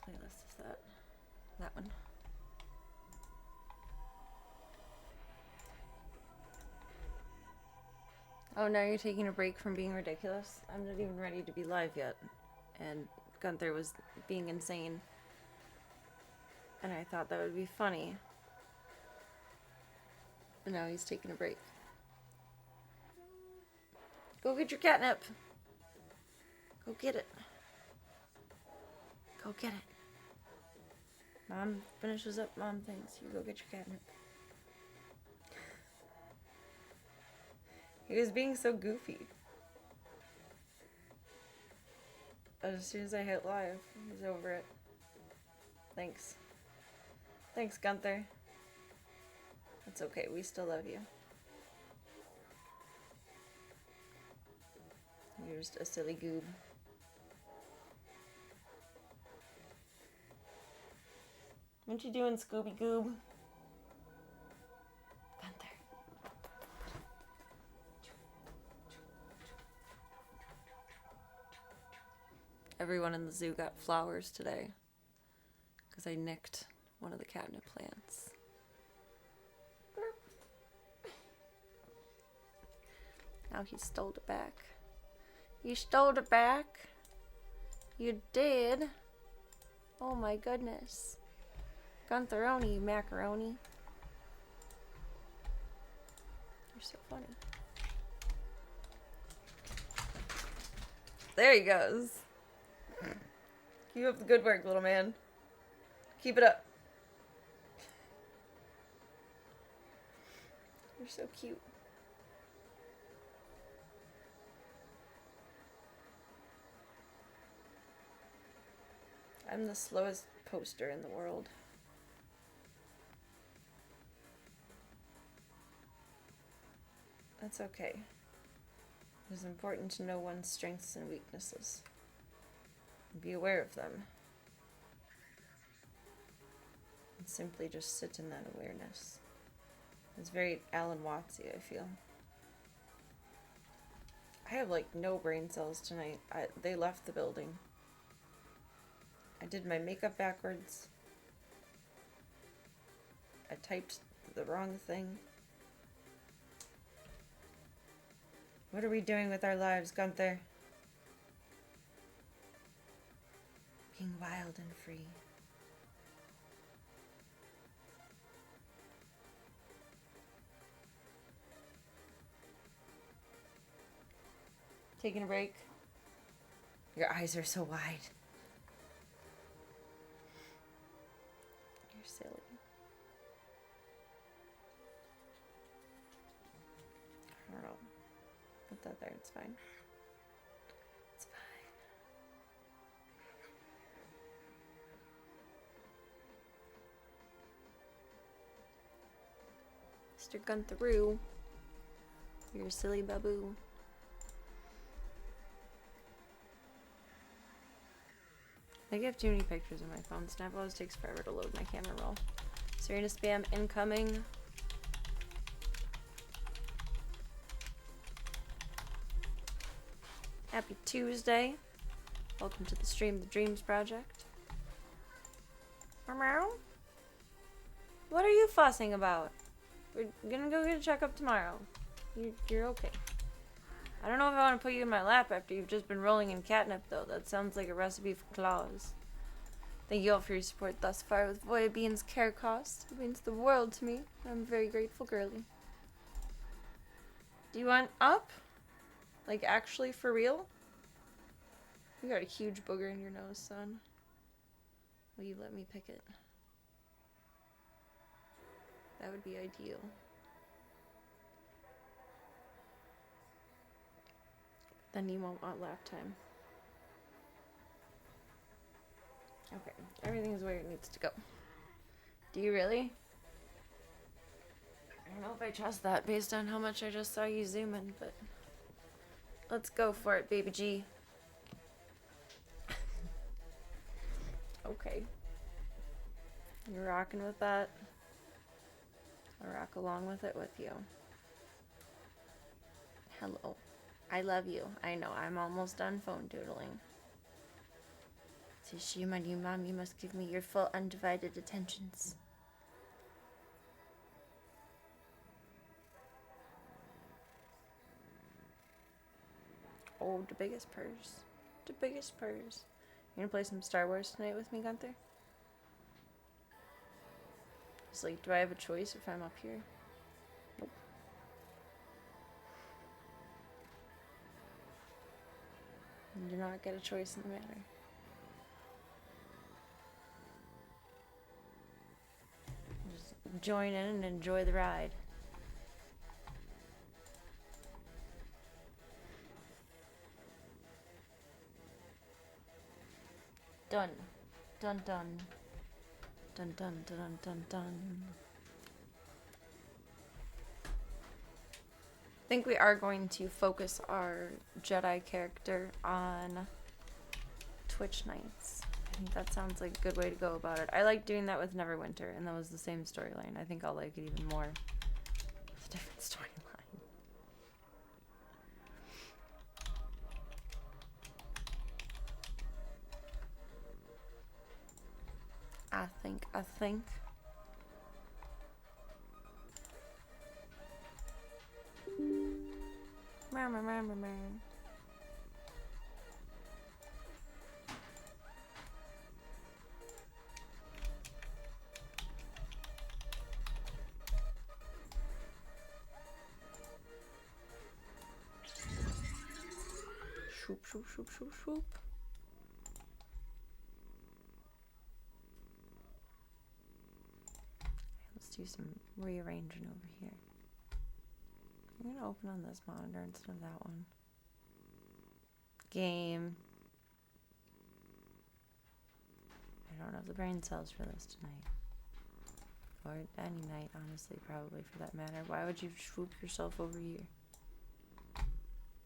playlist is that? That one. Oh, now you're taking a break from being ridiculous? I'm not even ready to be live yet. And Gunther was being insane. And I thought that would be funny. But now he's taking a break. Go get your catnip. Go get it. Go get it. Mom finishes up mom things. You go get your catnip. He was being so goofy. But as soon as I hit live, he's over it. Thanks. Thanks, Gunther. That's okay, we still love you. You're just a silly goob. What you doing, Scooby Goob? Gunther. Everyone in the zoo got flowers today because I nicked one of the catnip plants. Now he stole it back. You stole it back? You did? Oh my goodness. Guntheroni, you macaroni. You're so funny. There he goes. Keep up the good work, little man. Keep it up. You're so cute. I'm the slowest poster in the world. That's okay. It is important to know one's strengths and weaknesses. And be aware of them. And simply just sit in that awareness. It's very Alan Wattsy, I feel. I have like no brain cells tonight. They left the building. I did my makeup backwards. I typed the wrong thing. What are we doing with our lives, Gunther? Being wild and free. Taking a break? Your eyes are so wide. You're silly. I don't know. Put that there, it's fine. It's fine. Mr. Guntheroo. You're a silly baboo. I think I have too many pictures on my phone. Snap always takes forever to load my camera roll. Serena spam incoming. Happy Tuesday. Welcome to the Stream the Dreams project. Meow. What are you fussing about? We're gonna go get a checkup tomorrow. You're okay. I don't know if I want to put you in my lap after you've just been rolling in catnip, though. That sounds like a recipe for claws. Thank you all for your support thus far with Voya Bean's care cost. It means the world to me. I'm very grateful, girly. Do you want up? Like, actually, for real? You got a huge booger in your nose, son. Will you let me pick it? That would be ideal. Then you won't want lap time. Okay, everything's where it needs to go. Do you really? I don't know if I trust that based on how much I just saw you zoom in, but let's go for it, baby G. Okay. You're rocking with that. I'll rock along with it with you. Hello. I love you. I know, I'm almost done phone doodling. To show my new mom, you must give me your full undivided attentions. Oh, the biggest purse. The biggest purse. You gonna play some Star Wars tonight with me, Gunther? It's like, do I have a choice if I'm up here? Nope. You do not get a choice in the matter. Just join in and enjoy the ride. Done. Dun dun. Dun dun dun dun dun. I think we are going to focus our Jedi character on Twitch nights. I think that sounds like a good way to go about it. I like doing that with Neverwinter, and that was the same storyline. I think I'll like it even more with a different storyline. I think. Shoop, shoop, shoop, shoop, shoop. Let's do some rearranging over here. I'm gonna open on this monitor instead of that one. Game. I don't have the brain cells for this tonight. Or any night, honestly, probably for that matter. Why would you swoop yourself over here?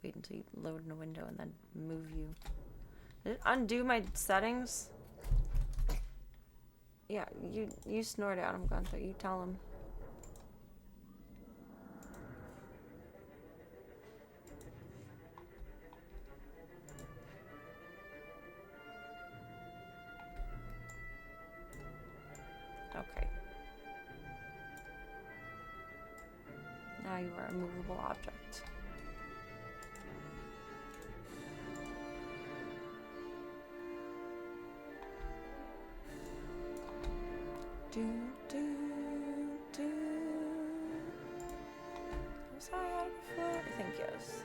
Wait until you load in a window and then move you. Did it undo my settings? Yeah, you snort at him, Gunther. You tell him. Okay. Now you are a movable object. Do, do, do. Was I out before? I think yes.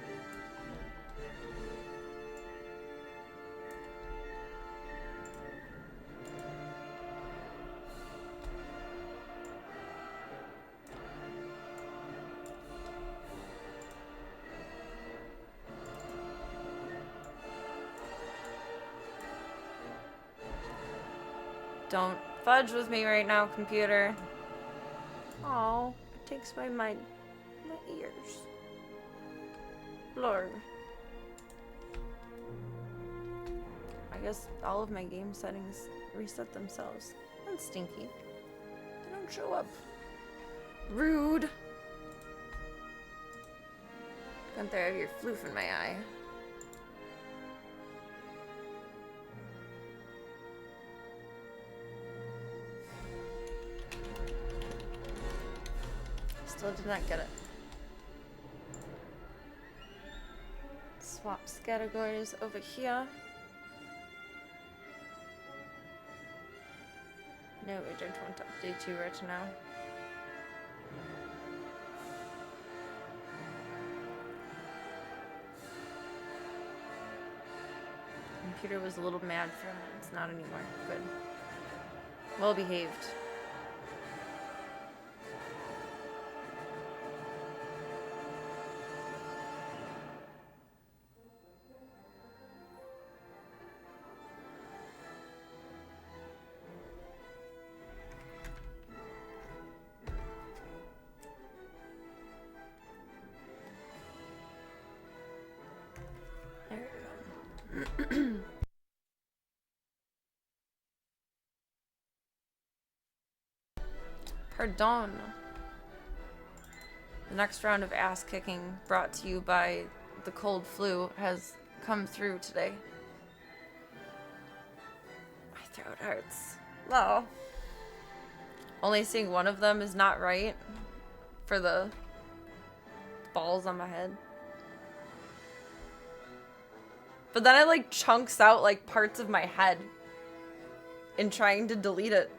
Don't fudge with me right now, computer. Oh, it takes away my ears. Lord. I guess all of my game settings reset themselves. That's stinky. They don't show up. Rude. Gunther, I have your floof in my eye. Still did not get it. Swap categories over here. No, we don't want to update you right now. Computer was a little mad for a minute. It's not anymore. Good. Well behaved. Pardon. The next round of ass kicking brought to you by the cold flu has come through today. throat hurts. No. Only seeing one of them is not right for the balls on my head. But then it like chunks out like parts of my head in trying to delete it.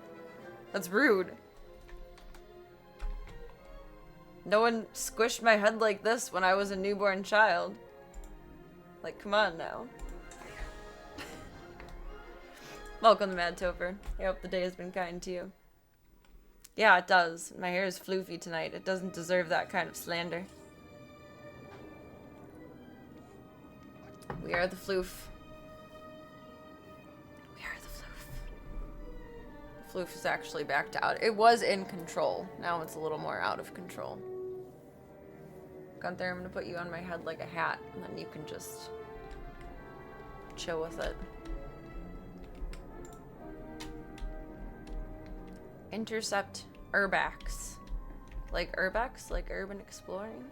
That's rude. No one squished my head like this when I was a newborn child. Like, come on now. Welcome to Mad Topher. I hope the day has been kind to you. Yeah, it does. My hair is floofy tonight. It doesn't deserve that kind of slander. We are the floof. We are the floof. The floof is actually backed out. It was in control. Now it's a little more out of control. Gunther, I'm gonna put you on my head like a hat, and then you can just chill with it. Intercept Urbex. Like Urbex? Like urban exploring?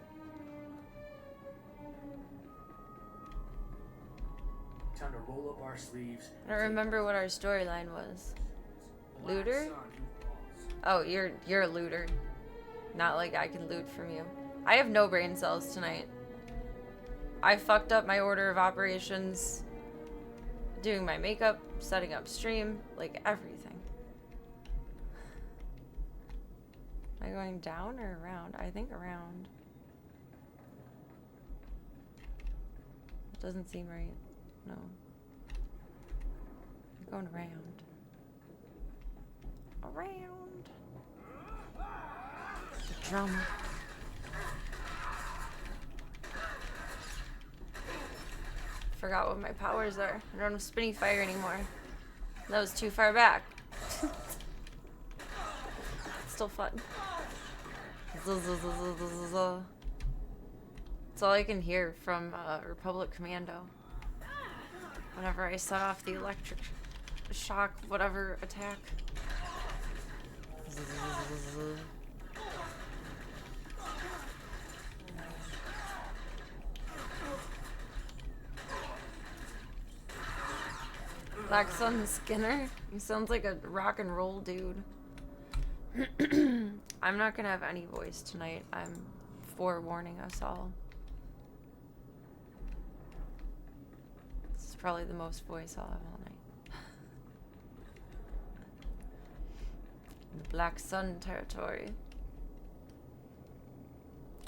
Time to roll up our sleeves. I don't remember what our storyline was. Looter? Oh, you're a looter. Not like I can loot from you. I have no brain cells tonight. I fucked up my order of operations, doing my makeup, setting up stream, like everything. Am I going down or around? I think around. It doesn't seem right. No. I'm going around. Around. The drama. Forgot what my powers are. I don't have spinny fire anymore. That was too far back. It's still fun. That's all I can hear from Republic Commando. Whenever I set off the electric shock, whatever attack. Black Sun Skinner? He sounds like a rock and roll dude. I'm not gonna have any voice tonight. I'm forewarning us all. This is probably the most voice I'll have all night. In the Black Sun territory.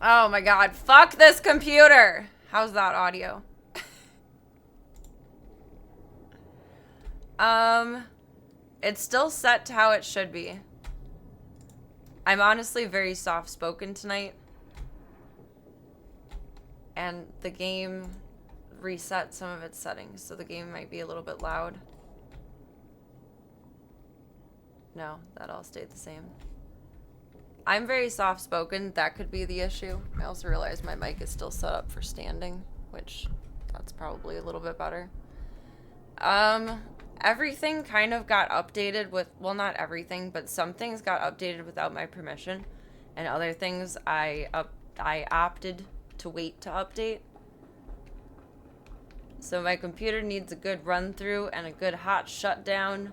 Oh my god, fuck this computer! How's that audio? It's still set to how it should be. I'm honestly very soft-spoken tonight. And the game reset some of its settings, so the game might be a little bit loud. No, that all stayed the same. I'm very soft-spoken. That could be the issue. I also realized my mic is still set up for standing, which that's probably a little bit better. Everything kind of got updated with, well, not everything, but some things got updated without my permission, and other things I opted to wait to update. So my computer needs a good run through and a good hot shutdown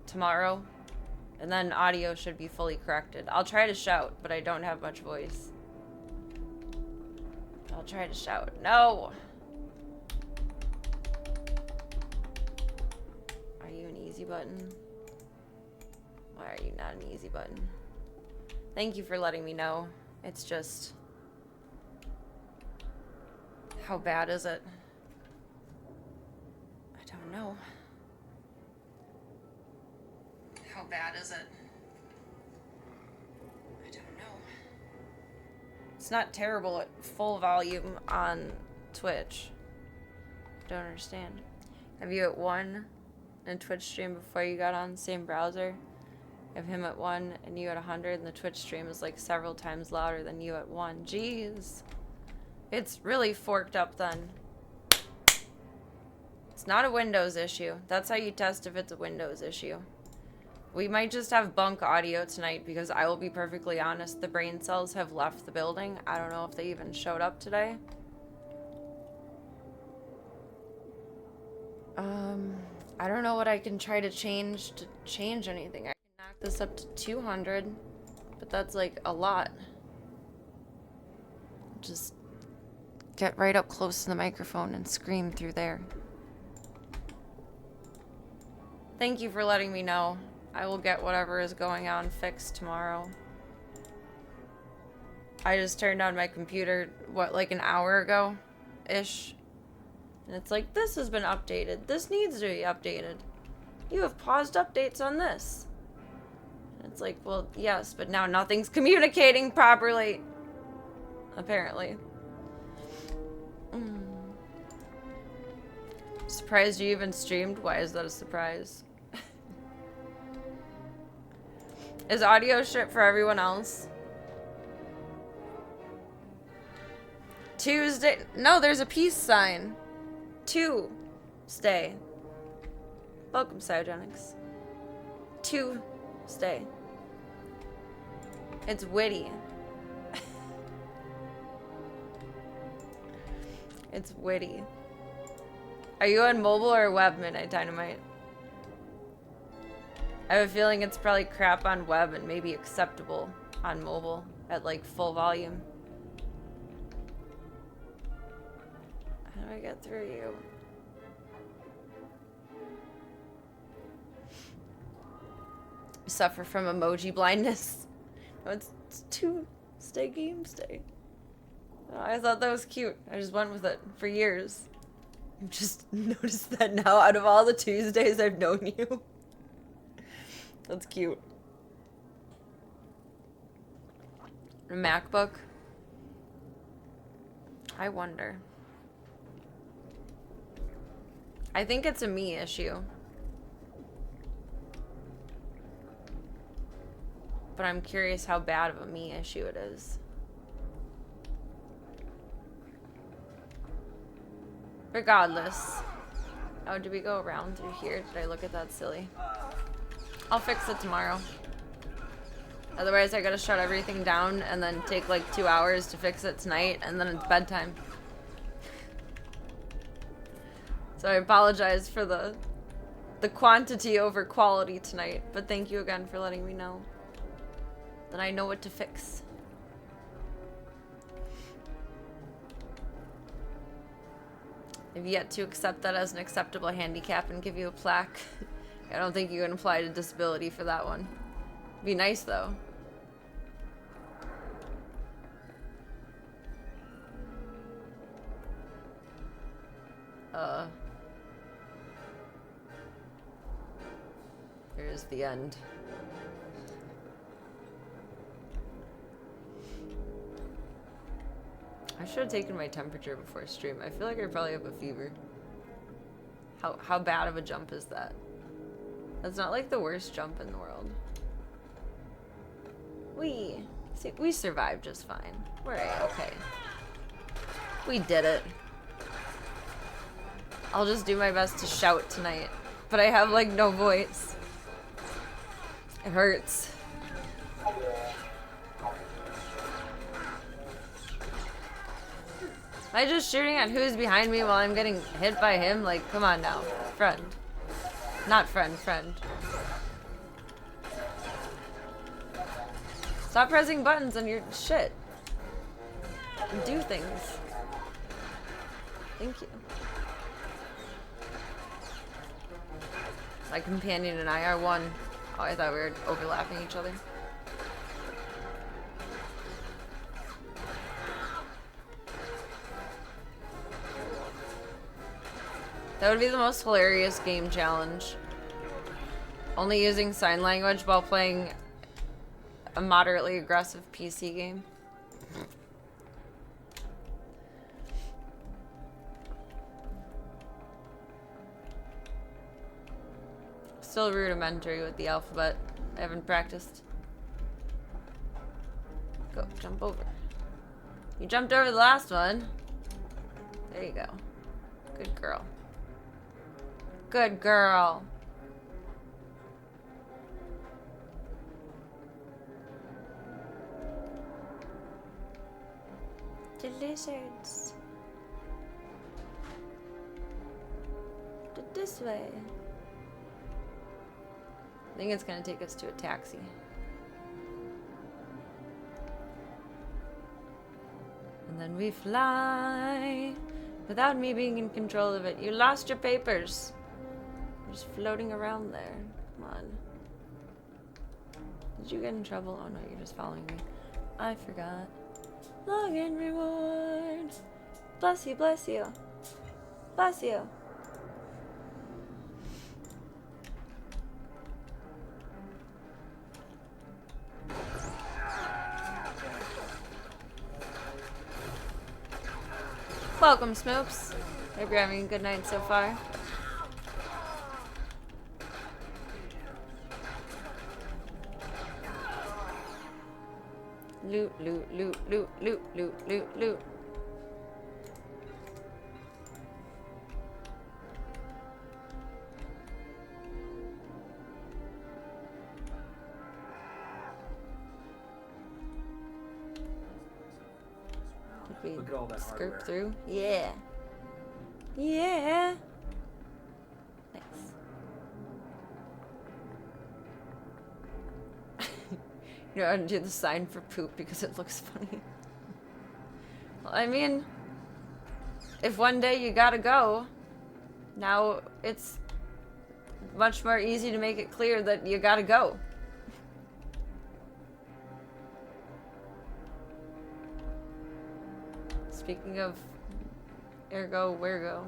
tomorrow, and then audio should be fully corrected. I'll try to shout, but I don't have much voice. I'll try to shout. No! Easy button. Why are you not an easy button? Thank you for letting me know. It's just, how bad is it? I don't know. How bad is it? I don't know. It's not terrible at full volume on Twitch. Don't understand. Have you at 1? And Twitch stream before you got on the same browser? Have him at 1 and you at 100, and the Twitch stream is like several times louder than you at 1. Jeez. It's really forked up then. It's not a Windows issue. That's how you test if it's a Windows issue. We might just have bunk audio tonight because I will be perfectly honest, the brain cells have left the building. I don't know if they even showed up today. I don't know what I can try to change anything. I can knock this up to 200, but that's like a lot. Just get right up close to the microphone and scream through there. Thank you for letting me know. I will get whatever is going on fixed tomorrow. I just turned on my computer, what, like an hour ago-ish? And it's like, this has been updated. This needs to be updated. You have paused updates on this. And it's like, well, yes, but now nothing's communicating properly. Apparently. Surprised you even streamed? Why is that a surprise? Is audio shit for everyone else? Tuesday. No, there's a peace sign. Tuesday. Welcome, Cyogenics. Tuesday. It's witty. It's witty. Are you on mobile or web, Midnight Dynamite? I have a feeling it's probably crap on web and maybe acceptable on mobile at like full volume. How do I get through you? Suffer from emoji blindness. No, it's Tuesday Games Day. Oh, I thought that was cute. I just went with it for years. I've just noticed that now out of all the Tuesdays I've known you. That's cute. A MacBook? I wonder. I think it's a me issue. But I'm curious how bad of a me issue it is. Regardless. Oh, did we go around through here? Did I look at that silly? I'll fix it tomorrow. Otherwise, I gotta shut everything down and then take like 2 hours to fix it tonight, and then it's bedtime. So I apologize for the quantity over quality tonight, but thank you again for letting me know. Then I know what to fix. I've yet to accept that as an acceptable handicap and give you a plaque. I don't think you can apply to disability for that one. Be nice, though. There's the end. I should have taken my temperature before stream. I feel like I probably have a fever. How bad of a jump is that? That's not like the worst jump in the world. We survived just fine. We're okay. We did it. I'll just do my best to shout tonight. But I have like no voice. It hurts. Am I just shooting at who's behind me while I'm getting hit by him? Like, come on now. Friend. Not friend, friend. Stop pressing buttons on your shit. And do things. Thank you. My companion and I are one. Oh, I thought we were overlapping each other. That would be the most hilarious game challenge. Only using sign language while playing a moderately aggressive PC game. Still rudimentary with the alphabet. I haven't practiced. Go, jump over. You jumped over the last one. There you go. Good girl. Good girl. The lizards. this way. I think it's gonna take us to a taxi. And then we fly without me being in control of it. You lost your papers. You're just floating around there. Come on. Did you get in trouble? Oh no, you're just following me. I forgot. Login reward. Bless you, bless you. Bless you. Welcome, Smoops. Hope you're having a good night so far. Loot, loot, loot, loot, loot, loot, loot, loot. Did Look at all we that skirt hardware. through? Yeah. Yeah. Nice. You know, I do the sign for poop because it looks funny. Well, I mean, if one day you gotta go, now it's much more easy to make it clear that you gotta go. Speaking of ergo, wherego.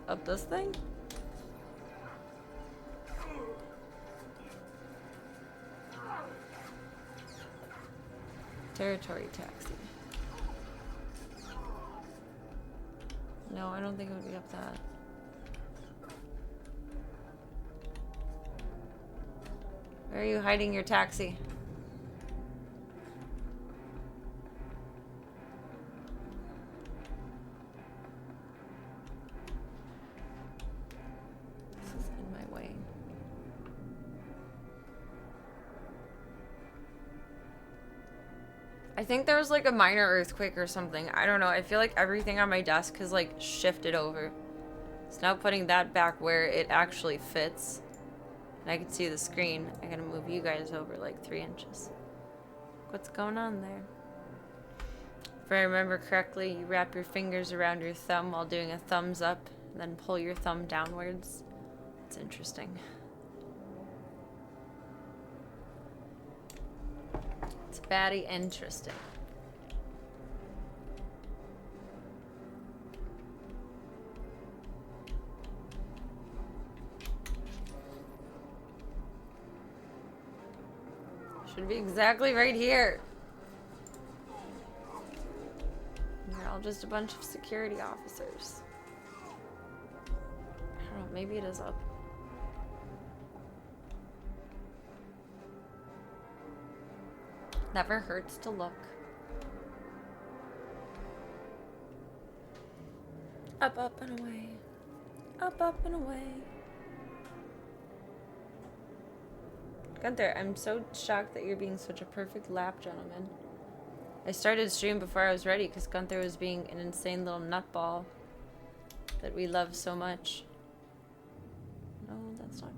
Up this thing? Territory taxi. No, I don't think it would be up that. Where are you hiding your taxi? This is in my way. I think there was like a minor earthquake or something. I don't know. I feel like everything on my desk has like shifted over. So now putting that back where it actually fits. And I can see the screen. I gotta move you guys over like 3 inches. What's going on there? If I remember correctly, you wrap your fingers around your thumb while doing a thumbs up, and then pull your thumb downwards. It's interesting. It's very interesting. Should be exactly right here. They're all just a bunch of security officers. I don't know, maybe it is up. Never hurts to look. Up, up, and away. Up, up, and away. Gunther, I'm so shocked that you're being such a perfect lap gentleman. I started stream before I was ready because Gunther was being an insane little nutball that we love so much. No, that's not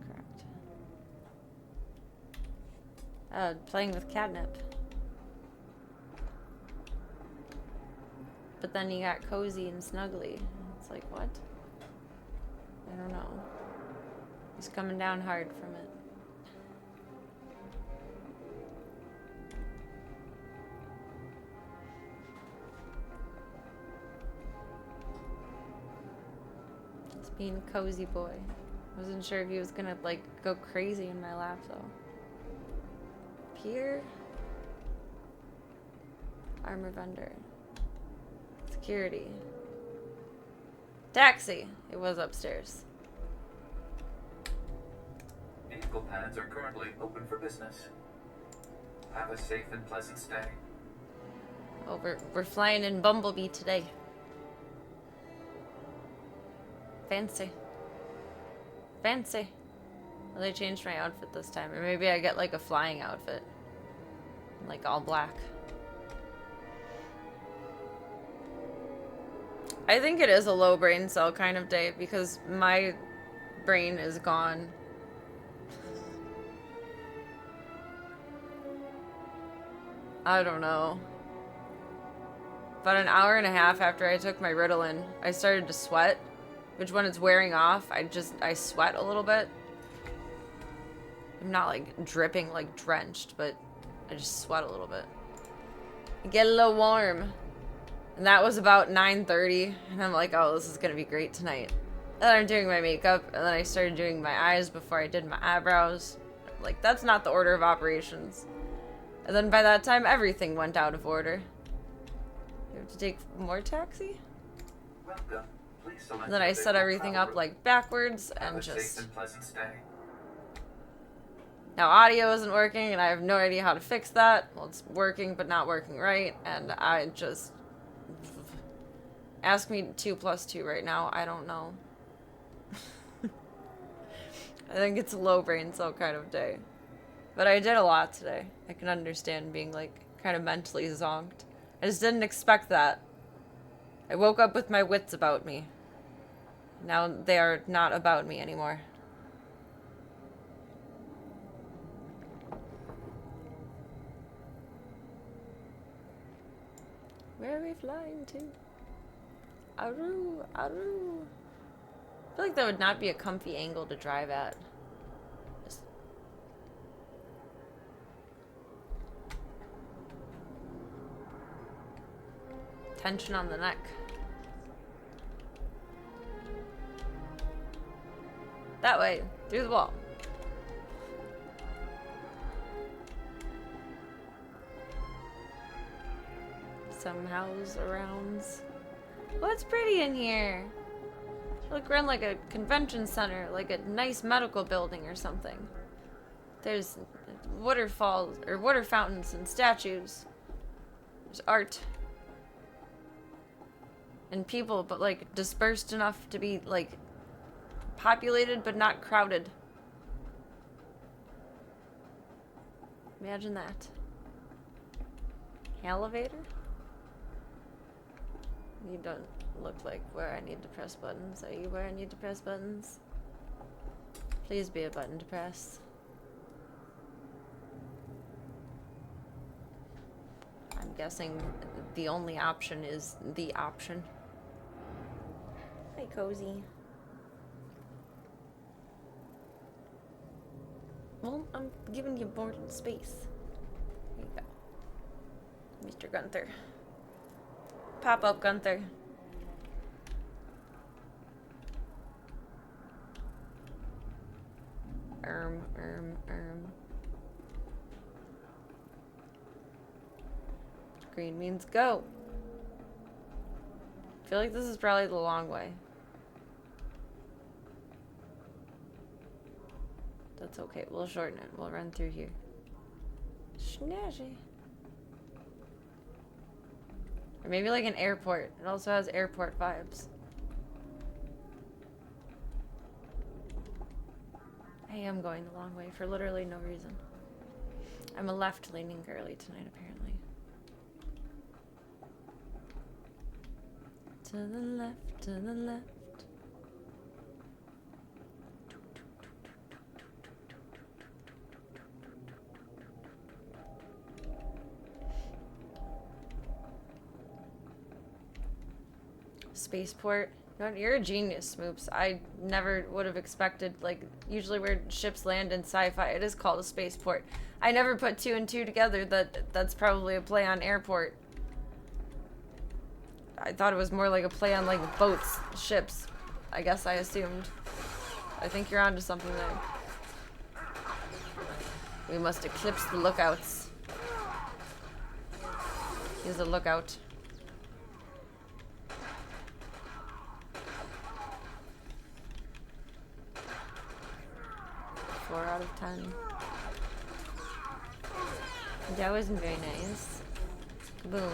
correct. Playing with catnip. But then you got cozy and snuggly. It's like, what? I don't know. He's coming down hard from it. It's being a cozy boy. Wasn't sure if he was gonna, like, go crazy in my lap, though. Here. Armor vendor. Security. Taxi! It was upstairs. Vehicle pads are currently open for business. Have a safe and pleasant stay. Oh, we're flying in Bumblebee today. Fancy. Fancy. Well, they changed my outfit this time. Or maybe I get like a flying outfit. Like all black. I think it is a low brain cell kind of day because my brain is gone. I don't know. About an hour and a half after I took my Ritalin, I started to sweat, which when it's wearing off, I sweat a little bit. I'm not like dripping, like drenched, but I just sweat a little bit. I get a little warm. And that was about 9:30, and I'm like, oh, this is gonna be great tonight. And then I'm doing my makeup, and then I started doing my eyes before I did my eyebrows. Like, that's not the order of operations. And then by that time, everything went out of order. You have to take more taxi? Welcome. Please select And then I your set vehicle everything travel up like backwards Have and a safe just... and pleasant stay. Now audio isn't working, and I have no idea how to fix that. Well, it's working, but not working right, and I just... Ask me 2 plus 2 right now. I don't know. I think it's a low brain cell kind of day. But I did a lot today. I can understand being like kind of mentally zonked. I just didn't expect that. I woke up with my wits about me. Now they are not about me anymore. Where are we flying to? Aru, Aru. I feel like that would not be a comfy angle to drive at. Just... Tension on the neck. That way, through the wall. Some house arounds. Oh, it's pretty in here. Look around like a convention center, like a nice medical building or something. There's waterfalls, or water fountains and statues. There's art. And people, but like dispersed enough to be like populated but not crowded. Imagine that. Elevator? You don't look like where I need to press buttons. Are you where I need to press buttons? Please be a button to press. I'm guessing the only option is the option. Hi, Cozy. Well, I'm giving you more space. There you go. Mr. Gunther. Pop up, Gunther. Green means go. I feel like this is probably the long way. That's okay. We'll shorten it. We'll run through here. Snazzy. Or maybe like an airport. It also has airport vibes. I am going the long way for literally no reason. I'm a left-leaning girly tonight, apparently. To the left, to the left. Spaceport. You're a genius, Smoops. I never would have expected, like, usually where ships land in sci-fi, it is called a spaceport. I never put 2 and 2 together that that's probably a play on airport. I thought it was more like a play on, like, boats, ships. I guess I assumed. I think you're onto something there. We must eclipse the lookouts. He's a lookout. 4 out of 10. That wasn't very nice. Boom.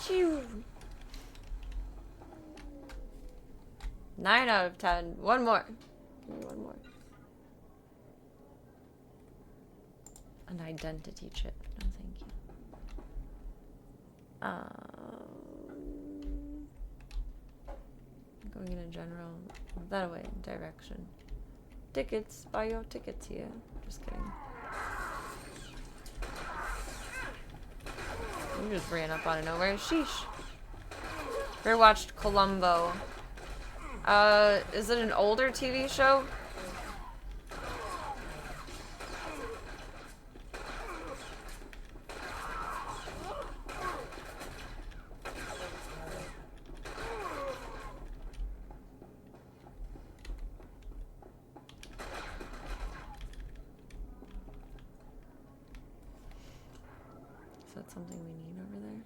Shoo. 9 out of 10. One more. Give me one more. An identity chip. No, thank you. Going in a general, that way, direction. Tickets. Buy your tickets here. Just kidding. You just ran up out of nowhere. Sheesh. We watched Columbo. Is it an older TV show? Is that something we need over there?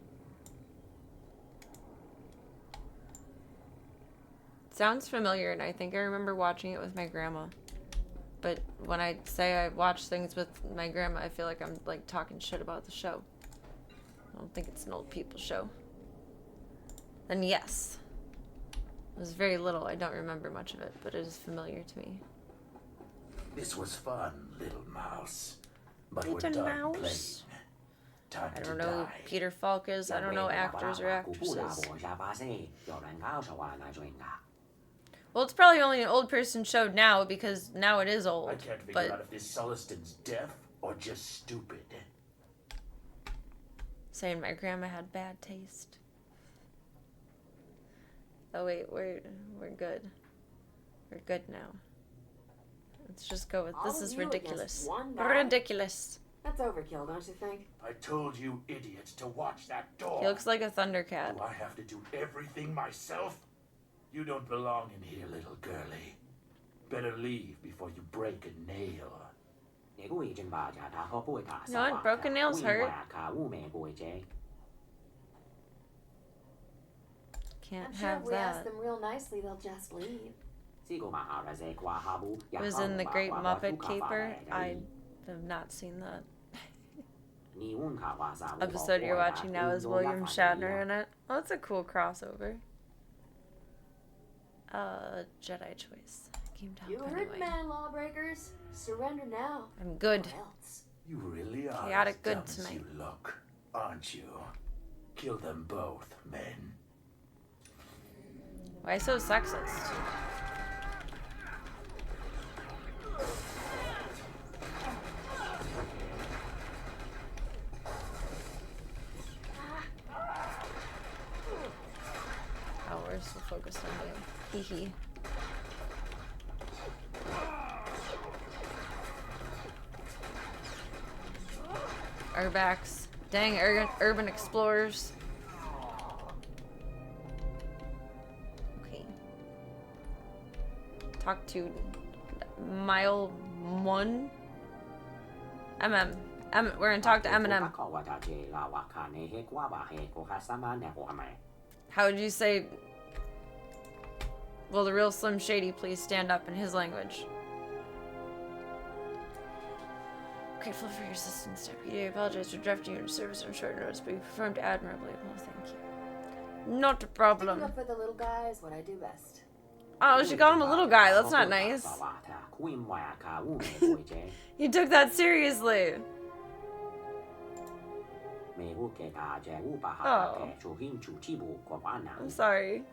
Sounds familiar, and I think I remember watching it with my grandma. But when I say I watch things with my grandma, I feel like I'm like talking shit about the show. I don't think it's an old people show. Then yes. It was very little. I don't remember much of it, but it is familiar to me. This was fun, little mouse. But Little we're done mouse. playing. Time I to don't know who die. Peter Falk is. I don't know actors or actresses. Well, it's probably only an old person show now because now it is old. I can't figure but out if this Sullistan's deaf or just stupid. saying my grandma had bad taste. Oh wait, we're good. We're good now. Let's just go with this. Is ridiculous. Ridiculous. That's overkill, don't you think? I told you idiots to watch that door. He looks like a Thundercat. Do I have to do everything myself? You don't belong in here, little girlie. Better leave before you break a nail. No, and broken nails hurt. Can't I'm sure have if we ask that. them real nicely, they'll just leave. It was in The Great Muppet Caper. I have not seen that. Episode you're watching now is William Shatner in it. Oh, that's a cool crossover. Jedi choice. Came down You heard, anyway. man, lawbreakers. Surrender now. I'm good. Or else. You really are Chaotic as good dumb as tonight. you look, aren't you? Kill them both, men. Why so sexist? Oh, we're so focused on him. Hee hee. Urbaks. Dang, urban explorers. Okay. Talk to Mile 1. We're gonna talk to Eminem. How would you say, will the real Slim Shady please stand up in his language? Grateful for your assistance, Deputy. I apologize for drafting you into service on short notice, but you performed admirably. Well, thank you. Not a problem. Sticking up for the little guy is what I do best. Oh, she called him a little guy. That's not nice. You took that seriously. Oh. I'm sorry.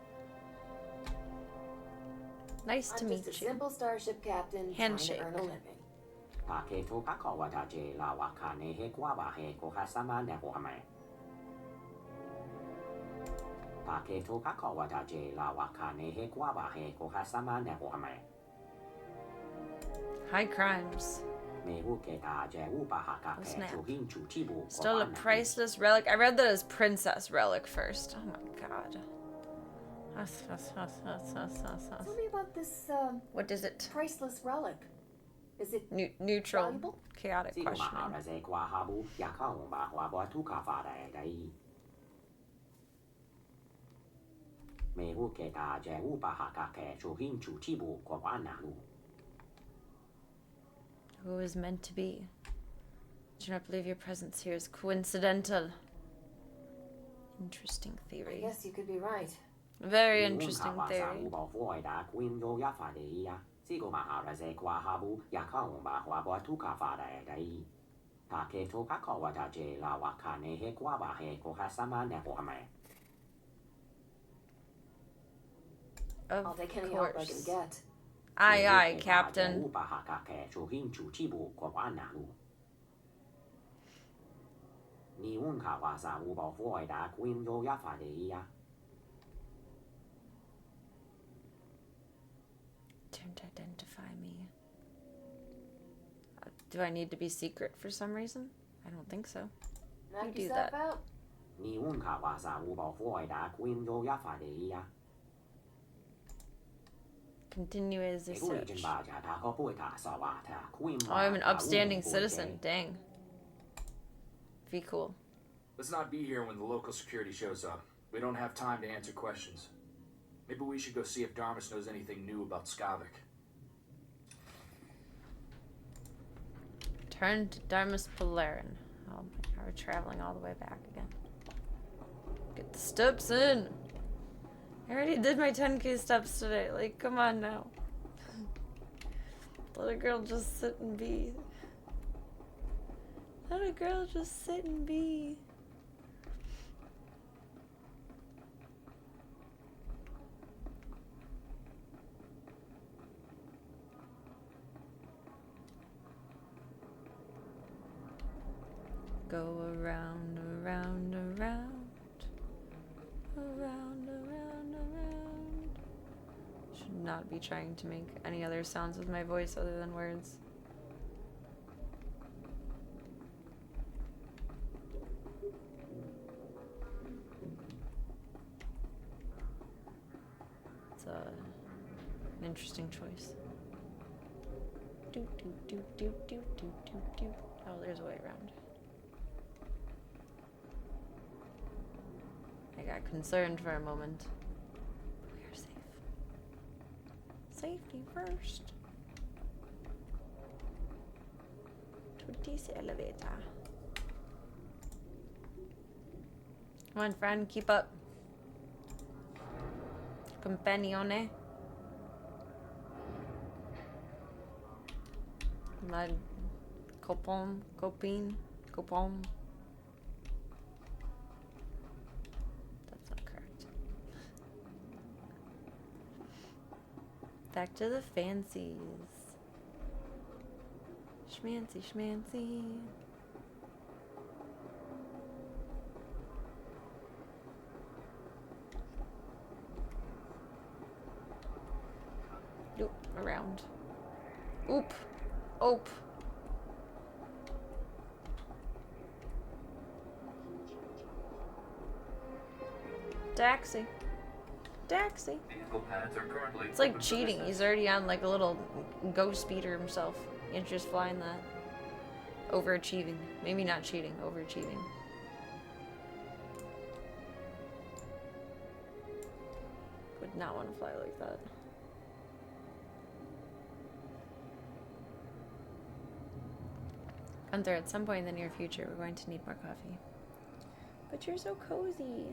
Nice to I'm meet just a you. simple starship captain Handshake. trying to earn a living. High crimes. Oh, snap. Still a priceless relic. I read that as princess relic first. Oh my god. Tell me about this What is it? priceless relic. Is it Neutral. valuable? Chaotic questioning. Who is meant to be? I do not believe your presence here is coincidental. Interesting I theory. guess you could be right. Very interesting theory. I'll Of take any help I can course. get. Aye, aye, Captain. Don't identify me. Do I need to be secret for some reason? I don't think so. Knock You do yourself that. out. Continue as a search. Oh, I'm an upstanding citizen. Dang. Be cool. Let's not be here when the local security shows up. We don't have time to answer questions. Maybe we should go see if Darmus knows anything new about Skavik. Turn to Darmus Polarin. Oh my god, we're traveling all the way back again. Get the steps in. I already did my 10k steps today. Like, come on now. Let a girl just sit and be. Let a girl just sit and be. Go around, around, around. Around, around, around. Should not be trying to make any other sounds with my voice other than words. It's an interesting choice. Do do do do do do do do. Oh, there's a way around. I got concerned for a moment. We are safe. Safety first. To this elevator. Come on, friend, keep up. Companione. My copine. That's not correct. Back to the fancies. Schmancy, schmancy. Oop, around. Oop. Oop. Taxi. Taxi. Vehicle pads are currently It's like open for cheating. business. He's already on like a little ghost speeder himself. He's just flying that. Overachieving. Maybe not cheating, overachieving. Would not want to fly like that. Gunther, at some point in the near future, we're going to need more coffee. But you're so cozy.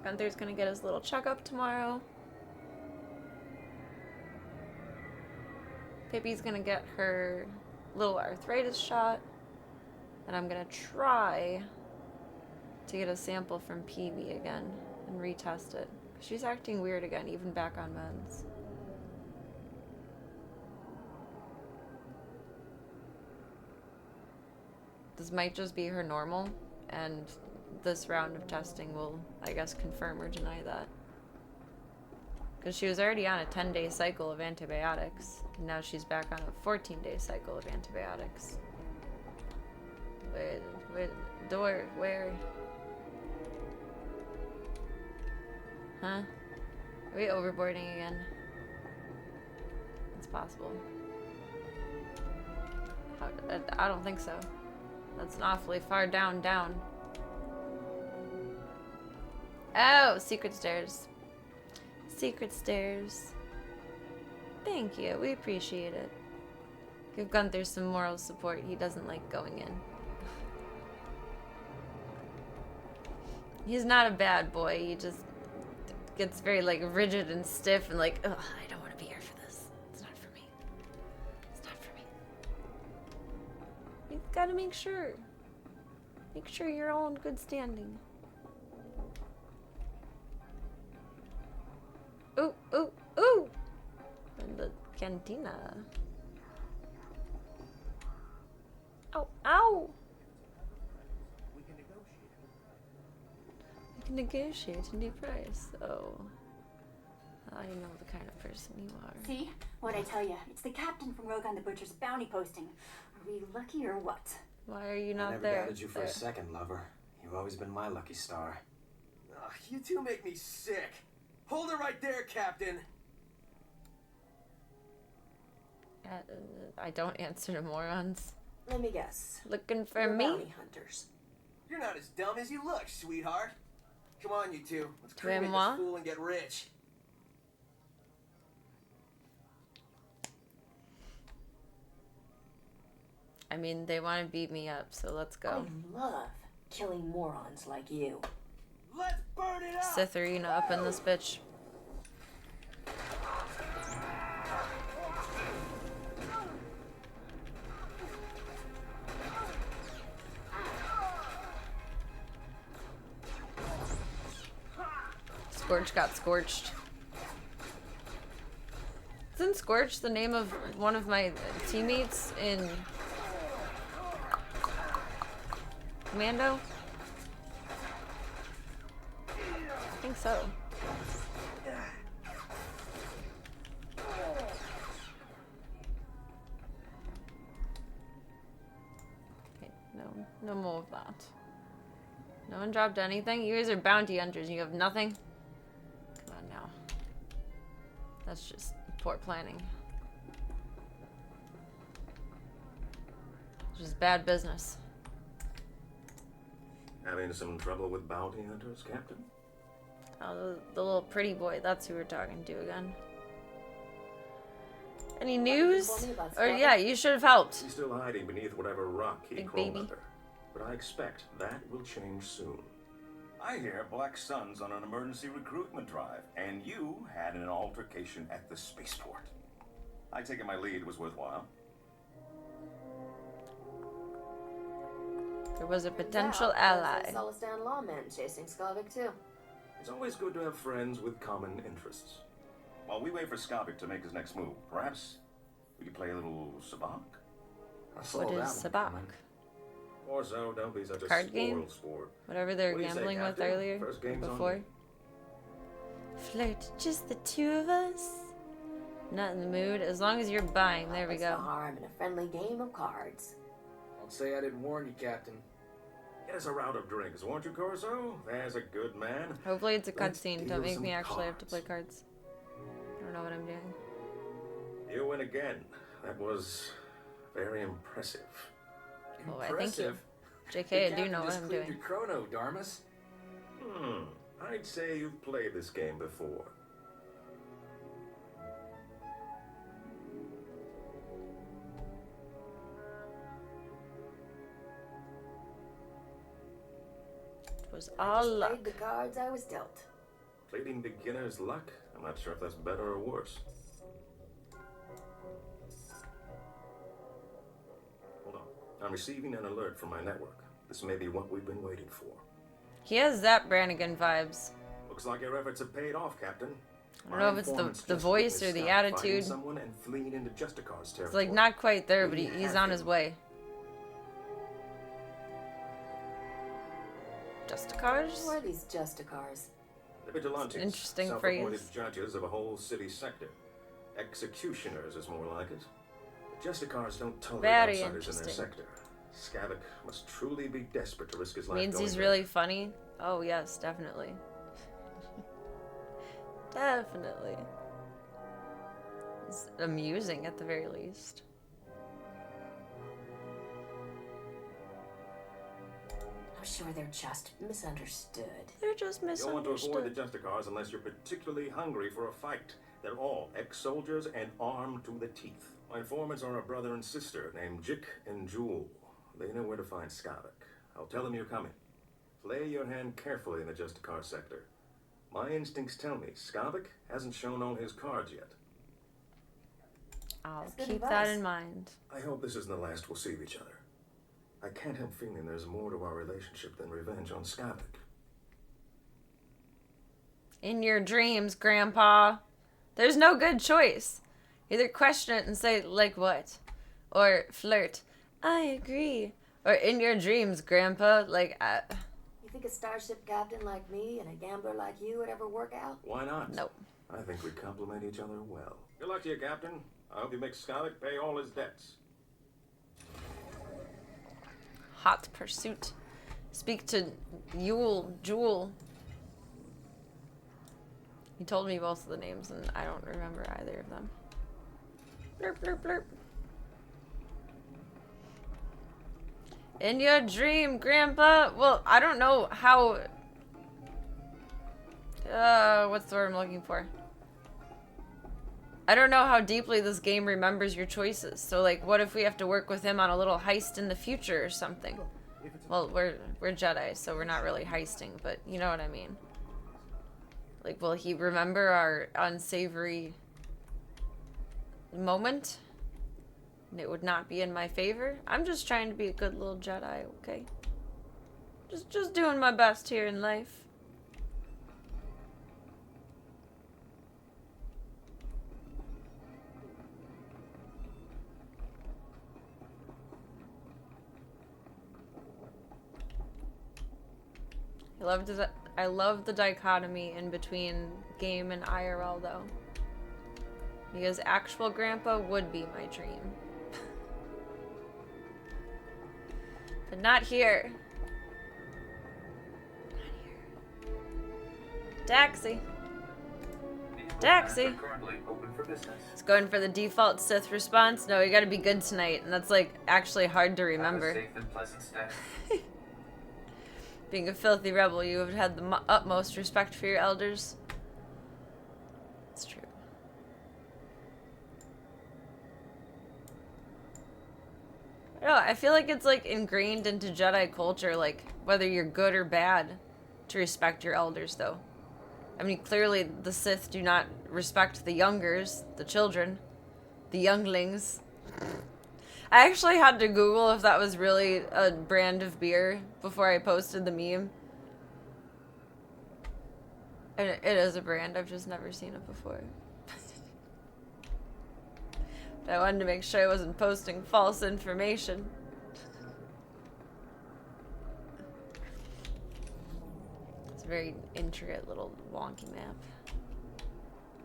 Gunther's gonna get his little checkup tomorrow. Pippi's gonna get her little arthritis shot. And I'm gonna try to get a sample from Peewee again and retest it. She's acting weird again, even back on meds. This might just be her normal, and this round of testing will, I guess, confirm or deny that. Because she was already on a 10-day cycle of antibiotics, and now she's back on a 14-day cycle of antibiotics. Wait, door, where? Huh? Are we overboarding again? It's possible. I don't think so. That's an awfully far down. Oh, secret stairs. Secret stairs. Thank you, we appreciate it. Give Gunther some moral support. He doesn't like going in. He's not a bad boy, he just gets very like rigid and stiff and like, ugh, I don't want to be here for this. It's not for me. It's not for me. You gotta make sure. Make sure you're all in good standing. Ooh, ooh, ooh! In the cantina. Ow, ow! We can negotiate a new price. Oh. I know the kind of person you are. See? What'd I tell you? It's the captain from Rogue on the Butcher's bounty posting. Are we lucky or what? Why are you not I never there? doubted you for a second, lover. You've always been my lucky star. Ugh, you two make me sick. Hold it right there, Captain. I don't answer to morons. Let me guess. Looking for You're me? bounty hunters. You're not as dumb as you look, sweetheart. Come on, you two. Let's Tu es cremate moi? this fool and get rich. I mean, they want to beat me up, so let's go. I love killing morons like you. Let's burn it up! Sith Arena up in this bitch. Scorch got scorched. Isn't Scorch the name of one of my teammates in Commando? I think so. Okay, no more of that. No one dropped anything? You guys are bounty hunters and you have nothing? Come on now. That's just poor planning. Just bad business. Having some trouble with bounty hunters, Captain? Oh, the little pretty boy. That's who we're talking to again. Any news? Or yeah, you should have helped. He's still hiding beneath whatever rock he Big crawled baby. under. But I expect that will change soon. I hear Black Sun's on an emergency recruitment drive, and you had an altercation at the spaceport. I take it my lead was worthwhile. There was a potential Yeah, ally. Solistan lawmen chasing Skavik too. It's always good to have friends with common interests. While we wait for Skavik to make his next move, perhaps we could play a little sabacc? I saw What that is one Sabak? coming. Or so, don't be such a Card game? spoiled sport. Whatever they were What do you say, gambling with Captain? earlier. First game's on Before. me. Flirt, just the two of us. Not in the mood. As long as you're buying. There we What's the go. harm in a friendly game of cards? Don't say I didn't warn you, Captain. Get us a round of drinks, won't you, Corso? There's a good man. Hopefully it's a Let's cutscene. deal Don't make me some actually have to cards. play cards. I don't know what I'm doing. You win again. That was very impressive. Oh, I thank you. Impressive. JK, The I do captain know what just I'm cleared doing. your chrono, Darmus. I'd say you've played this game before. It was all Played luck. the cards I was dealt. Pleading beginner's luck? I'm not sure if that's better or worse. Hold on. I'm receiving an alert from my network. This may be what we've been waiting for. He has Zap Brannigan vibes. Looks like your efforts have paid off, Captain. I don't know if it's the voice or the attitude. Someone and fleeing into Justicar's territory. It's like not quite there, but We he's have on his him. way. Justicars? What are these Justicars? The vigilantes. Interesting self-appointed phrase. judges of a whole city sector. Executioners is more like it. The Justicars don't tolerate Very outsiders in their interesting. sector. Skavik must truly be desperate to risk his life. Means going he's there. really funny? Oh, yes, definitely. Definitely. It's amusing at the very least. I'm sure they're just misunderstood. They're just You'll want to avoid the misunderstood. Justicars unless you're particularly hungry for a fight. They're all ex-soldiers and armed to the teeth. My informants are a brother and sister named Jick and Jewel. They know where to find Skavik. I'll tell them you're coming. Play your hand carefully in the Justicar sector. My instincts tell me Skavik hasn't shown all his cards yet. I'll That's good keep advice. that in mind. I hope this isn't the last we'll see of each other. I can't help feeling there's more to our relationship than revenge on Skavik. In your dreams, Grandpa. There's no good choice. Either question it and say, like what? Or flirt. I agree. Or in your dreams, Grandpa. Like, You think a starship captain like me and a gambler like you would ever work out? Why not? nope. I think we complement each other well. Good luck to you, Captain. I hope you make Skavik pay all his debts. Hot pursuit. Speak to Jewel. He told me both of the names and I don't remember either of them. Blurp, blurp, blurp. In your dream, Grandpa. Well, I don't know how... what's the word I'm looking for? I don't know how deeply this game remembers your choices. So, like, what if we have to work with him on a little heist in the future or something? Well, we're Jedi, so we're not really heisting, but you know what I mean. Like, will he remember our unsavory moment? And it would not be in my favor? I'm just trying to be a good little Jedi, okay? Just doing my best here in life. I love the dichotomy in between game and IRL though. Because actual Grandpa would be my dream. But not here. Not here. Taxi. Taxi. Currently open for business. It's going for the default Sith response. No, you gotta be good tonight. And that's like actually hard to remember. Have a safe and pleasant stay. Being a filthy rebel, you have had the utmost respect for your elders. It's true. I don't know, I feel like it's like ingrained into Jedi culture, like whether you're good or bad, to respect your elders though. I mean, clearly the Sith do not respect the youngers, the children, the younglings. I actually had to Google if that was really a brand of beer before I posted the meme. And it is a brand, I've just never seen it before. But I wanted to make sure I wasn't posting false information. It's a very intricate little wonky map.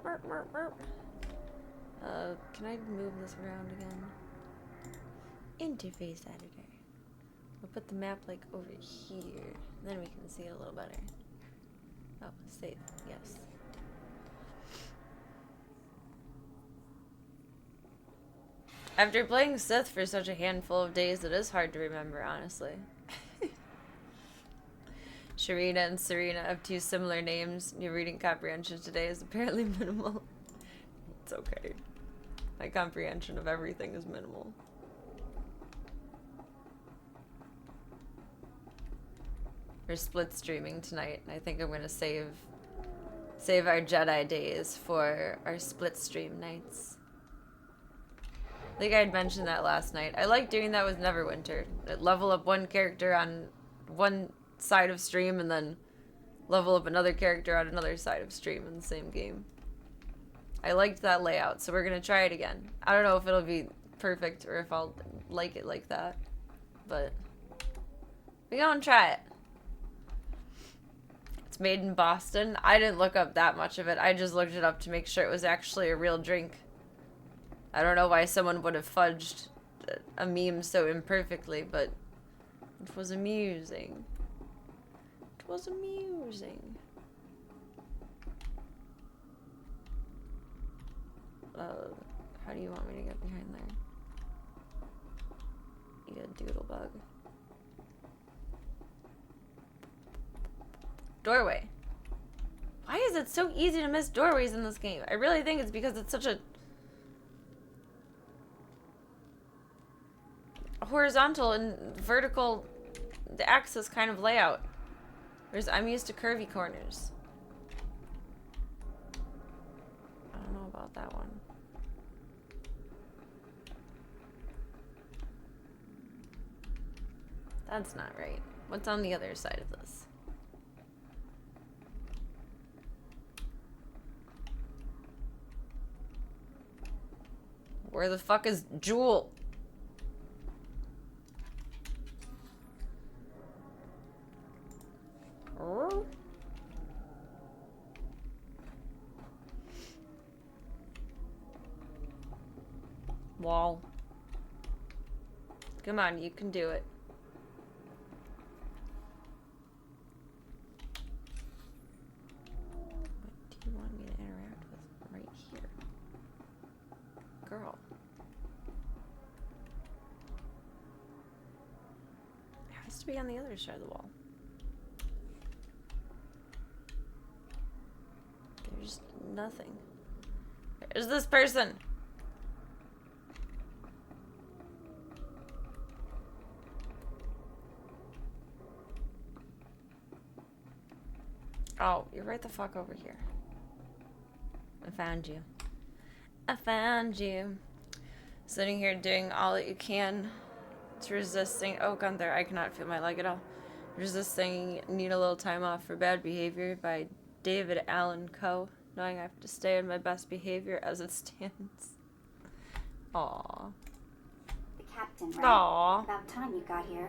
Merp, merp, merp. Can I move this around again? Interface editor. We'll put the map like over here. Then we can see it a little better. Oh, save. Yes. After playing Sith for such a handful of days, it is hard to remember, honestly. Sharina and Serena have two similar names. Your reading comprehension today is apparently minimal. It's okay. My comprehension of everything is minimal. We're split streaming tonight, and I think I'm gonna save our Jedi days for our split stream nights. I think I had mentioned that last night. I like doing that with Neverwinter. I'd level up one character on one side of stream and then level up another character on another side of stream in the same game. I liked that layout, so we're gonna try it again. I don't know if it'll be perfect or if I'll like it like that, but we gonna try it. It's made in Boston. I didn't look up that much of it. I just looked it up to make sure it was actually a real drink. I don't know why someone would have fudged a meme so imperfectly, but it was amusing. It was amusing. How do you want me to get behind there? You got a doodle bug. Doorway. Why is it so easy to miss doorways in this game? I really think it's because it's such a horizontal and vertical axis kind of layout. Whereas I'm used to curvy corners. about that one. That's not right. What's on the other side of this? Where the fuck is Jewel? Oh. Wall. Come on, you can do it. What do you want me to interact with right here? Girl. It has to be on the other side of the wall. There's nothing. There's this person. Oh, you're right the fuck over here. I found you. I found you. Sitting here doing all that you can to resisting. Oh, Gunther, I cannot feel my leg at all. Resisting Need a Little Time Off for Bad Behavior by David Allen Coe. Knowing I have to stay in my best behavior as it stands. Aww. The captain, right? Aww. About time you got here.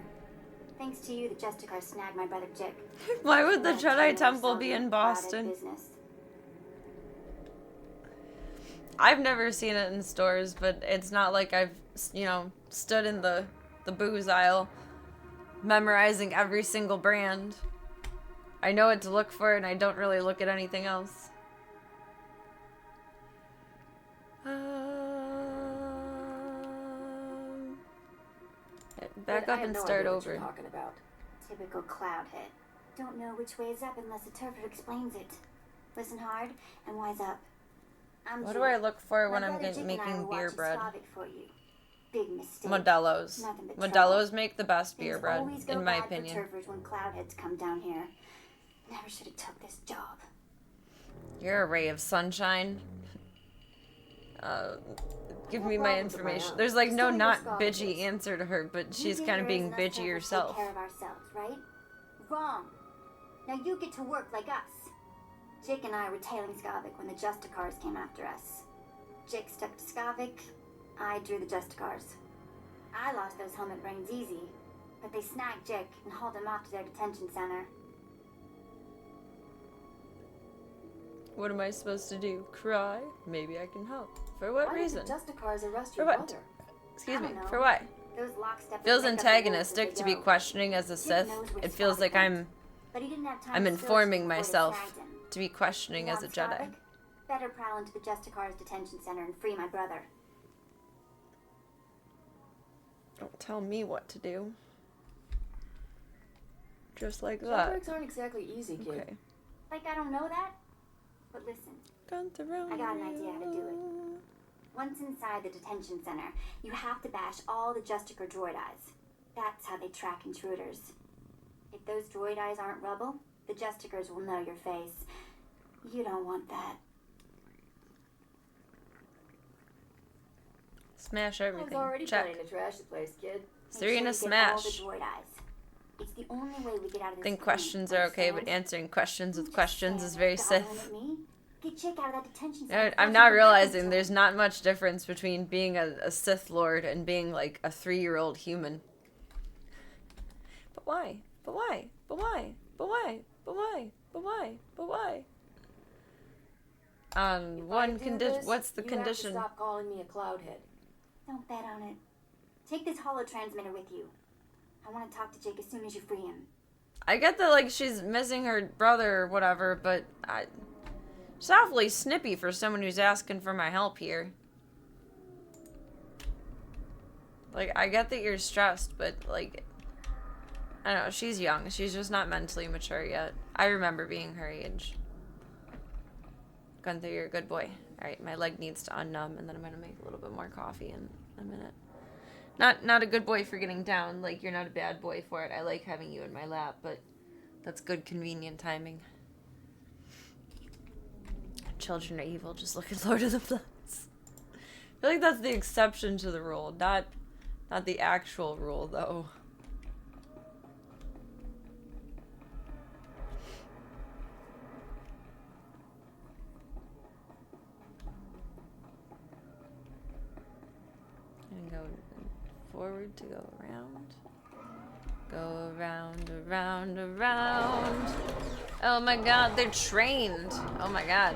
Thanks to you, the Justicar snagged my brother Jick. Why would the Jedi Temple be in Boston? Business. I've never seen it in stores, but it's not like I've, you know, stood in the booze aisle memorizing every single brand. I know what to look for, and I don't really look at anything else. Back up and start over. Talking about. Typical cloudhead. Don't know which way is up unless the interpreter explains it. Listen hard and wise up. What do I look for when I'm making beer bread? For you. Big mistake. Modelo's. Modelo's make the best beer bread, in my opinion. When cloudheads come down here. Never should have took this job. You're a ray of sunshine. Give me my information. There's like no not bitchy answer to her, but she's kind of being bitchy herself. Take care of ourselves, right? Wrong. Now you get to work like us. Jake and I were tailing Skavik when the Justicars came after us. Jake stuck to Skavik, I drew the Justicars. I lost those helmet brains easy, but they snagged Jake and hauled him off to their detention center. What am I supposed to do? Cry? Maybe I can help. For what reason? Justicars arrest For your what? brother? Excuse me. know. For what? Those lockstep Feels antagonistic to be questioning as a Sith. It feels like I'm informing myself to be questioning as a Jedi. Better prowl into the Justicars detention center and free my brother. Don't tell me what to do. Just like Job that. breaks aren't exactly easy, kid. Okay. Like I don't know that? But listen, I got an idea how to do it. Once inside the detention center, you have to bash all the Justicar droid eyes. That's how they track intruders. If those droid eyes aren't rubble, the Justicars will know your face. You don't want that. Smash I was everything. already Check. planning to trash the place, kid. Serena Make sure you get all the smash. droid eyes. It's the only way we get out of this. I think room, questions are okay, but understand? answering questions with Just questions is stand very there gobbling Sith. at me. Get Chick out of that detention center. I'm not realizing there's not much difference between being a Sith Lord and being like a 3-year-old human. But why? But why? But why? But why? But why? But why? But why? One condition. What's the condition? You have to stop calling me a cloudhead. Don't bet on it. Take this holo transmitter with you. I want to talk to Jake as soon as you free him. I get that, like, she's missing her brother or whatever, but she's awfully snippy for someone who's asking for my help here. Like, I get that you're stressed, but, like, I don't know, she's young. She's just not mentally mature yet. I remember being her age. Gunther, you're a good boy. Alright, my leg needs to unnumb, and then I'm gonna make a little bit more coffee in a minute. Not a good boy for getting down. Like, you're not a bad boy for it. I like having you in my lap, but that's good, convenient timing. children are evil, just look at Lord of the Flies. I feel like that's the exception to the rule, not the actual rule, though. And go forward to go around. Go around, around, around. Oh my god, they're trained. Oh my god.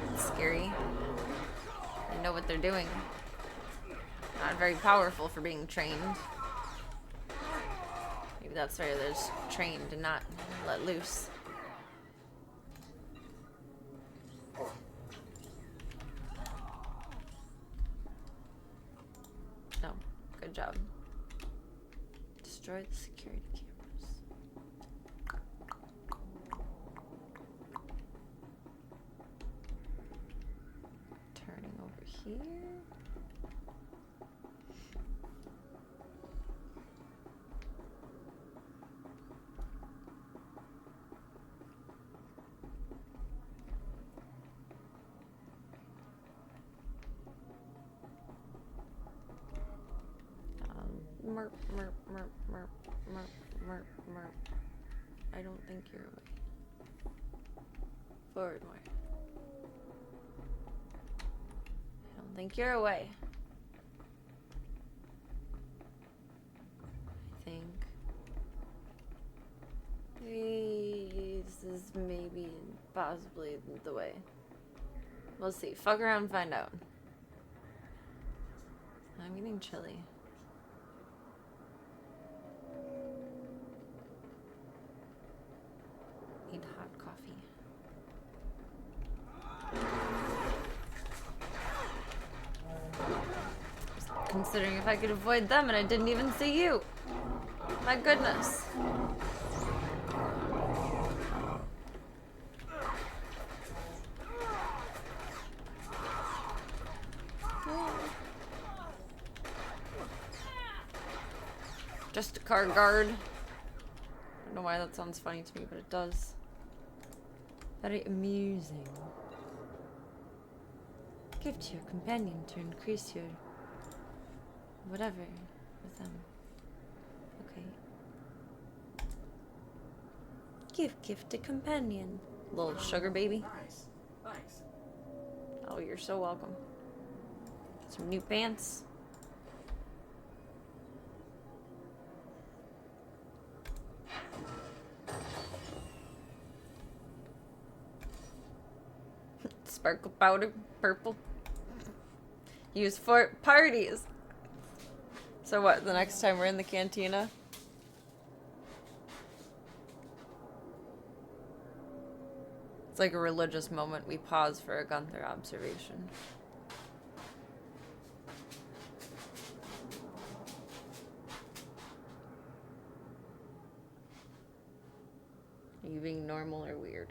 That's scary. They know what they're doing. Not very powerful for being trained. Maybe that's why they're just trained and not let loose. No, good job. Destroy the security cameras. Turning over here. Merp, merp, merp, merp, merp, merp, merp. I don't think you're away. Forward more. I don't think you're away. I think this is maybe possibly the way. We'll see. Fuck around and find out. I'm getting chilly. Need hot coffee. Just considering if I could avoid them and I didn't even see you. My goodness. Just a car guard. I don't know why that sounds funny to me, but it does. Very amusing. Give to your companion to increase your whatever with them. Okay. Give gift to companion. Little sugar baby. Nice. Thanks. Oh, you're so welcome. Some new pants. Sparkle powder, purple. Used for parties. So what, the next time we're in the cantina? It's like a religious moment. We pause for a Gunther observation. Are you being normal or weird?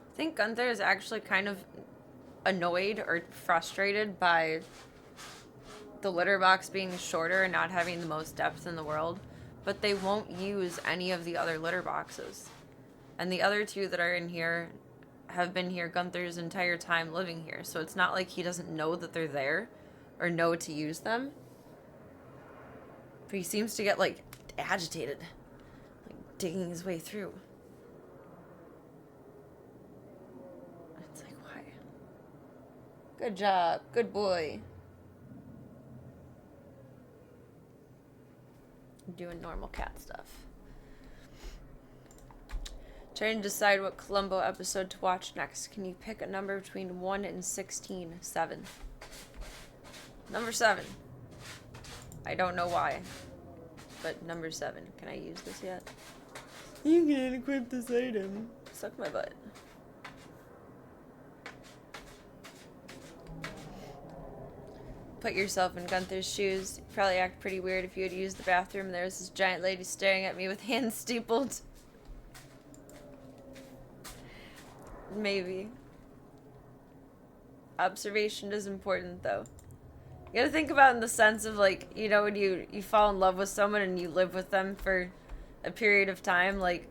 I think Gunther is actually kind of annoyed or frustrated by the litter box being shorter and not having the most depth in the world, but they won't use any of the other litter boxes. And the other two that are in here have been here Gunther's entire time living here, so it's not like he doesn't know that they're there or know to use them. But he seems to get, like, agitated, like digging his way through. Good job. Good boy. Doing normal cat stuff. Trying to decide what Columbo episode to watch next. Can you pick a number between 1 and 16? 7. Number 7. I don't know why, but number 7. Can I use this yet? You can equip this item. Suck my butt. Put yourself in Gunther's shoes. You'd probably act pretty weird if you had used the bathroom and there was this giant lady staring at me with hands steepled. Maybe. Observation is important, though. You gotta think about it in the sense of, like, you know, when you fall in love with someone and you live with them for a period of time, like,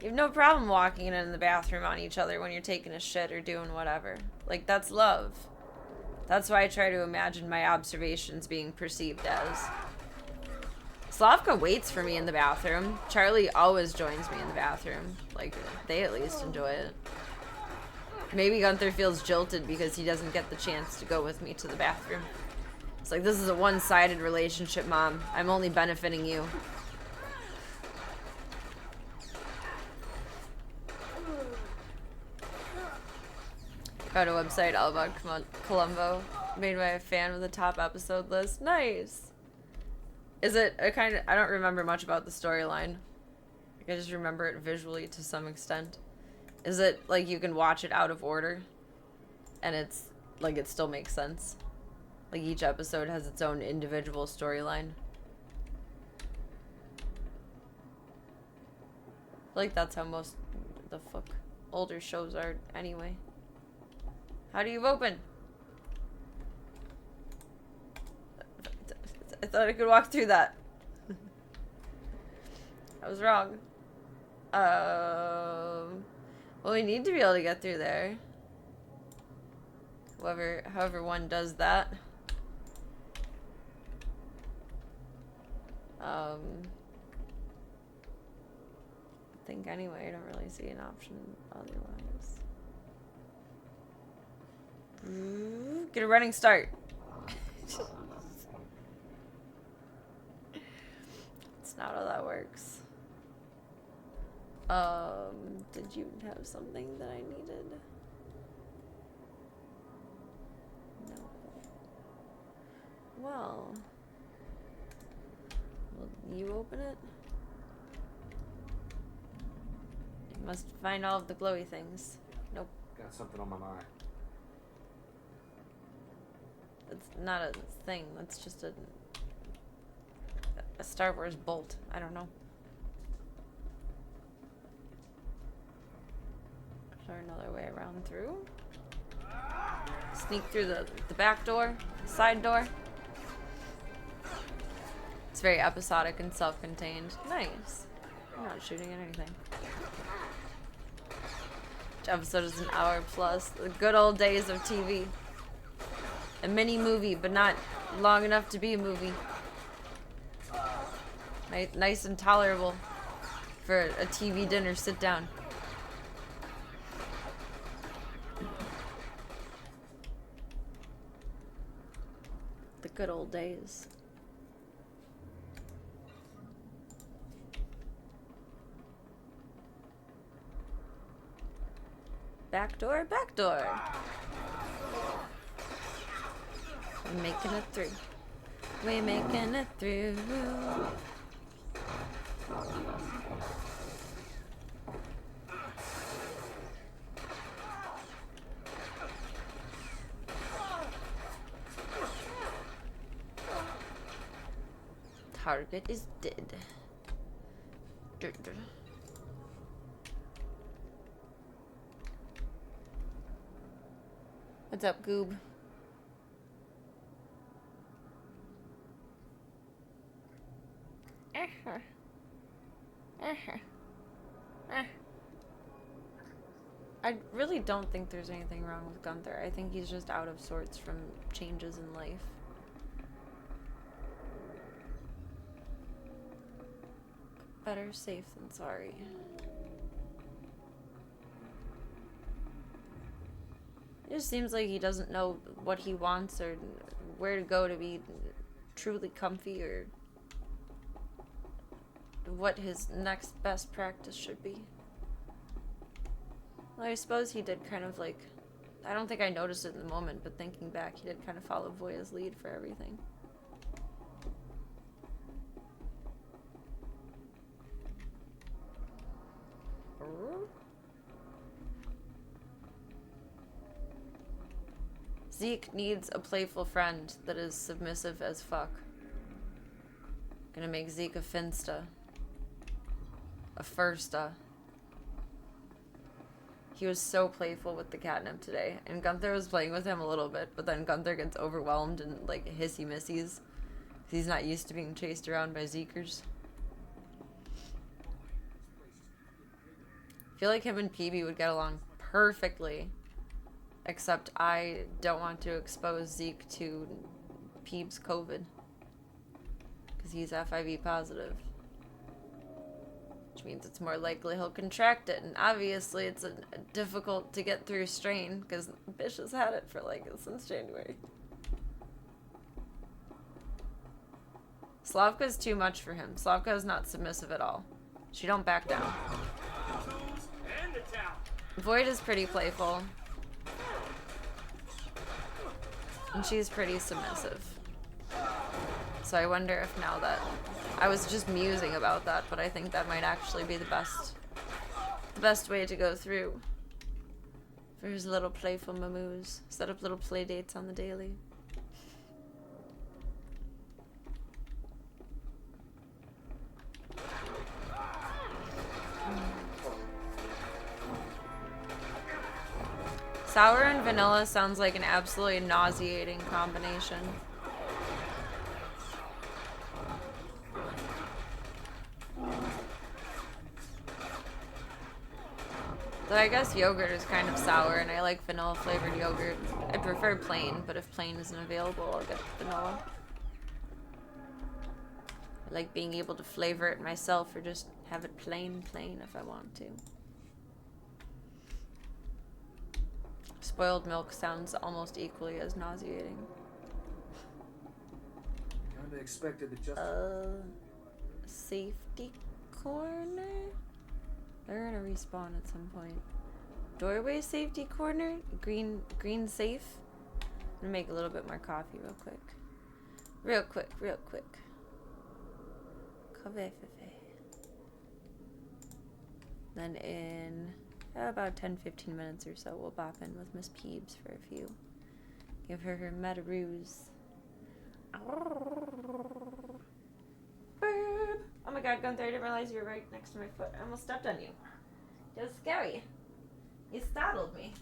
you have no problem walking in the bathroom on each other when you're taking a shit or doing whatever. Like, that's love. That's why I try to imagine my observations being perceived as. Slavka waits for me in the bathroom. Charlie always joins me in the bathroom. Like, they at least enjoy it. Maybe Gunther feels jilted because he doesn't get the chance to go with me to the bathroom. It's like, this is a one-sided relationship, Mom. I'm only benefiting you. Got a website all about Columbo, made by a fan with a top episode list. Nice! Is it a kind of... I don't remember much about the storyline. I just remember it visually to some extent. Is it, like, you can watch it out of order? And it's, like, it still makes sense? Like, each episode has its own individual storyline? Like, that's how most the fuck older shows are anyway. How do you open? I thought I could walk through that. I was wrong. Well, we need to be able to get through there. However one does that. I think anyway, I don't really see an option otherwise. Get a running start. That's not how that works. Did you have something that I needed? No. Well, will you open it? You must find all of the glowy things. Nope. Got something on my mind. It's not a thing. That's just a Star Wars bolt. I don't know. Is there another way around through? Sneak through the back door, side door. It's very episodic and self-contained. Nice. I'm not shooting at anything. Each episode is an hour plus. The good old days of TV. A mini movie, but not long enough to be a movie. Nice and tolerable for a TV dinner sit down. The good old days. Back door, back door. We're making it through. We're making it through. Target is dead. What's up, Goob? I really don't think there's anything wrong with Gunther. I think he's just out of sorts from changes in life. Better safe than sorry. It just seems like he doesn't know what he wants or where to go to be truly comfy or what his next best practice should be. Well, I suppose he did kind of like, I don't think I noticed it in the moment, but thinking back, he did kind of follow Voya's lead for everything. Zeke needs a playful friend that is submissive as fuck. Gonna make Zeke a finsta. A firsta. He was so playful with the catnip today, and Gunther was playing with him a little bit, but then Gunther gets overwhelmed and like hissy-missies. He's not used to being chased around by Zekers. I feel like him and PB would get along perfectly, except I don't want to expose Zeke to Peeb's COVID, because he's FIV positive. Which means it's more likely he'll contract it, and obviously it's a difficult to get through strain because Bish has had it for like since January. Slavka's too much for him. Slavka is not submissive at all. She don't back down. Void is pretty playful, and she's pretty submissive. So I wonder if now that I was just musing about that, but I think that might actually be the best way to go through for his little playful mamoos. Set up little play dates on the daily. Sour and vanilla sounds like an absolutely nauseating combination. Though I guess yogurt is kind of sour, and I like vanilla flavored yogurt. I prefer plain, but if plain isn't available, I'll get vanilla. I like being able to flavor it myself, or just have it plain if I want to. Spoiled milk sounds almost equally as nauseating. Kinda expected the just. Safety corner? They're gonna respawn at some point. Doorway safety corner? Green safe? I'm gonna make a little bit more coffee real quick. Real quick. Coffee. Then in about 10-15 minutes or so, we'll bop in with Miss Peebs for a few. Give her her metaroos. Oh my god, Gunther, I didn't realize you were right next to my foot. I almost stepped on you. It was scary. You startled me.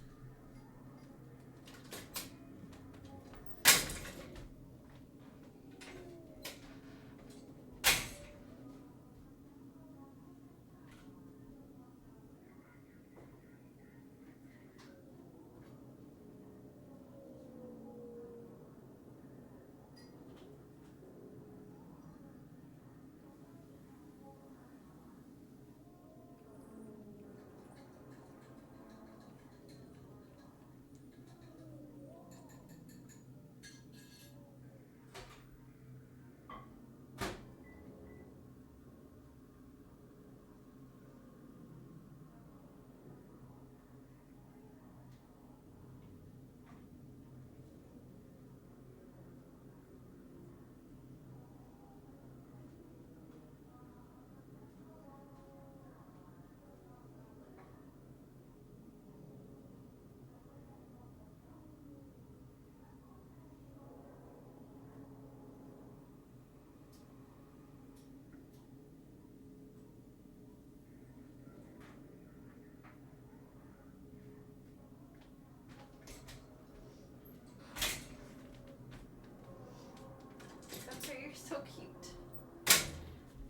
So cute.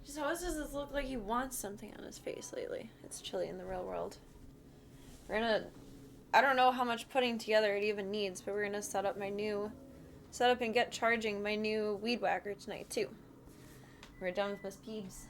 Just always does this look like he wants something on his face lately. It's chilly in the real world. I don't know how much putting together it even needs, but we're gonna set up and get charging my new weed whacker tonight too. We're done with Miss Peebs.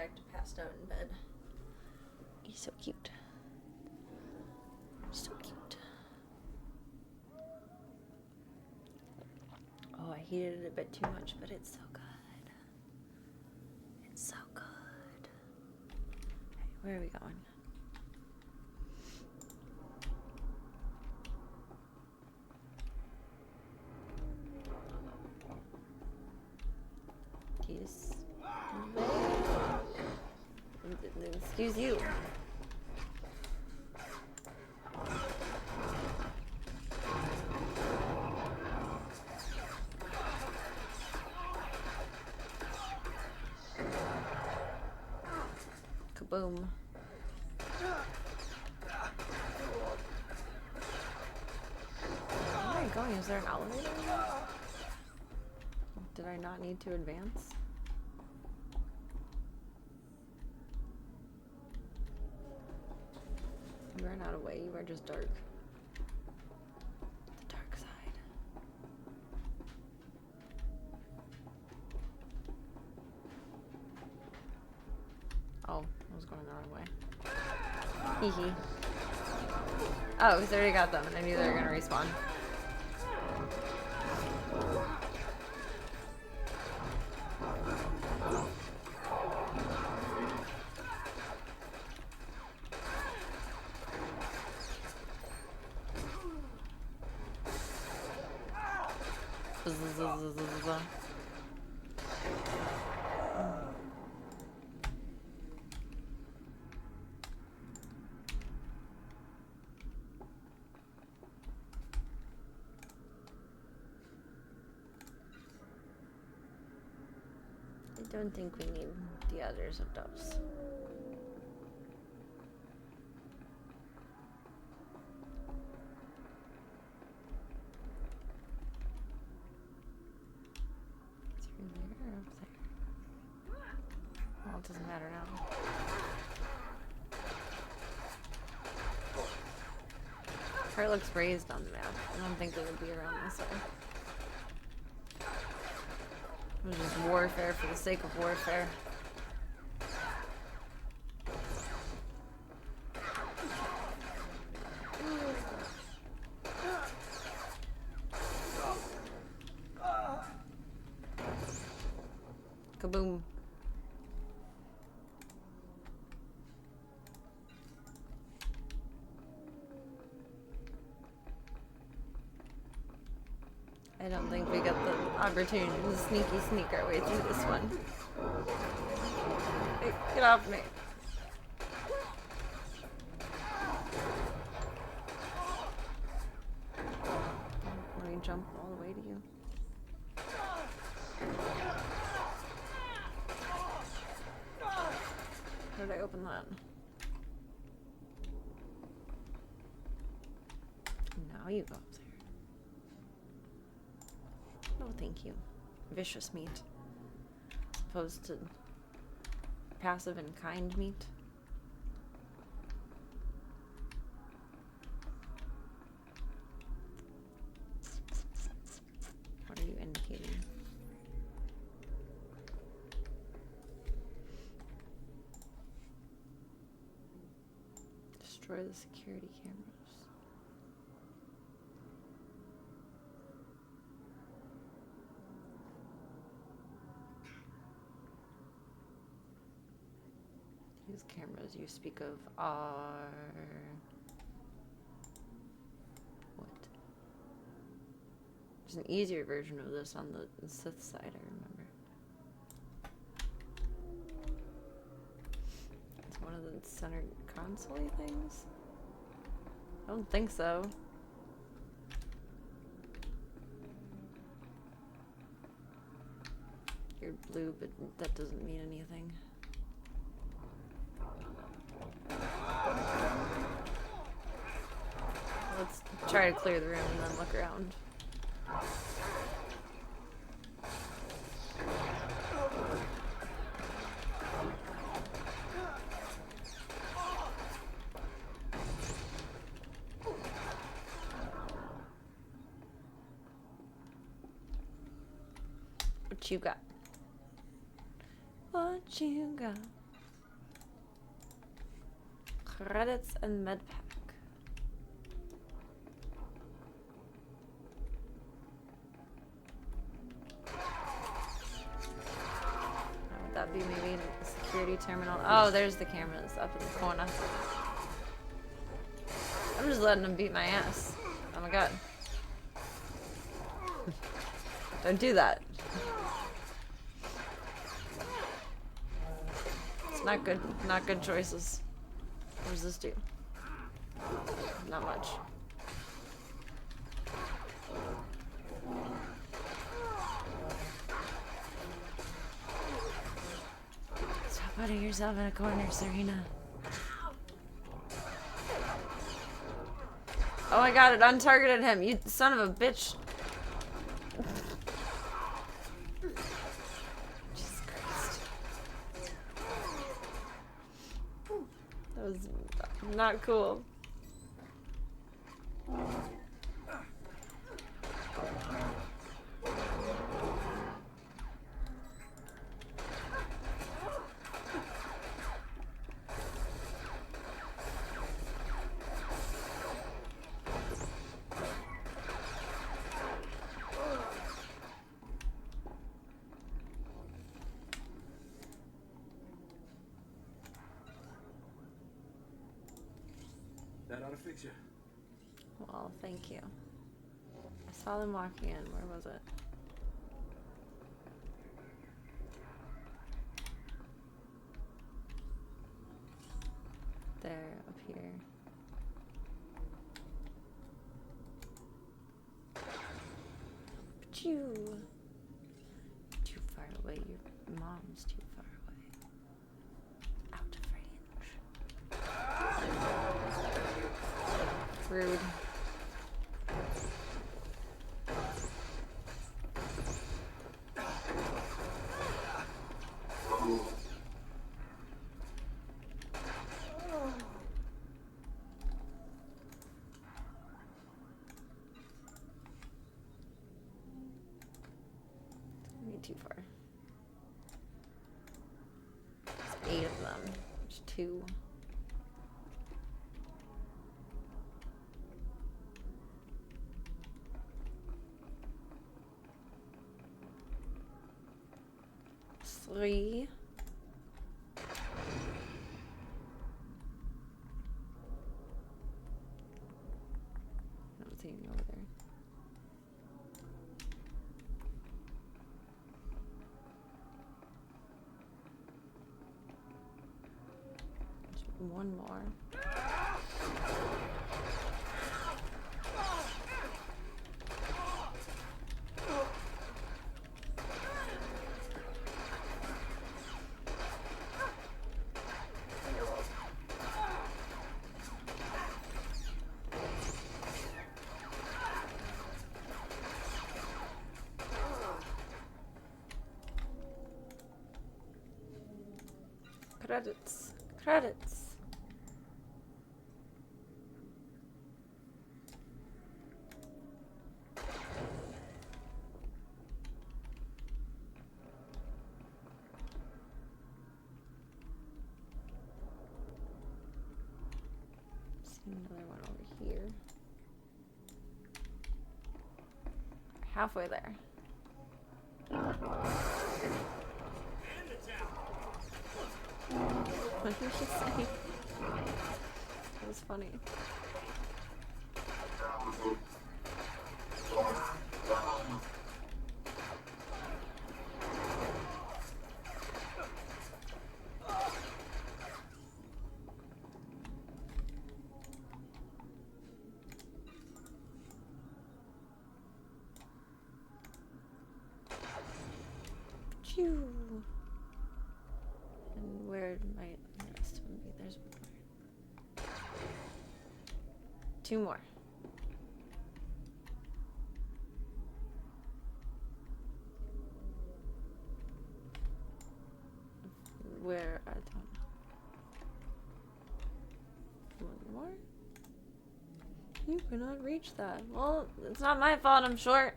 back to passed out in bed. He's so cute. So cute. Oh, I heated it a bit too much, but it's so good. It's so good. Okay, where are we going? Excuse you. Kaboom. Where am I going? Is there an elevator? Did I not need to advance? You are not away, you are just dark. The dark side. Oh, I was going the wrong way. Hee hee. Oh, because I already got them and I knew they were going to respawn. I don't think we need the others of those. Through there or up there? Well, it doesn't matter now. Part looks raised on the map. I don't think they would be around this way. It was just warfare for the sake of warfare. Kaboom. I don't think we got the opportunity to sneak our way through this one. Hey, get off me. Let me jump all the way to you. How did I open that? Now you go up there. No, thank you. Vicious meat. As opposed to passive and kind meat. What are you indicating? Destroy the security cameras. These cameras you speak of are... what? There's an easier version of this on the Sith side, I remember. It's one of the center console-y things? I don't think so. You're blue, but that doesn't mean anything. Let's try to clear the room and then look around. What you got? What you got? Credits and med pack. Would that be maybe a security terminal? Oh, there's the cameras up in the corner. I'm just letting them beat my ass. Oh my god. Don't do that. It's not good. Not good choices. What does this do? Not much. Stop putting yourself in a corner, Serena. Oh my god, it untargeted him. You son of a bitch. Jesus Christ. That was not cool. That ought to fix you. Well, thank you. I saw them walking in. Where was it? There, up here. Phew. Too far away. Your mom's too far away. Out of range. Rude. Too far. There's 8 of them. There's 2. Three. I don't see anything over there. One more. Credits. Credits. Another one over here. Halfway there. What did she say? That was funny. Phew. And where might the rest of them be? There's one more. 2 more. Where? I don't know. 1 more? You cannot reach that. Well, it's not my fault I'm short.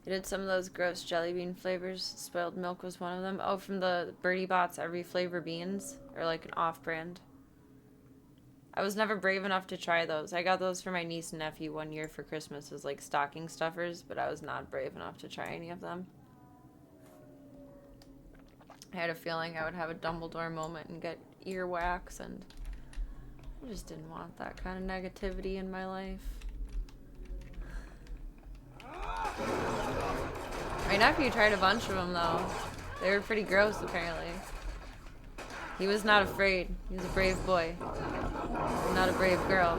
They did some of those gross jelly bean flavors. Spoiled milk was one of them. Oh, from the Birdie Bots every flavor beans, or like an off-brand. I was never brave enough to try those. I got those for my niece and nephew one year for Christmas as like stocking stuffers, but I was not brave enough to try any of them. I had a feeling I would have a Dumbledore moment and get earwax, and I just didn't want that kind of negativity in my life. My nephew tried a bunch of them though. They were pretty gross apparently. He was not afraid. He was a brave boy. Not a brave girl.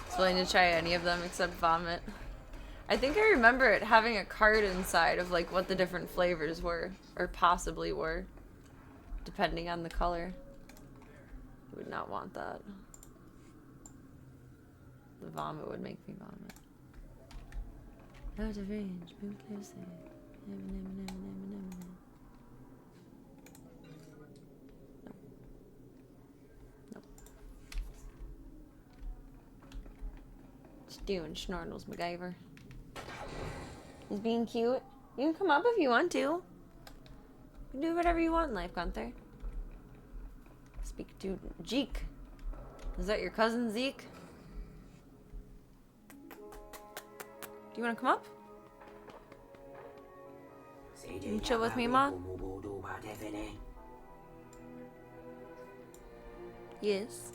It's willing to try any of them except vomit. I think I remember it having a card inside of like what the different flavors were, or possibly were, depending on the color. I would not want that. The vomit would make me vomit. Out of range, move closely. Nope. Just doing Schnortles MacGyver. He's being cute. You can come up if you want to. You can do whatever you want in life, Gunther. Speak to Zeke. Is that your cousin Zeke? Do you want to come up? Can you chill with me, Ma? Yes.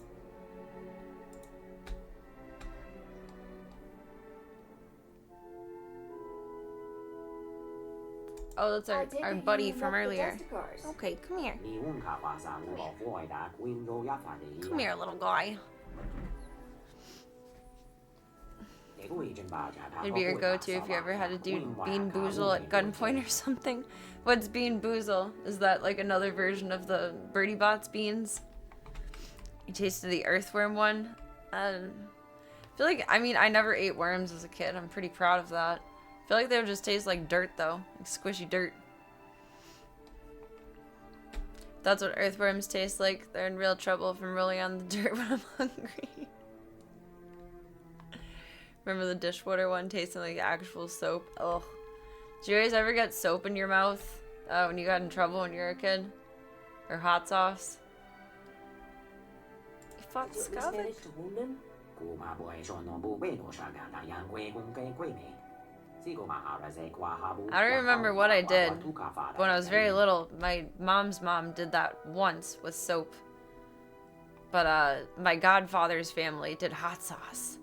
Oh, that's our buddy from earlier. Okay, come here. Come here, little guy. It'd be your go-to if you ever had to do Bean Boozle at gunpoint or something. What's Bean Boozle? Is that like another version of the Birdie Bots beans? You tasted the earthworm one? I feel like, I mean, I never ate worms as a kid. I'm pretty proud of that. I feel like they would just taste like dirt though. Like squishy dirt. That's what earthworms taste like. They're in real trouble from rolling on the dirt when I'm hungry. Remember the dishwater one tasting like actual soap? Ugh. Did you guys ever get soap in your mouth when you got in trouble when you were a kid? Or hot sauce? You fought Scotland? I don't remember what I did. When I was very little, my mom's mom did that once with soap. But my godfather's family did hot sauce.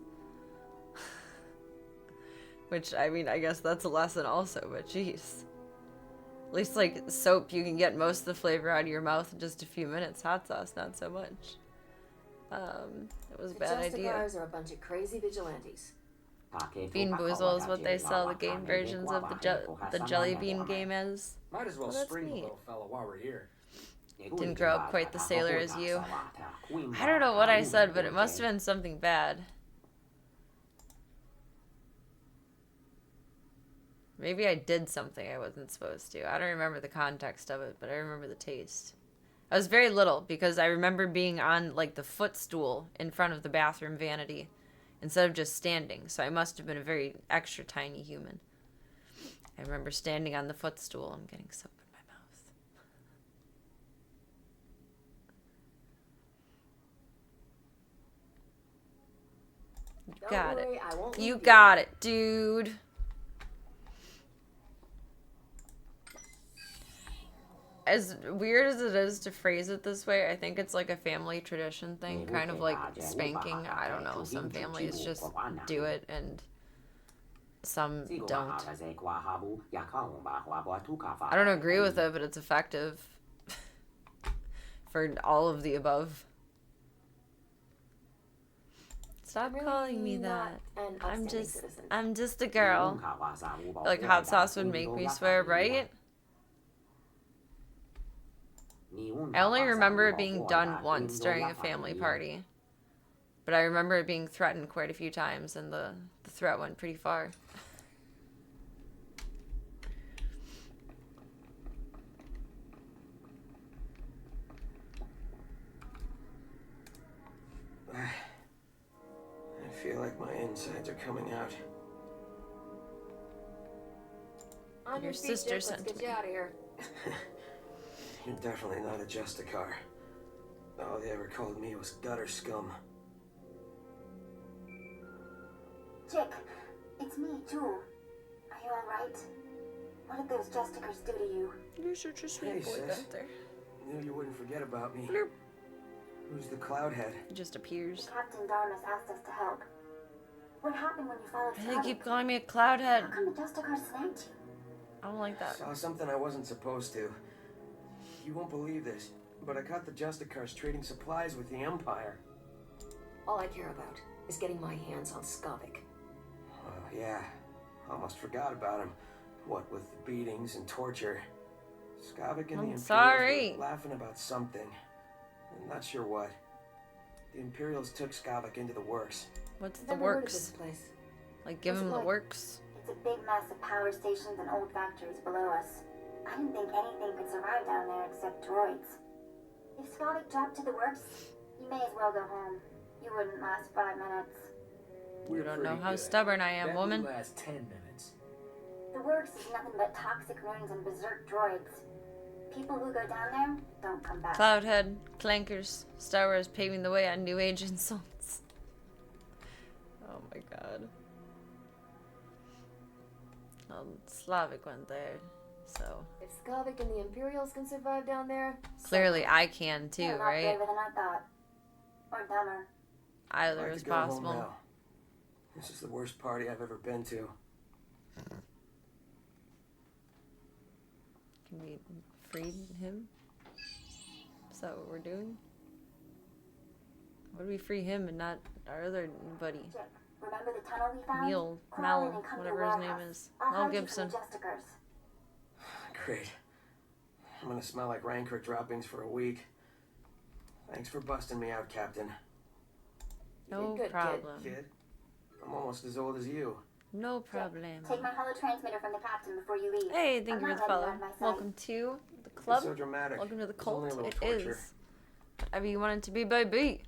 Which, I mean, I guess that's a lesson also, but jeez. At least, like, soap, you can get most of the flavor out of your mouth in just a few minutes. Hot sauce, not so much. It was a bad idea. Are a bunch of crazy vigilantes. Bean Boozle is what they sell the game versions of the Jelly Bean game as. Might as well string the little fella while we're here. Didn't grow up quite the sailor as you. I don't know what I said, but it must have been something bad. Maybe I did something I wasn't supposed to. I don't remember the context of it, but I remember the taste. I was very little because I remember being on like the footstool in front of the bathroom vanity instead of just standing. So I must have been a very extra tiny human. I remember standing on the footstool and getting soap in my mouth. You got it. You got it, dude. As weird as it is to phrase it this way, I think it's like a family tradition thing, kind of like spanking. I don't know, some families just do it and some don't. I don't agree with it, but it's effective for all of the above. Stop calling me that. I'm just a girl. Like hot sauce would make me swear, right? I only remember it being done once during a family party. But I remember it being threatened quite a few times, and the threat went pretty far. feel like my insides are coming out. On Your feet, sister Jake. Let's sent get me. you out of here. You're definitely not a Justicar. All they ever called me was gutter scum. Chick, it's me, Jewel. Are you alright? What did those Justicars do to you? You're such a sweet Hey, boy, sis. Gunther. Knew you wouldn't forget about me. Bloop. Who's the Cloudhead? He just appears. Captain Darmus asked us to help. What happened when you followed They Scott? keep calling me a cloud head. How come the Justicars snagged you? I don't like that. Saw something I wasn't supposed to. You won't believe this, but I caught the Justicars trading supplies with the Empire. All I care about is getting my hands on Skavik. Oh, yeah. Almost forgot about him. What with the beatings and torture. Skavik and the Imperials sorry. were laughing about something. I'm not sure what. The Imperials took Skavik into the works. What's the Never heard of this works? place. Like, give him the What? works? It's a big mess of power stations and old factories below us. I didn't think anything could survive down there except droids. If Skavik dropped to the works, you may as well go home. You wouldn't last 5 minutes. You don't know pretty how good. stubborn I am, That woman. would last 10 minutes. The works is nothing but toxic ruins and berserk droids. People who go down there don't come back. Cloudhead, clankers, Star Wars paving the way on New Age insults. Oh my god. Slavic went there, so If Skavik and the Imperials can survive down there, clearly I can too, You're a lot right? braver than I thought. Or dumber. I'd Either like is to go home possible. now. This is the worst party I've ever been to. Can we free him? Is that what we're doing? What do we free him and not our other buddy? Chick, remember the tunnel we found? Neil, Crawl in Mel, and come to whatever the his name warehouse. is. I'll Mel hide you Gibson. from the Justicars. Great. I'm gonna smell like Rancor droppings for a week. Thanks for busting me out, Captain. No good, kid. problem. Kid, I'm almost as old as you. No problem. Take my hollow transmitter from the captain before you leave. Hey, thank I'm you for not the letting you follow. out of my sight. Welcome to the It's club. so dramatic. Welcome to the It's cult. only a little It torture. is whatever you want it to be, baby.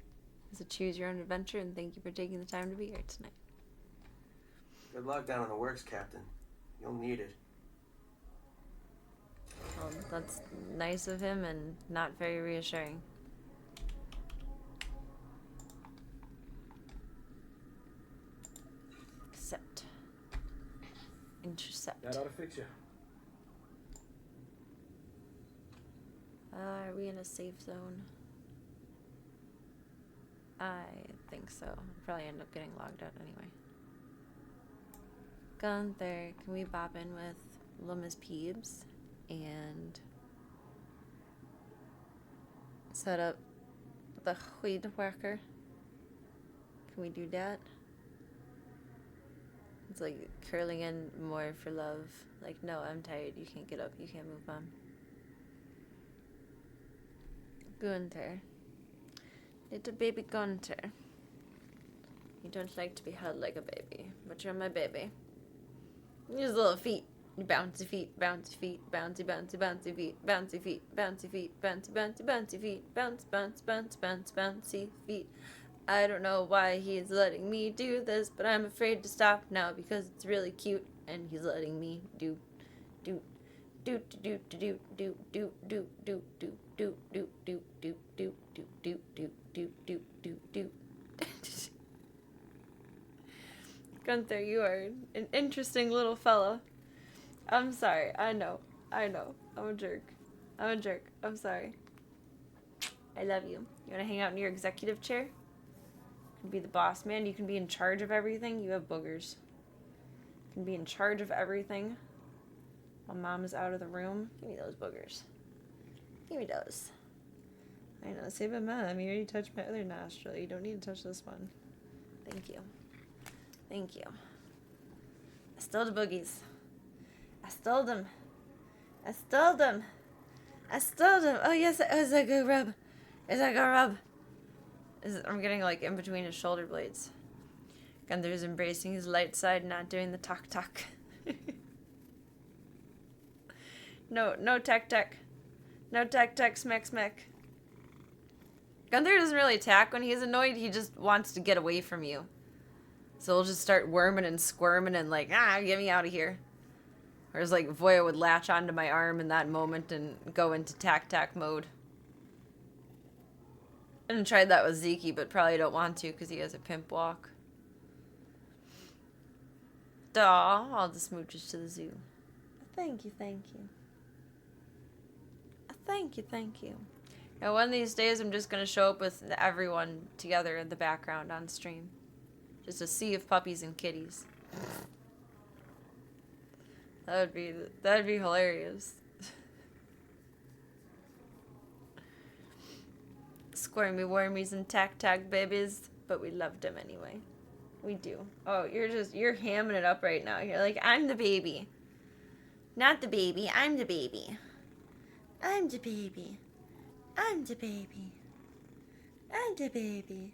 It's a choose your own adventure, and thank you for taking the time to be here tonight. Good luck down in the works, Captain. You'll need it. Well, that's nice of him and not very reassuring. Accept. Intercept. That ought to fix you. Are we in a safe zone? I think so. I'll probably end up getting logged out anyway. Gunther, can we bop in with Lumis Peebs and set up the weed worker? Can we do that? It's like curling in more for love. Like, no, I'm tired. You can't get up. You can't move on. Gunther. Little baby Gunther. You don't like to be held like a baby, but you're my baby. Use little feet. Bouncy feet, bouncy feet, bouncy, bouncy, bouncy feet, bouncy feet, bouncy feet, bouncy, bouncy, bouncy feet, bounce, bounce, bounce, bounce, bouncy feet. I don't know why he's letting me do this, but I'm afraid to stop now because it's really cute, and he's letting me do. Gunther, you are an interesting little fella. I'm sorry. I know. I'm a jerk. I'm sorry. I love you. You want to hang out in your executive chair? You can be the boss man. You can be in charge of everything. You have boogers. You can be in charge of everything. While mom is out of the room. Give me those boogers. Give me those. I know. Say, but mom, you already touched my other nostril. You don't need to touch this one. Thank you. Thank you. I stole the boogies. I stole them. I stole them. I stole them. Oh, yes, it was a good rub. It's a good rub. I'm getting, like, in between his shoulder blades. Gunther's embracing his light side, not doing the talk. No tech. No tech, smack. Gunther doesn't really attack when he's annoyed. He just wants to get away from you. So we'll just start worming and squirming and like, get me out of here. Whereas like Voya would latch onto my arm in that moment and go into tac-tac mode. I haven't tried that with Zeke, but probably don't want to because he has a pimp walk. Aw, all the smooches to the zoo. Thank you, thank you. Thank you, thank you. Now, one of these days, I'm just going to show up with everyone together in the background on stream. Just a sea of puppies and kitties. That'd be hilarious. Squirmy wormies and tac-tac babies, but we loved them anyway. We do. Oh, you're hamming it up right now. You're like, I'm the baby. Not the baby, I'm the baby. I'm the baby. I'm the baby. I'm the baby.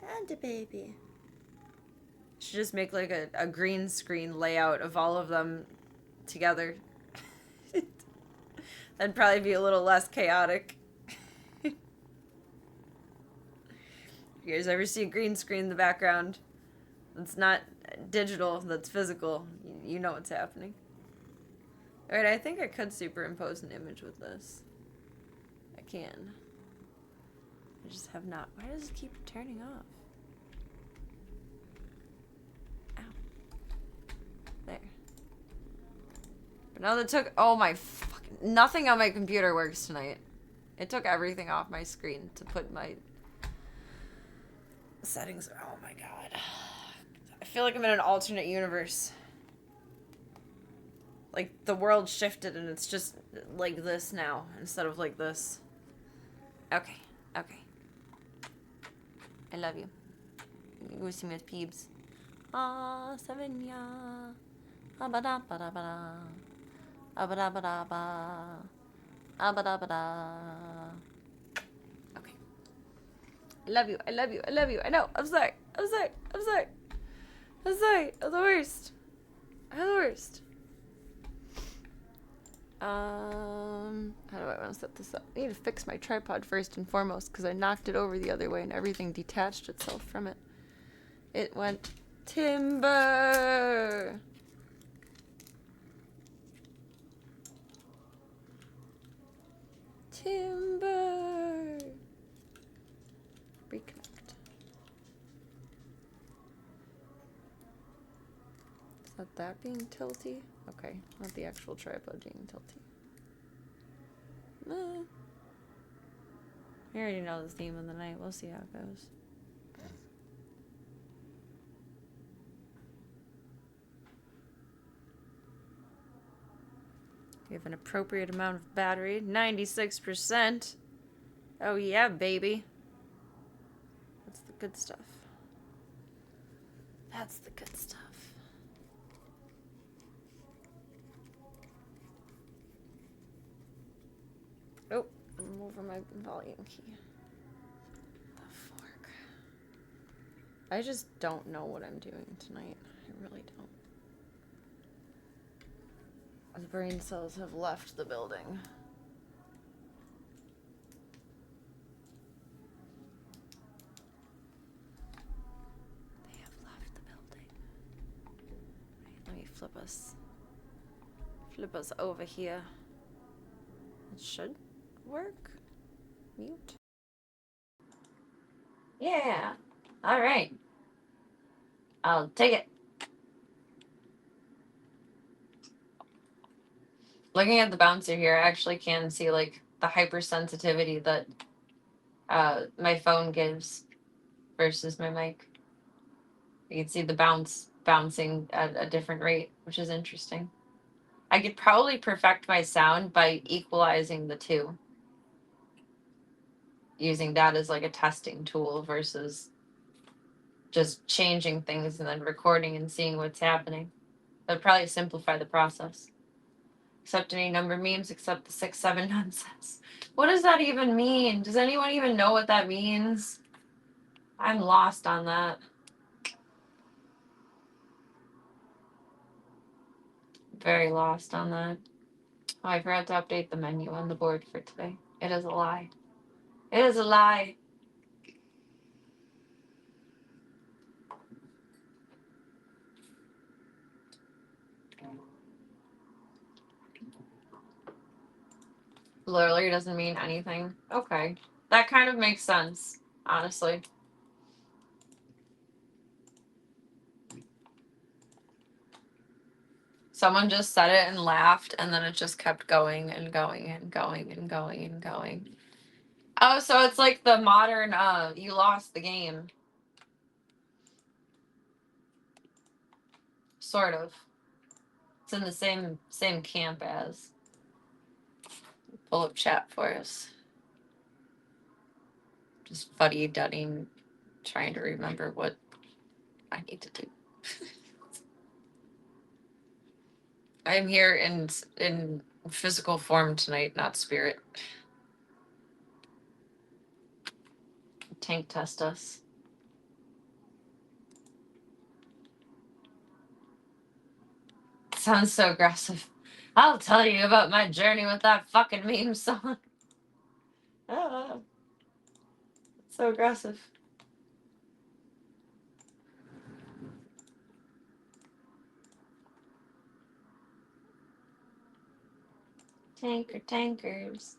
I'm the baby. Should just make like a green screen layout of all of them together. That'd probably be a little less chaotic. You guys ever see a green screen in the background? It's not digital, that's physical. You know what's happening. Alright, I think I could superimpose an image with this. I can. I just have not. Why does it keep turning off? Ow. There. But now that took. Oh my fucking. Nothing on my computer works tonight. It took everything off my screen to put my settings. Oh my god. I feel like I'm in an alternate universe. Like, the world shifted and it's just like this now instead of like this. Okay, okay. I love you. You wish me with peeps. Ah, Savenya. Abada-bada-bada. Abada-bada-ba. Abada-bada. Okay. I love you, I love you, I love you. I know, I'm sorry. I'm sorry, I'm sorry. I'm sorry, I'm the worst. I'm the worst. How do I want to set this up? I need to fix my tripod first and foremost because I knocked it over the other way and everything detached itself from it. It went timber. Timber. Reconnect. Is that being tilty? Okay, not the actual tripod being tilty. I already know the theme of the night. We'll see how it goes. We have an appropriate amount of battery. 96%. Oh yeah, baby. That's the good stuff. That's the good stuff. Oh, I'm over my volume key. The fork. I just don't know what I'm doing tonight. I really don't. The brain cells have left the building. They have left the building. Right, let me flip us over here. It should work. Mute. Yeah. All right. I'll take it. Looking at the bouncer here, I actually can see like the hypersensitivity that my phone gives versus my mic. You can see the bouncing at a different rate, which is interesting. I could probably perfect my sound by equalizing the two. Using that as like a testing tool versus just changing things and then recording and seeing what's happening. That would probably simplify the process. Accept any number memes except the 6-7 nonsense. What does that even mean? Does anyone even know what that means? I'm lost on that. Very lost on that. Oh, I forgot to update the menu on the board for today. It is a lie. It is a lie. Literally doesn't mean anything. Okay. That kind of makes sense, honestly. Someone just said it and laughed, and then it just kept going and going and going and going and going. Oh, so it's like the modern, you lost the game. Sort of. It's in the same camp as. Pull up chat for us. Just fuddy-duddying, trying to remember what I need to do. I'm here in physical form tonight, not spirit. Tank test us. Sounds so aggressive. I'll tell you about my journey with that fucking meme song. Ah, so aggressive. Tankers.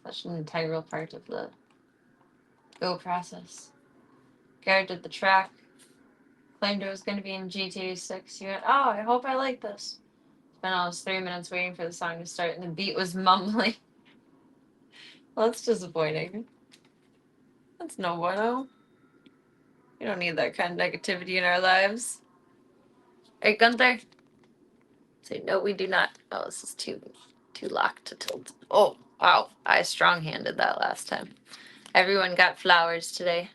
Such an integral part of the Go process. Garrett did the track. Claimed it was going to be in GTA 6. You went, oh, I hope I like this. Spent almost 3 minutes waiting for the song to start, and the beat was mumbling. Well, that's disappointing. That's no bueno. We don't need that kind of negativity in our lives. Hey, Gunther. Say, no, we do not. Oh, this is too locked to tilt. Oh, wow. I strong-handed that last time. Everyone got flowers today.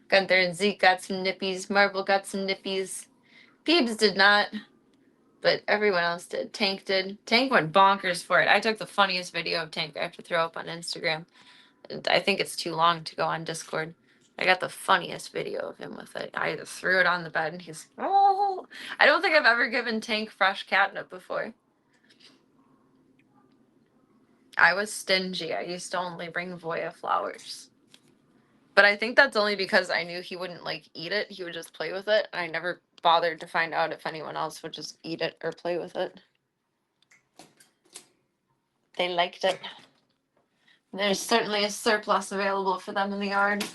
Gunther and Zeke got some nippies. Marble got some nippies. Peebs did not, but everyone else did. Tank did. Tank went bonkers for it. I took the funniest video of Tank I have to throw up on Instagram. And I think it's too long to go on Discord. I got the funniest video of him with it. I threw it on the bed and he's, oh. I don't think I've ever given Tank fresh catnip before. I was stingy. I used to only bring Voya flowers. But I think that's only because I knew he wouldn't, like, eat it. He would just play with it. I never bothered to find out if anyone else would just eat it or play with it. They liked it. There's certainly a surplus available for them in the yard.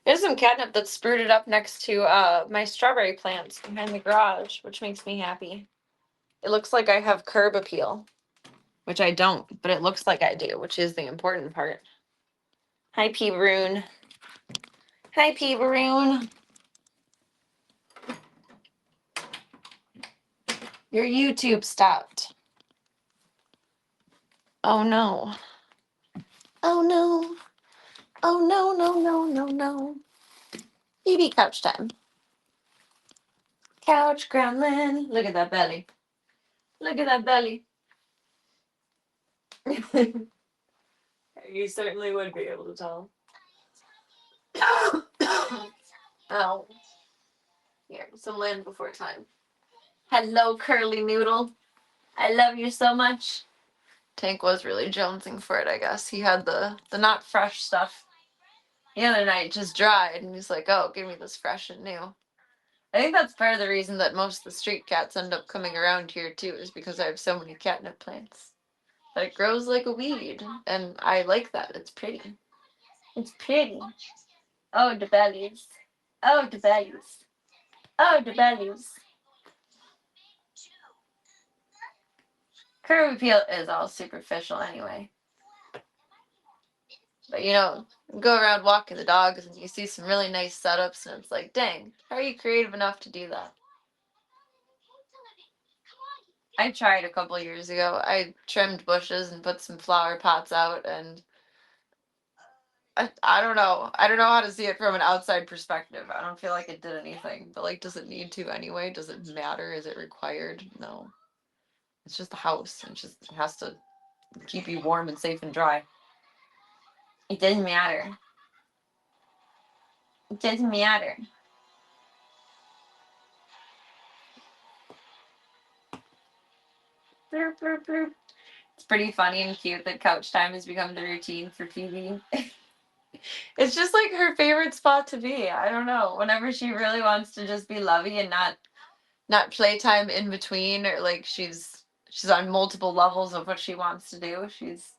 There's some catnip that's sprouted up next to my strawberry plants behind the garage, which makes me happy. It looks like I have curb appeal, which I don't, but it looks like I do, which is the important part. Hi, P. Baroon. Hi, P. Baroon. Your YouTube stopped. Oh no. Oh no. Oh no, no, no, no, no. BB couch time. Couch gremlin. Look at that belly. Look at that belly. You certainly would be able to tell. Oh. Here, some land before time. Hello, curly noodle. I love you so much. Tank was really jonesing for it, I guess. He had the not fresh stuff the other night, just dried, and he's like, oh, give me this fresh and new. I think that's part of the reason that most of the street cats end up coming around here, too, is because I have so many catnip plants. But it grows like a weed, and I like that. It's pretty. It's pretty. Oh, the bellies. Oh, the bellies. Oh, the bellies. Curb appeal is all superficial anyway. But you know, you go around walking the dogs and you see some really nice setups and it's like, dang, how are you creative enough to do that? I tried a couple of years ago. I trimmed bushes and put some flower pots out and I don't know. I don't know how to see it from an outside perspective. I don't feel like it did anything. But like, does it need to anyway? Does it matter? Is it required? No. It's just a house. It has to keep you warm and safe and dry. It doesn't matter. It doesn't matter. Bloop, bloop, bloop. It's pretty funny and cute that couch time has become the routine for Phoebe. It's just like her favorite spot to be. I don't know. Whenever she really wants to just be lovey and not playtime in between, or like she's She's on multiple levels of what she wants to do. She's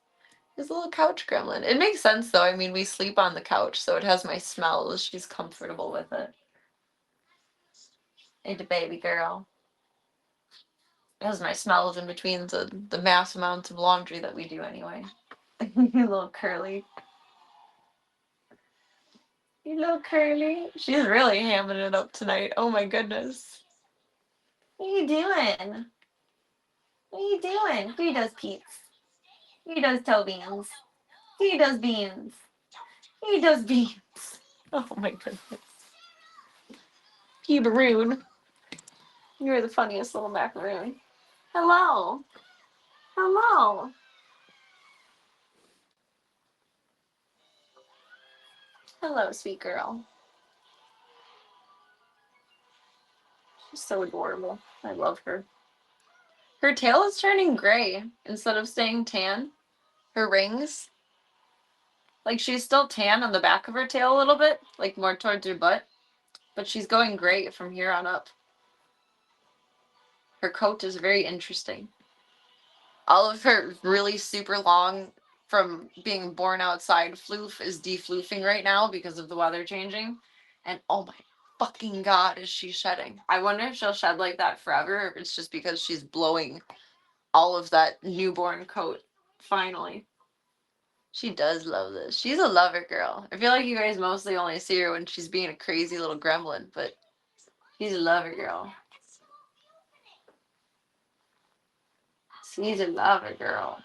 a little couch gremlin. It makes sense though. I mean, we sleep on the couch, so it has my smells. She's comfortable with it. Hey, the baby girl. It has my smells in between the mass amounts of laundry that we do anyway. You little curly. You little curly. She's really hamming it up tonight. Oh my goodness. What are you doing? What are you doing? Who does Pete's? Who does toe beans? Who does beans? Who does beans? Oh my goodness. Peebaroon. You're the funniest little macaroon. Hello. Hello. Hello, sweet girl. She's so adorable. I love her. Her tail is turning gray instead of staying tan. Her rings. Like, she's still tan on the back of her tail a little bit, like more towards her butt. But she's going gray from here on up. Her coat is very interesting. All of her really super long, from being born outside, floof is defloofing right now because of the weather changing. And oh my fucking god, is she shedding. I wonder if she'll shed like that forever, or if it's just because she's blowing all of that newborn coat, finally. She does love this. She's a lover girl. I feel like you guys mostly only see her when she's being a crazy little gremlin, but she's a lover girl. She's a lover girl.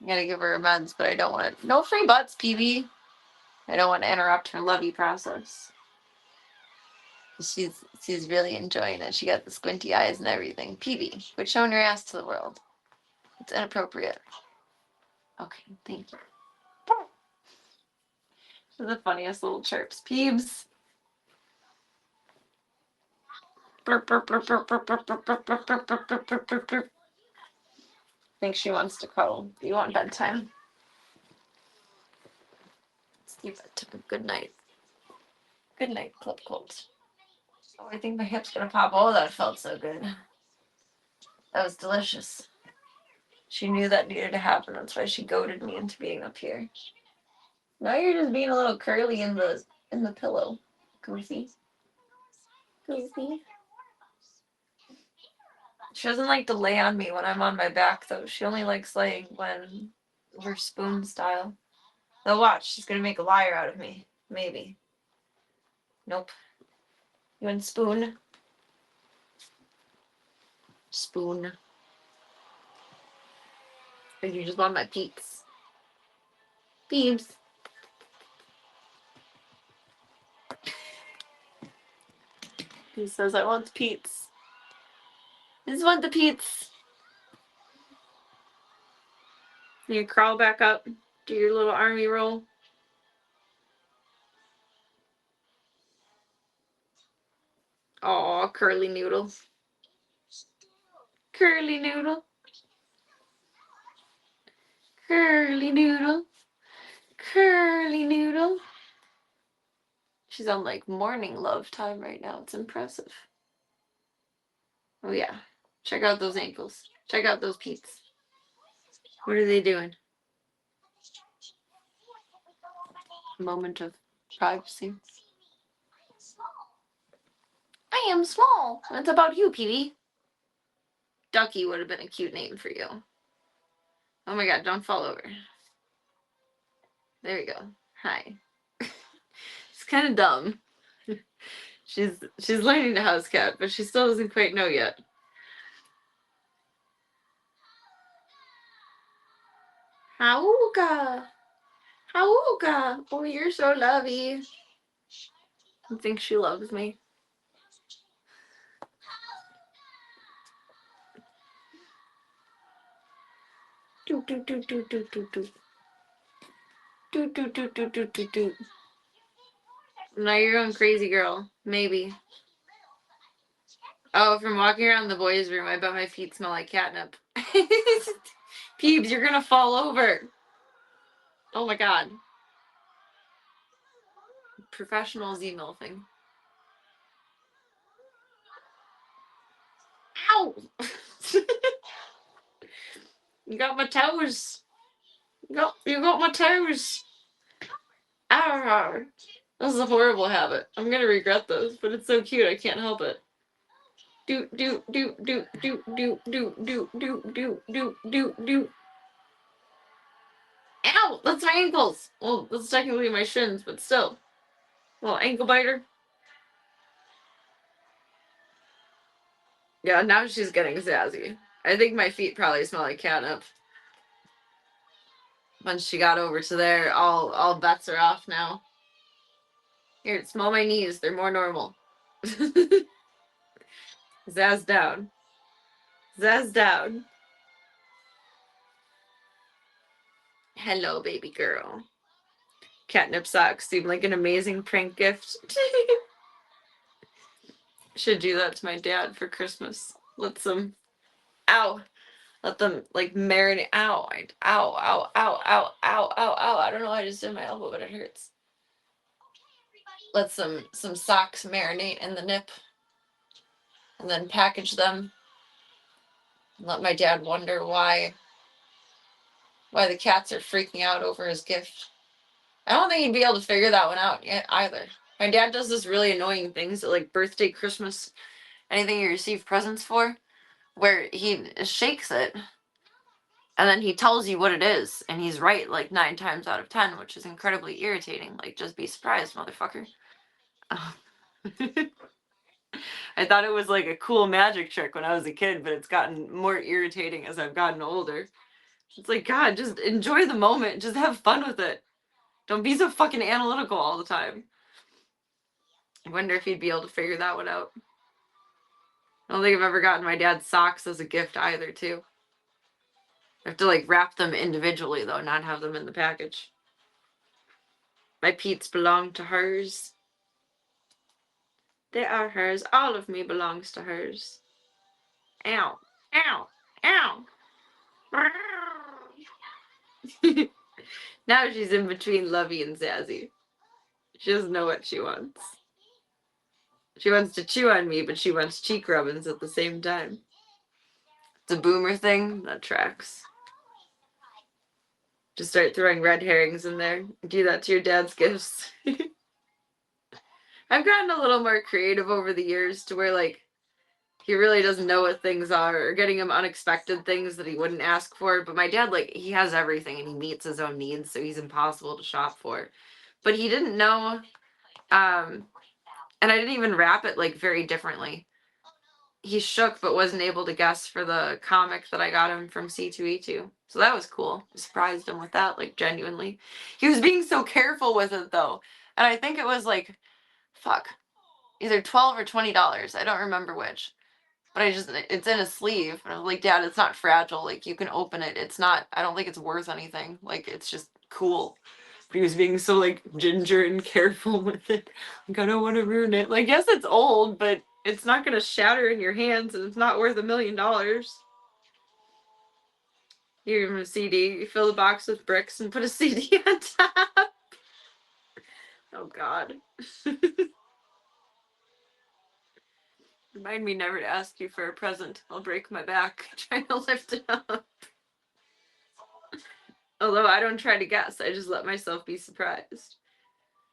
I gotta give her meds, but I don't want to. No free butts, PB. I don't want to interrupt her lovey process. She's really enjoying it. She got the squinty eyes and everything. PB, quit showing your ass to the world. It's inappropriate. Okay, thank you. The funniest little chirps. Peebs. Think she wants to cuddle. Do you want bedtime? Steve took a good night. Good night, Clip Close. Oh, I think my hip's gonna pop. Oh, that felt so good. That was delicious. She knew that needed to happen. That's why she goaded me into being up here. Now you're just being a little curly in the pillow. Goofy. Goofy. She doesn't like to lay on me when I'm on my back, though. She only likes laying when we're spoon style. Now watch, she's gonna make a liar out of me. Maybe. Nope. You want spoon? Spoon. Or you just want my peeps? Peeps. He says I want the peeps. I just want the peeps. You crawl back up, do your little army roll. Aw, curly noodle. Curly noodle. Curly noodle. Curly noodle. She's on like morning love time right now. It's impressive. Oh yeah. Check out those ankles. Check out those peeps. What are they doing? Moment of privacy. I am small. It's about you, Peewee. Ducky would have been a cute name for you. Oh my god, don't fall over. There you go. Hi. It's kind of dumb. She's learning to house cat, but she still doesn't quite know yet. Hauga. Hauga. Oh, you're so lovey. I think she loves me. Do do do do do do do. Do do do do do do do. Now you're going crazy, girl. Maybe. Oh, from walking around the boys' room, I bet my feet smell like catnip. Peebs, you're gonna fall over. Oh my god. Professional Z-milfing. Ow! You got my toes. You got my toes. Ow! This is a horrible habit. I'm gonna regret this, but it's so cute. I can't help it. Do do do do do do do do do do do do do. Ow! That's my ankles. Well, that's technically my shins, but still. Little ankle biter. Yeah, now she's getting sassy. I think my feet probably smell like catnip. Once she got over to there, all bets are off now. Here, smell my knees. They're more normal. Zazz down. Zazz down. Hello, baby girl. Catnip socks seem like an amazing prank gift. Should do that to my dad for Christmas. Let them, ow. Let them like marinate. Ow, ow, ow, ow, ow, ow, ow, ow. I don't know why I just did my elbow, but it hurts. Let some socks marinate in the nip, and then package them. And let my dad wonder why the cats are freaking out over his gift. I don't think he'd be able to figure that one out yet either. My dad does this really annoying things at like birthday, Christmas, anything you receive presents for, where he shakes it and then he tells you what it is, and he's right like 9 times out of 10, which is incredibly irritating. Like, just be surprised, motherfucker. I thought it was like a cool magic trick when I was a kid, but it's gotten more irritating as I've gotten older. It's like, God, just enjoy the moment. Just have fun with it. Don't be so fucking analytical all the time. I wonder if he'd be able to figure that one out. I don't think I've ever gotten my dad socks as a gift either, too. I have to like wrap them individually though, not have them in the package. My Pete's belong to hers. They are hers. All of me belongs to hers. Ow. Ow. Ow. Now she's in between Lovey and Zazzy. She doesn't know what she wants. She wants to chew on me, but she wants cheek rubbings at the same time. It's a boomer thing. That tracks. Just start throwing red herrings in there. Do that to your dad's gifts. I've gotten a little more creative over the years to where, like, he really doesn't know what things are, or getting him unexpected things that he wouldn't ask for. But my dad, like, he has everything and he meets his own needs, so he's impossible to shop for. But he didn't know, and I didn't even wrap it, like, very differently. He shook but wasn't able to guess for the comic that I got him from C2E2. So that was cool. I surprised him with that, like, genuinely. He was being so careful with it, though. And I think it was, like, fuck, either $12 or $20. I don't remember which. But it's in a sleeve. And I was like, Dad, it's not fragile. Like, you can open it. It's not, I don't think it's worth anything. Like, it's just cool. But he was being so, like, ginger and careful with it. Like, I don't want to ruin it. Like, yes, it's old, but it's not going to shatter in your hands, and it's not worth $1 million. You give him a CD. You fill the box with bricks and put a CD on top. Oh, God. Remind me never to ask you for a present. I'll break my back trying to lift it up. Although I don't try to guess, I just let myself be surprised.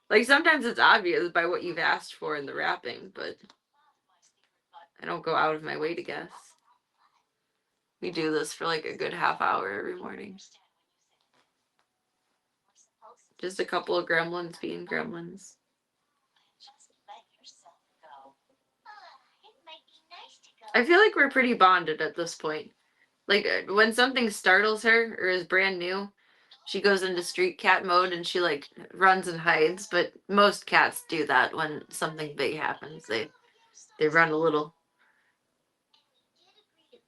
Like, sometimes it's obvious by what you've asked for in the wrapping, but I don't go out of my way to guess. We do this for like a good half hour every morning. Just a couple of gremlins being gremlins. I feel like we're pretty bonded at this point. Like, when something startles her or is brand new, she goes into street cat mode and she like runs and hides. But most cats do that when something big happens. They run a little.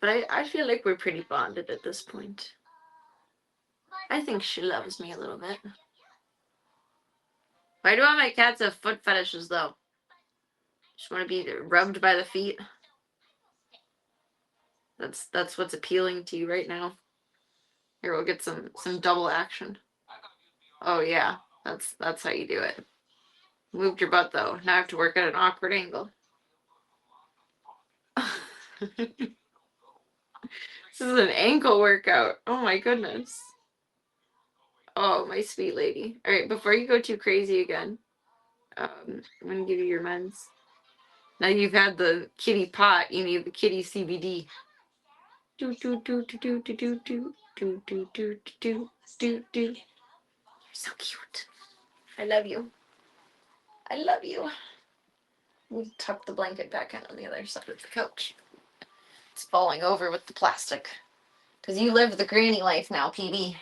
But I feel like we're pretty bonded at this point. I think she loves me a little bit. Why do all my cats have foot fetishes though? Just want to be rubbed by the feet. That's what's appealing to you right now. Here, we'll get some double action. Oh yeah, that's how you do it. Moved your butt though. Now I have to work at an awkward angle. This is an ankle workout. Oh my goodness. Oh, my sweet lady. All right, before you go too crazy again, I'm gonna give you your meds. Now you've had the kitty pot, you need the kitty CBD. Do do do do do do do do do do do do do do. You're so cute. I love you. I love you. We'll tuck the blanket back in on the other side of the couch. It's falling over with the plastic. Because you live the granny life now, PB.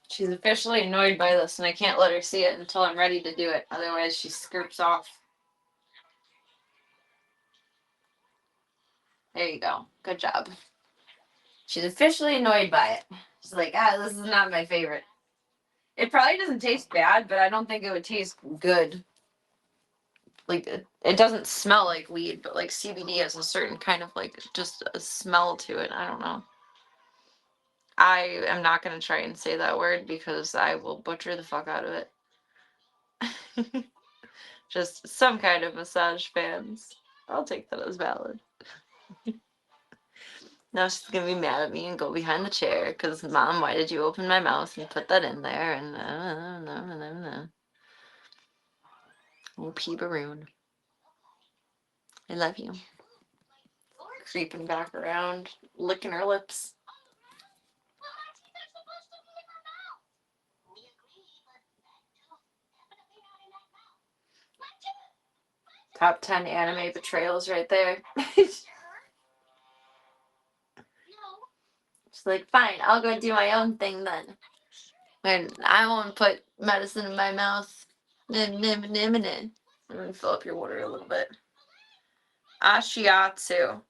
She's officially annoyed by this, and I can't let her see it until I'm ready to do it. Otherwise, she skirps off. There you go. Good job. She's officially annoyed by it. She's like, this is not my favorite. It probably doesn't taste bad, but I don't think it would taste good. Like, it doesn't smell like weed, but like CBD has a certain kind of like just a smell to it. I don't know. I am not going to try and say that word because I will butcher the fuck out of it. Just some kind of massage fans. I'll take that as valid. Now she's going to be mad at me and go behind the chair because, Mom, why did you open my mouth and put that in there? And no. Oh, Peebaroon. I love you. Creeping back around, licking her lips. Top 10 anime betrayals right there. She's like, fine, I'll go do my own thing then. And I won't put medicine in my mouth. I'm gonna fill up your water a little bit. Ashiatsu.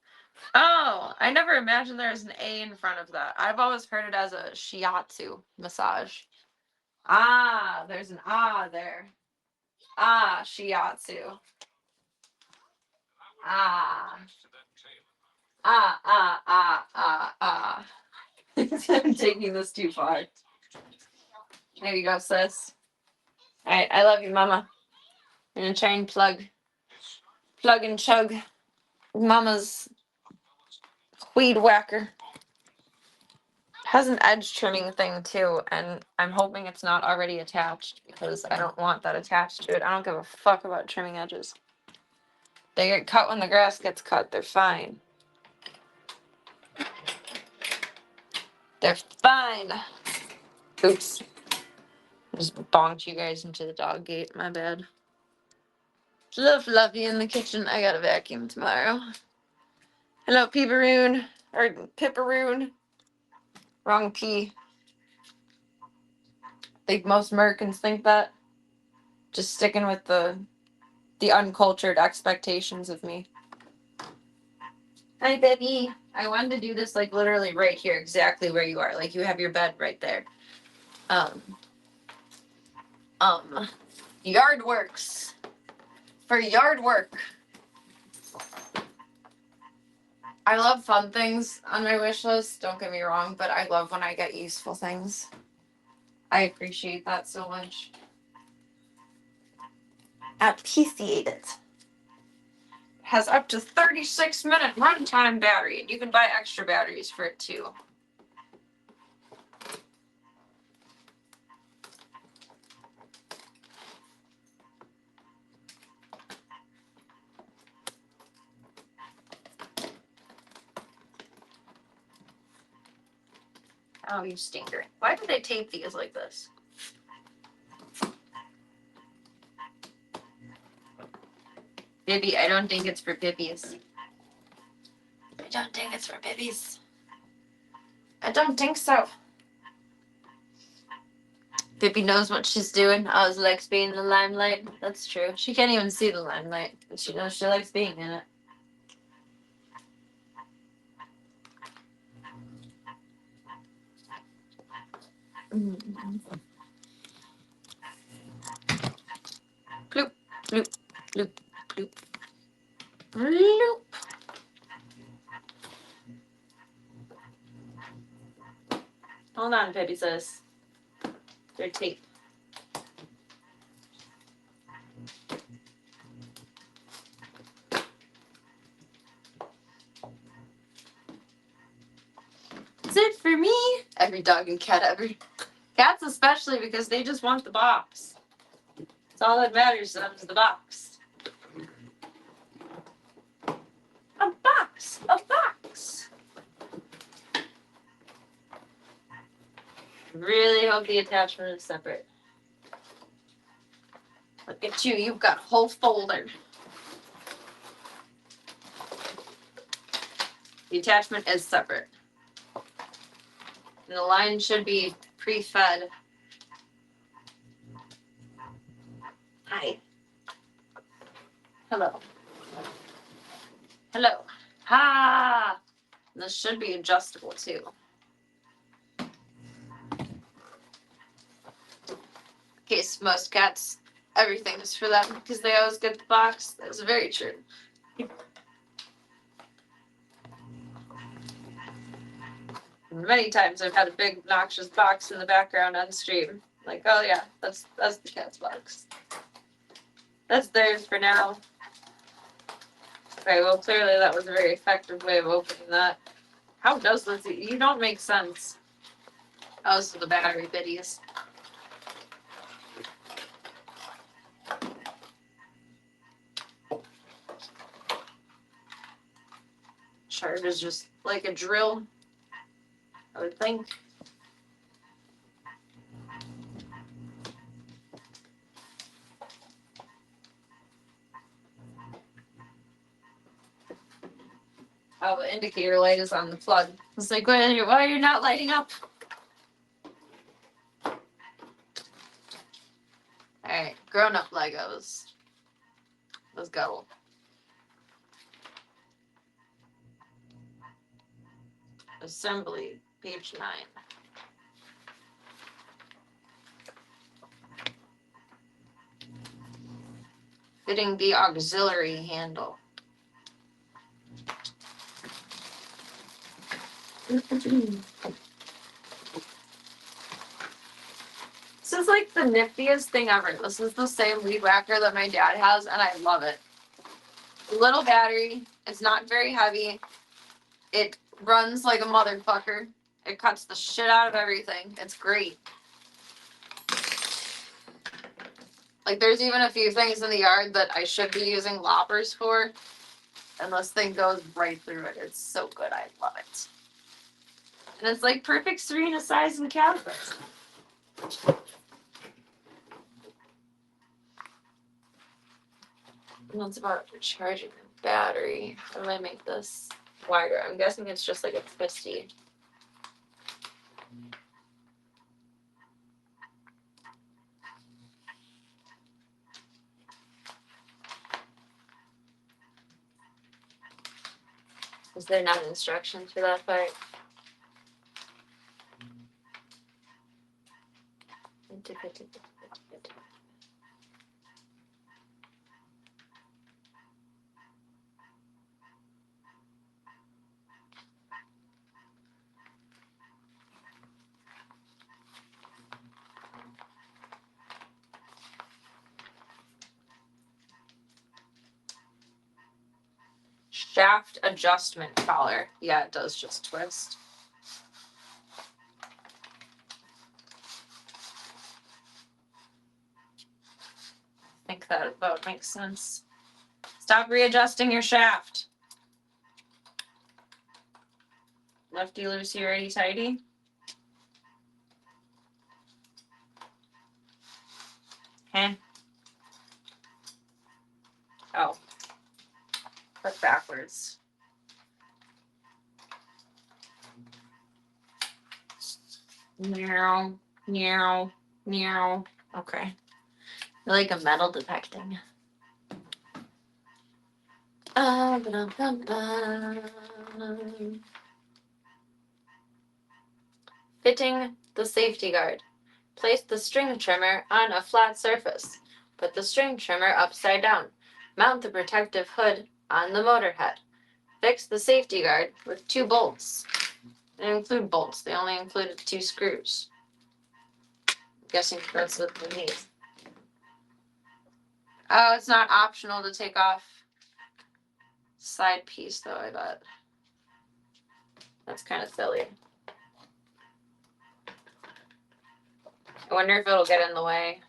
Oh, I never imagined there was an A in front of that. I've always heard it as a shiatsu massage. Ah, there's an there. Ah, shiatsu. Ah. I'm taking this too far. There you go, sis. Alright, I love you, Mama. I'm gonna try and plug and chug Mama's weed whacker. Has an edge trimming thing too, and I'm hoping it's not already attached because I don't want that attached to it. I don't give a fuck about trimming edges. They get cut when the grass gets cut. They're fine. They're fine. Oops. Just bonked you guys into the dog gate. My bad. It's a little fluffy in the kitchen. I gotta vacuum tomorrow. Hello, Peebaroon. Or Pipperoon. Wrong P. I think most Americans think that. Just sticking with the uncultured expectations of me. Hi, baby. I wanted to do this like literally right here, exactly where you are. Like you have your bed right there. Yard works. For yard work. I love fun things on my wish list, don't get me wrong, but I love when I get useful things. I appreciate that so much. Appreciate it. Has up to 36-minute runtime battery, and you can buy extra batteries for it too. Oh, you stinker. Why did they tape these like this? Bibby, I don't think it's for bibbies. I don't think it's for bibbies. I don't think so. Bibby knows what she's doing. Always likes being in the limelight. That's true. She can't even see the limelight, but she knows she likes being in it. Bloop, bloop, bloop, bloop, bloop. Hold on, baby sis. Their tape. That's it for me. Every dog and cat ever. Cats especially, because they just want the box. That's all that matters to them is the box. A box! A box! Really hope the attachment is separate. Look at you, you've got a whole folder. The attachment is separate. And the line should be pre-fed. Hi. Hello. Hello. Ha! And this should be adjustable too. In case most cats, everything is for them because they always get the box. That's very true. Many times I've had a big obnoxious box in the background on stream. Like, oh yeah, that's the cat's box. That's theirs for now. Okay, well clearly that was a very effective way of opening that. How does this? You don't make sense. Oh, this is the battery biddies. Charge is just like a drill, I would think. Oh, the indicator light is on the plug. It's like, why are you not lighting up? Alright, grown-up Legos. Let's go. Assembly, page 9. Fitting the auxiliary handle. This is like the niftiest thing ever. This is the same weed whacker that my dad has, and I love it. Little battery. It's not very heavy. It runs like a motherfucker. It cuts the shit out of everything. It's great. Like, there's even a few things in the yard that I should be using loppers for, and this thing goes right through it. It's so good. I love it. And it's like perfect Serena size and caliber. And that's about charging the battery. How do I make this wider? I'm guessing it's just like a twisty. Is there not instructions for that part? Shaft adjustment collar. Yeah, it does just twist. I think that about makes sense. Stop readjusting your shaft. Lefty loosey, righty tighty. Okay. Oh. Put backwards. Meow, meow, meow. Okay. I like a metal detecting. Fitting the safety guard. Place the string trimmer on a flat surface. Put the string trimmer upside down. Mount the protective hood on the motor head. Fix the safety guard with 2 bolts. They didn't include bolts, they only included 2 screws. Guessing that's what we need. Oh, it's not optional to take off side piece though, I bet. That's kind of silly. I wonder if it'll get in the way.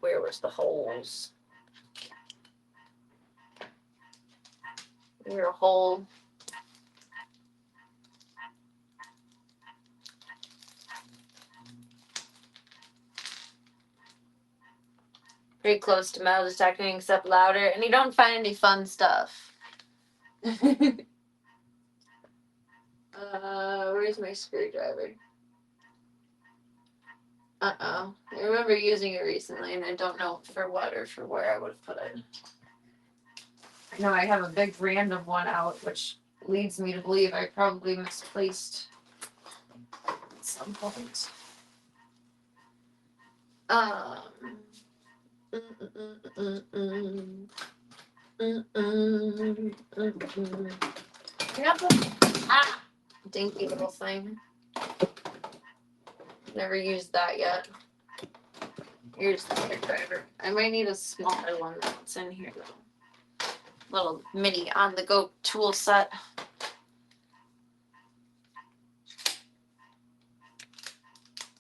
Where was the holes? Where a hole? Pretty close to metal detecting, except louder, and you don't find any fun stuff. Where's my screwdriver? I remember using it recently, and I don't know for what or for where I would have put it. I know I have a big random one out, which leads me to believe I probably misplaced at some point. Dinky little thing. Never used that yet. Here's the screwdriver. I might need a smaller one that's in here though. Little mini on-the-go tool set.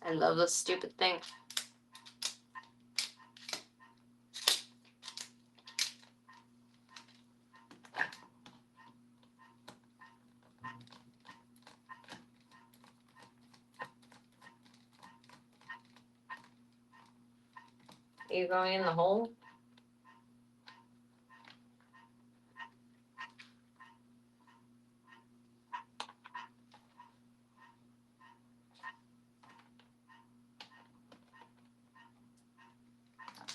I love this stupid thing. Are you going in the hole?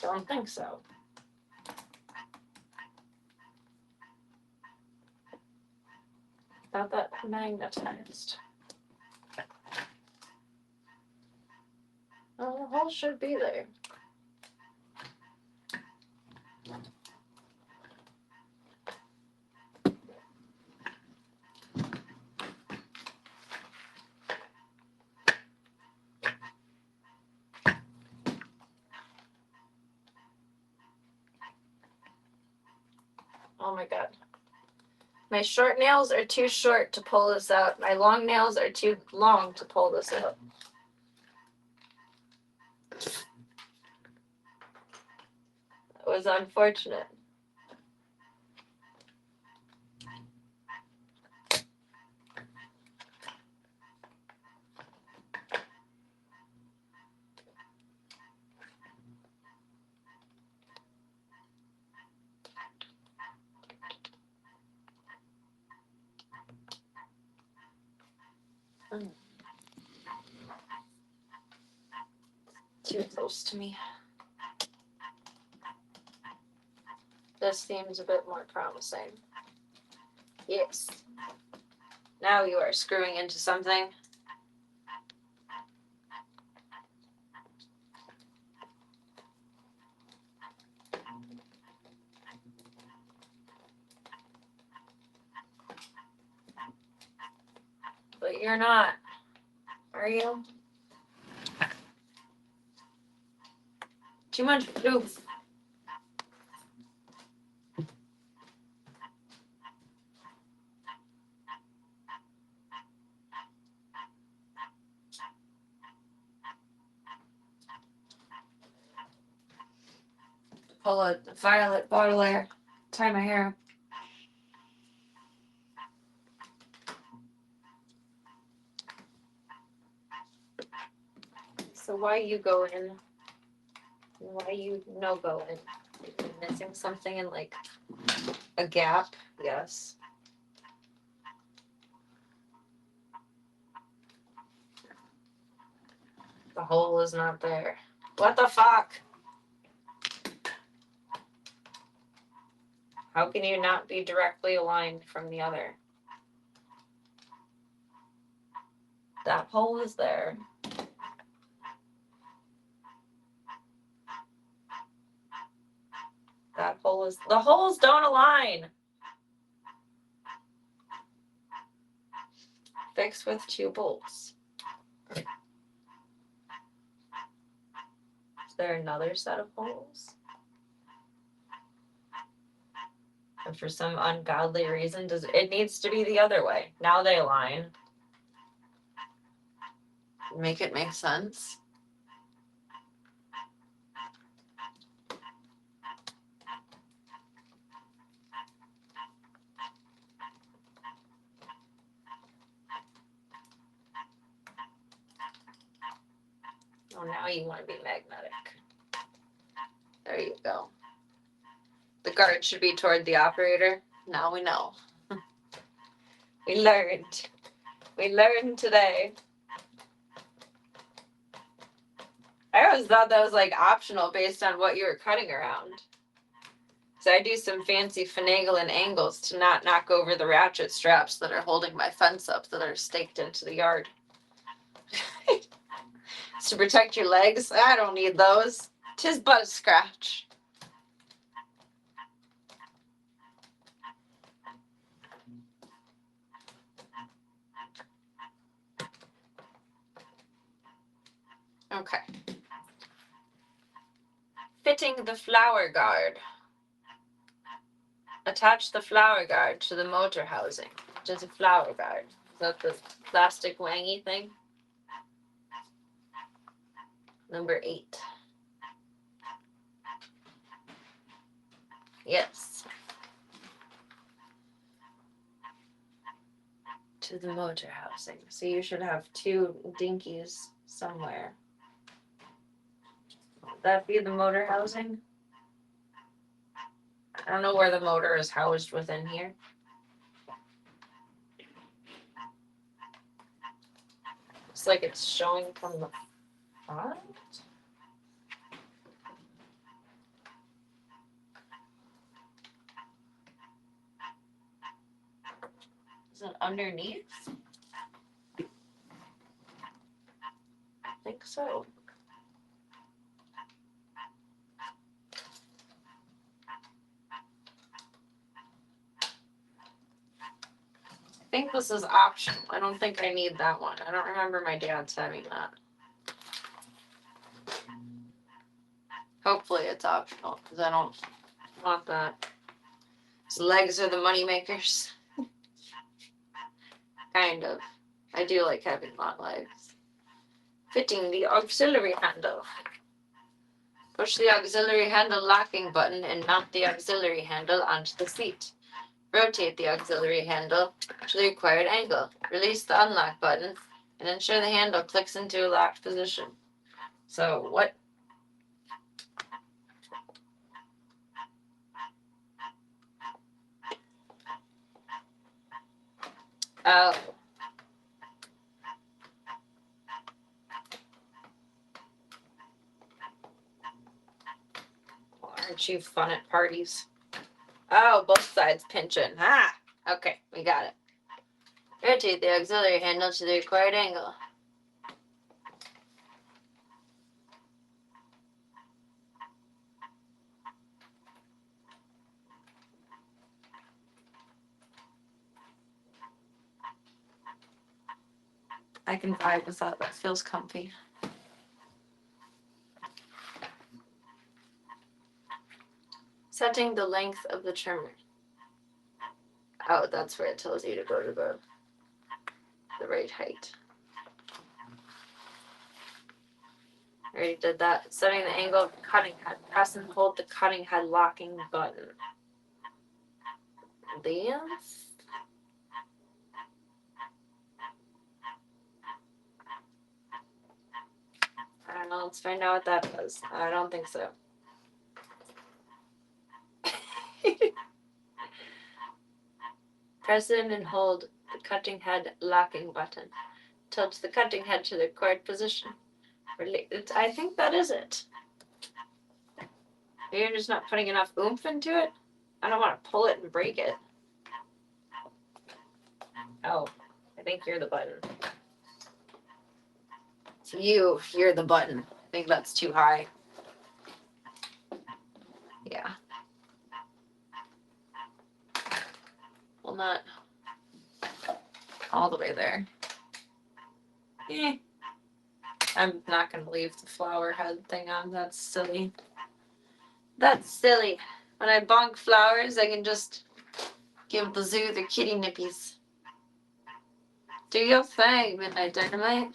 Don't think so. Thought that magnetized. Oh, the hole should be there. Oh my god. My short nails are too short to pull this out. My long nails are too long to pull this out. That was unfortunate. Too close to me. This seems a bit more promising. Yes. Now you are screwing into something. But you're not, are you? Too much proof. Pull a violet bottle air. Tie my hair. So why you go in? Why you no go in? You're missing something in like a gap? Yes. The hole is not there. What the fuck? How can you not be directly aligned from the other? That hole is there. That hole is... The holes don't align! Fix with 2 bolts. Is there another set of holes? And for some ungodly reason, it needs to be the other way. Now they align. Make it make sense. Oh, now you want to be magnetic. There you go. The guard should be toward the operator. Now we know. We learned. We learned today. I always thought that was like optional based on what you were cutting around. So I do some fancy finagling angles to not knock over the ratchet straps that are holding my fence up that are staked into the yard. It's to protect your legs. I don't need those. 'Tis but a scratch. Okay. Fitting the flower guard. Attach the flower guard to the motor housing. Just a flower guard. Is that the plastic wangy thing? Number 8. Yes. To the motor housing. So you should have 2 dinkies somewhere. Would that be the motor housing? I don't know where the motor is housed within here. Looks like it's showing from the front. Is it underneath? I think so. I think this is optional. I don't think I need that one. I don't remember my dad's having that. Hopefully it's optional, because I don't want that. His legs are the money makers. Kind of. I do like having long legs. Fitting the auxiliary handle. Push the auxiliary handle locking button and mount the auxiliary handle onto the seat. Rotate the auxiliary handle to the required angle. Release the unlock button and ensure the handle clicks into a locked position. So what? Oh. Well, aren't you fun at parties? Oh, both sides pinching. Ah, okay, we got it. Rotate the auxiliary handle to the required angle. I can vibe with that. That feels comfy. Setting the length of the trimmer. Oh, that's where it tells you to go to the right height. Already did that. Setting the angle of the cutting head. Press and hold the cutting head locking button. Then I don't know. Let's find out what that does. I don't think so. Press in and hold the cutting head locking button. Tilt the cutting head to the required position. I think that is it. Maybe you're just not putting enough oomph into it. I don't want to pull it and break it. Oh, I think you're the button. So you're the button. I think that's too high. Yeah. Well, not all the way there. Eh. I'm not gonna leave the flower head thing on. That's silly. That's silly. When I bonk flowers, I can just give the zoo the kitty nippies. Do your thing, Midnight Dynamite.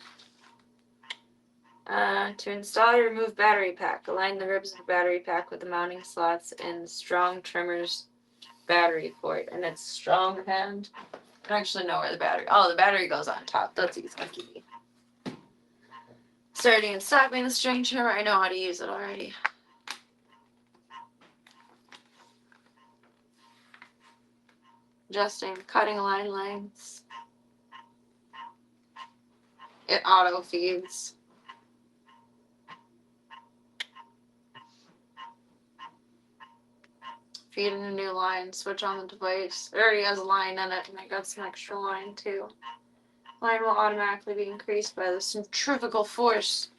To install or remove battery pack, align the ribs of the battery pack with the mounting slots and strong trimmers battery port. And it's strong hand. I don't actually know where the battery. Oh, the battery goes on top. That's easy. Starting and stopping the string trimmer. I know how to use it already. Adjusting cutting line lengths. It auto feeds. Feed in a new line. Switch on the device. It already has a line in it, and I got some extra line too. Line will automatically be increased by the centrifugal force.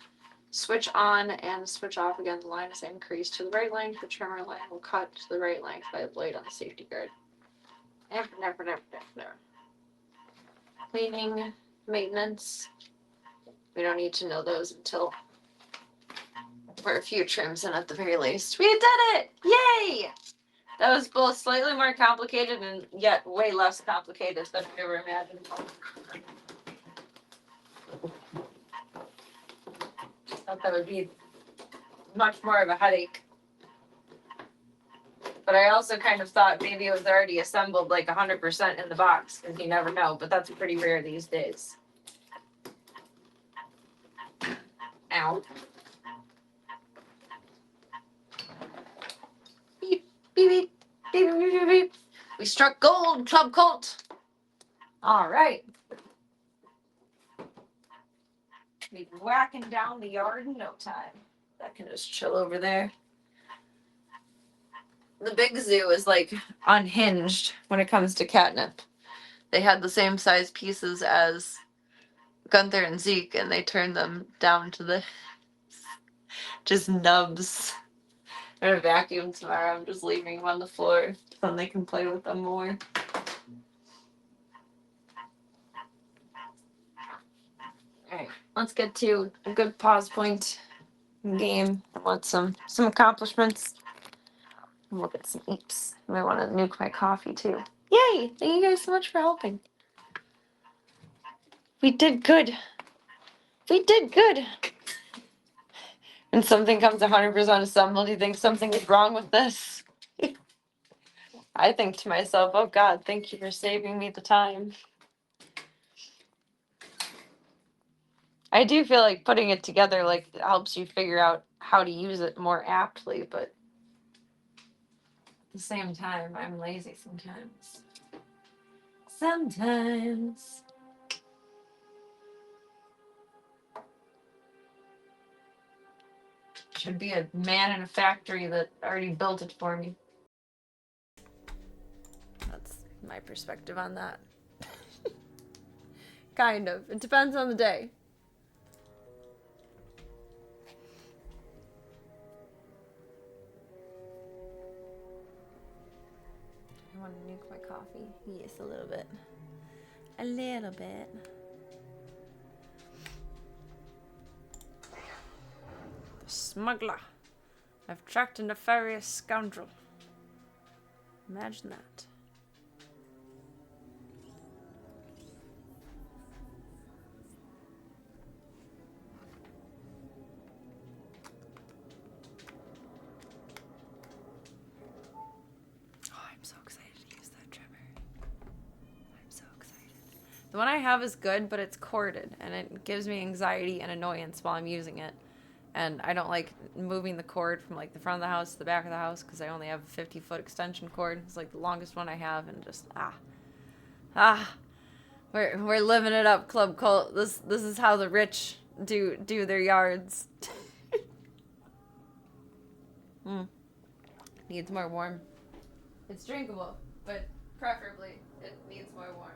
Switch on and switch off again. The line is increased to the right length. The trimmer line will cut to the right length by the blade on the safety guard. Never. Cleaning, maintenance. We don't need to know those until we're a few trims in at the very least. We did it! Yay! That was both slightly more complicated and yet way less complicated than we ever imagined. Thought that would be much more of a headache. But I also kind of thought maybe it was already assembled like 100% in the box, because you never know, but that's pretty rare these days. Ow. Beep, beep, beep, beep, beep, beep, beep. We struck gold, Club Colt. All right. Be whacking down the yard in no time. That can just chill over there. The big zoo is like unhinged when it comes to catnip. They had the same size pieces as Gunther and Zeke, and they turned them down to the just nubs. I'm gonna vacuum tomorrow. I'm just leaving them on the floor so they can play with them more. Alright, let's get to a good pause point game. I want some accomplishments. And we'll get some eeps. I might want to nuke my coffee too. Yay! Thank you guys so much for helping. We did good. We did good. When something comes 100% assembled, you think something is wrong with this. I think to myself, oh God, thank you for saving me the time. I do feel like putting it together like helps you figure out how to use it more aptly, but at the same time, I'm lazy sometimes. Sometimes. Should be a man in a factory that already built it for me. That's my perspective on that. Kind of. It depends on the day. I want to nuke my coffee. Yes, a little bit. A little bit. The smuggler. I've tracked a nefarious scoundrel. Imagine that. Oh, I'm so excited to use that trimmer. I'm so excited. The one I have is good, but it's corded, and it gives me anxiety and annoyance while I'm using it. And I don't like moving the cord from like the front of the house to the back of the house because I only have a 50-foot extension cord. It's like the longest one I have, and just we're living it up, Club Colt. This is how the rich do their yards. Needs more warm. It's drinkable, but preferably it needs more warm.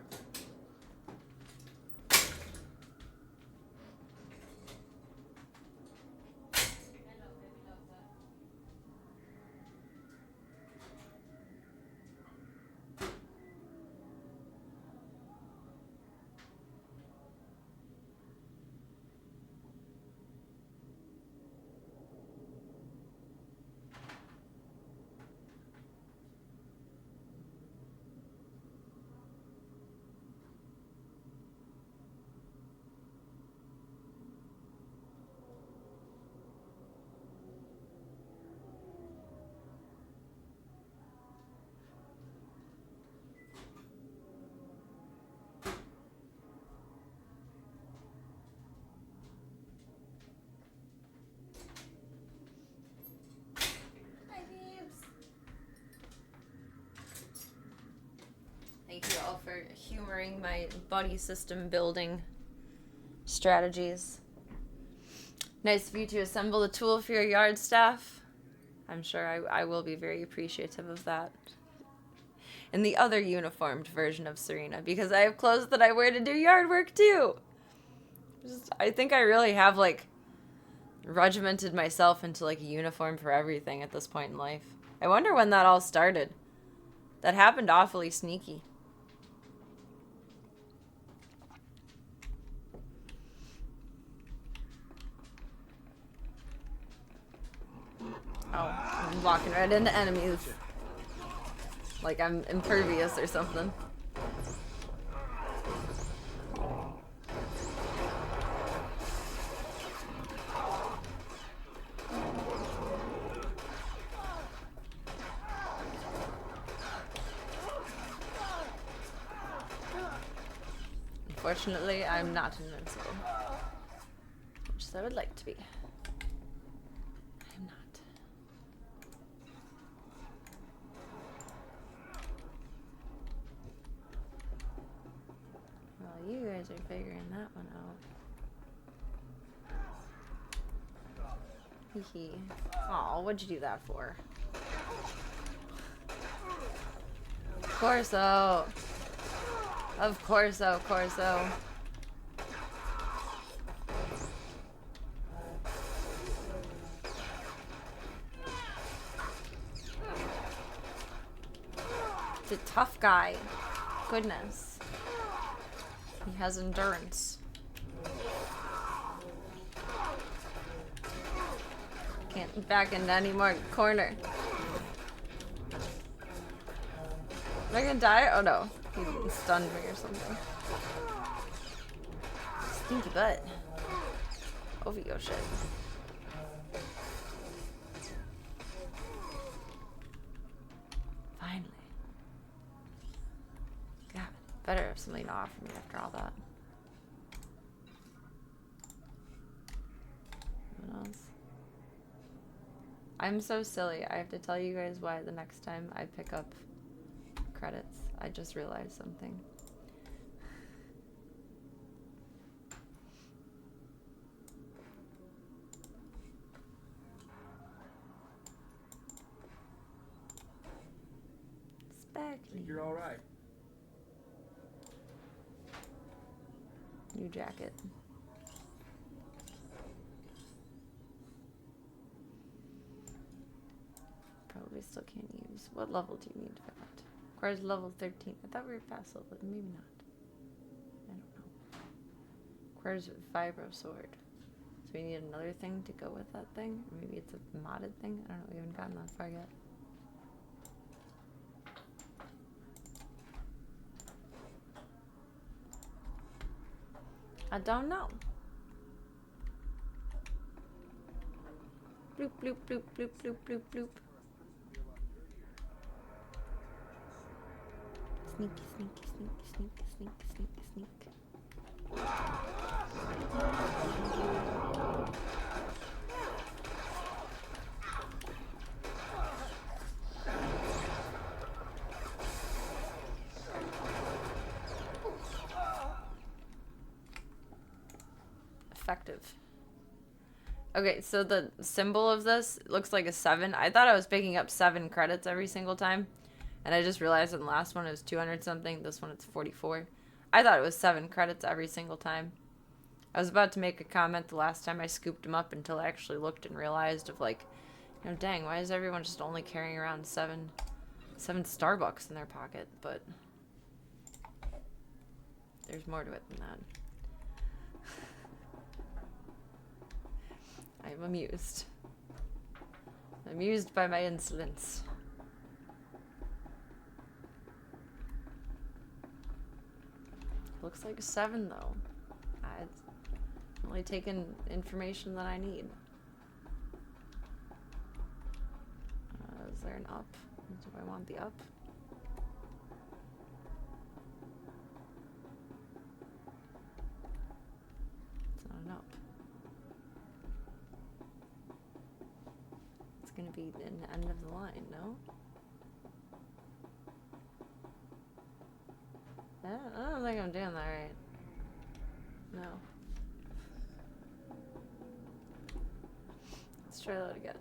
for humoring my buddy system building strategies. Nice of you to assemble the tool for your yard staff. I'm sure I will be very appreciative of that. In the other uniformed version of Serena, because I have clothes that I wear to do yard work too. I think I really have, like, regimented myself into, like, a uniform for everything at this point in life. I wonder when that all started. That happened awfully sneaky. Oh, I'm walking right into enemies. Like I'm impervious or something. Unfortunately, I'm not invincible. Which I would like to be. I'm not. Well, you guys are figuring that one out. Hee hee. Aw, what'd you do that for? Corso! Of course-o, Corso. It's a tough guy. Goodness. He has endurance. Can't back into any more corner. Am I gonna die? Oh no. He stunned me or something. Stinky butt. Over your shit. Finally. God, better have something to offer me after all that. What else? I'm so silly. I have to tell you guys why the next time I pick up credits. I just realized something. Speckly. You're all right. New jacket. Probably still can't use. What level do you need for that? Requires level 13. I thought we were past level. Maybe not. I don't know. Requires a vibro sword. So we need another thing to go with that thing. Maybe it's a modded thing. I don't know. We haven't gotten that far yet. I don't know. Bloop, bloop, bloop, bloop, bloop, bloop, bloop. Sneaky, sneaky, sneaky, sneaky, sneaky, sneaky, sneak. Effective. Okay, so the symbol of this looks like a 7. I thought I was picking up 7 credits every single time. And I just realized in the last one it was 200 something. This one it's 44. I thought it was 7 credits every single time. I was about to make a comment the last time I scooped them up until I actually looked and realized of like, you know, dang, why is everyone just only carrying around 7 Starbucks in their pocket? But there's more to it than that. I'm amused. Amused by my insolence. Looks like a 7 though. I'm only taking information that I need. Is there an up? Do I want the up? It's not an up. It's gonna be an end of the line, no? I don't think I'm doing that right. No. Let's try that again.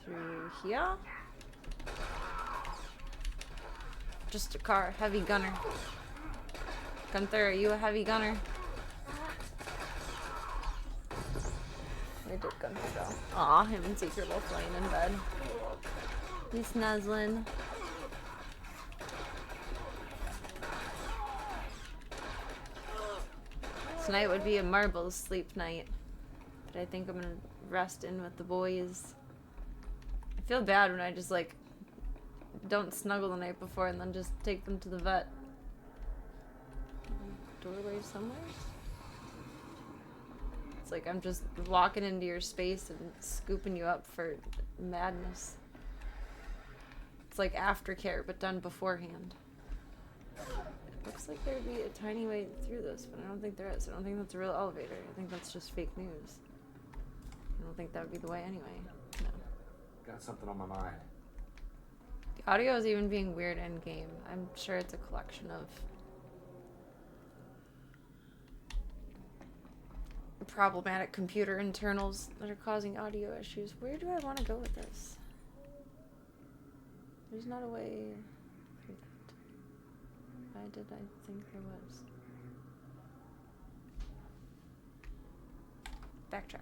Through here. Just a car, heavy gunner. Gunther, are you a heavy gunner? Where did Gunther go? Aw, him and Secret both laying in bed. He's snuzzling. Tonight would be a marbles sleep night. But I think I'm gonna rest in with the boys. I feel bad when I just like don't snuggle the night before and then just take them to the vet. Doorway somewhere? It's like I'm just walking into your space and scooping you up for madness. It's like aftercare, but done beforehand. It looks like there'd be a tiny way through this, but I don't think there is. I don't think that's a real elevator. I think that's just fake news. I don't think that would be the way anyway. No. Got something on my mind. The audio is even being weird in game. I'm sure it's a collection of problematic computer internals that are causing audio issues. Where do I want to go with this? There's not a way through that. Why did I think there was? Backtrack.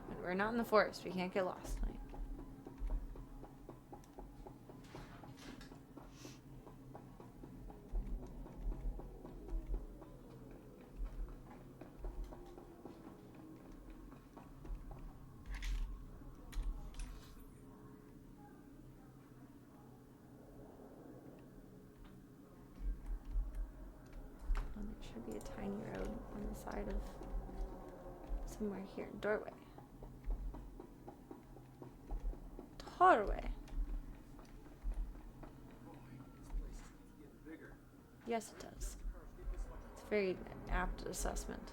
And we're not in the forest. We can't get lost tonight. Should be a tiny road on the side of somewhere here. Doorway. Doorway. Yes, it does. It's a very apt assessment.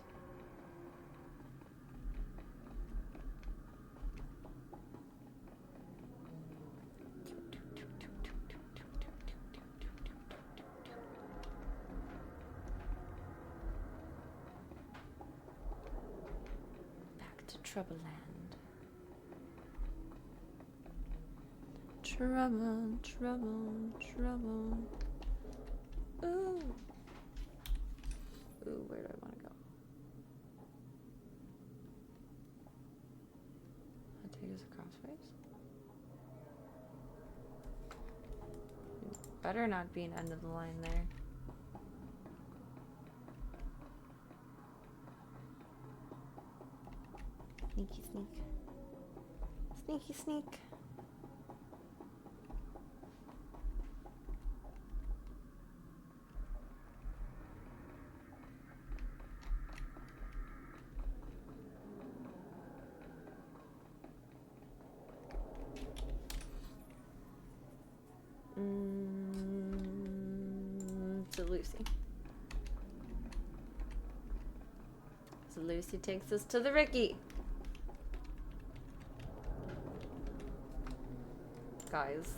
Troubleland. Trouble, trouble, trouble. Ooh. Ooh, where do I want to go? I'll take us across ways. Better not be an end of the line there. Sneaky sneak. Sneaky sneak. To Lucy. So Lucy takes us to the Ricky. Guys.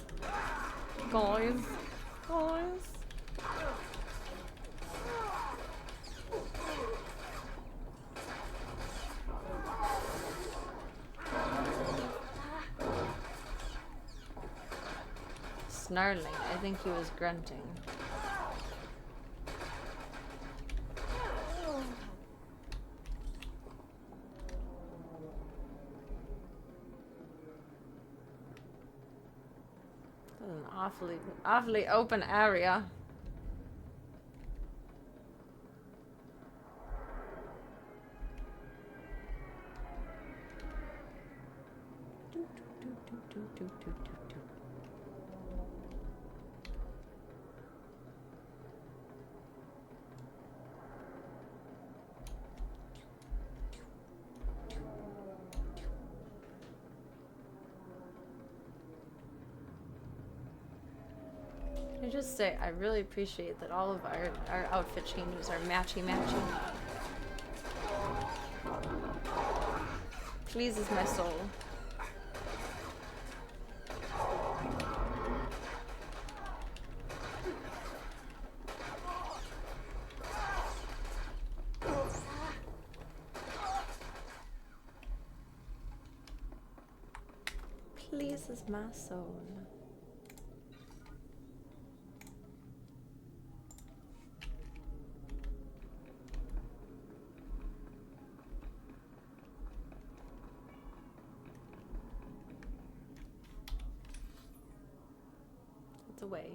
Guys. Guys. Snarling. I think he was grunting. Awfully open area. I just say I really appreciate that all of our outfit changes are matchy-matchy. Pleases my soul. Pleases my soul. It's away.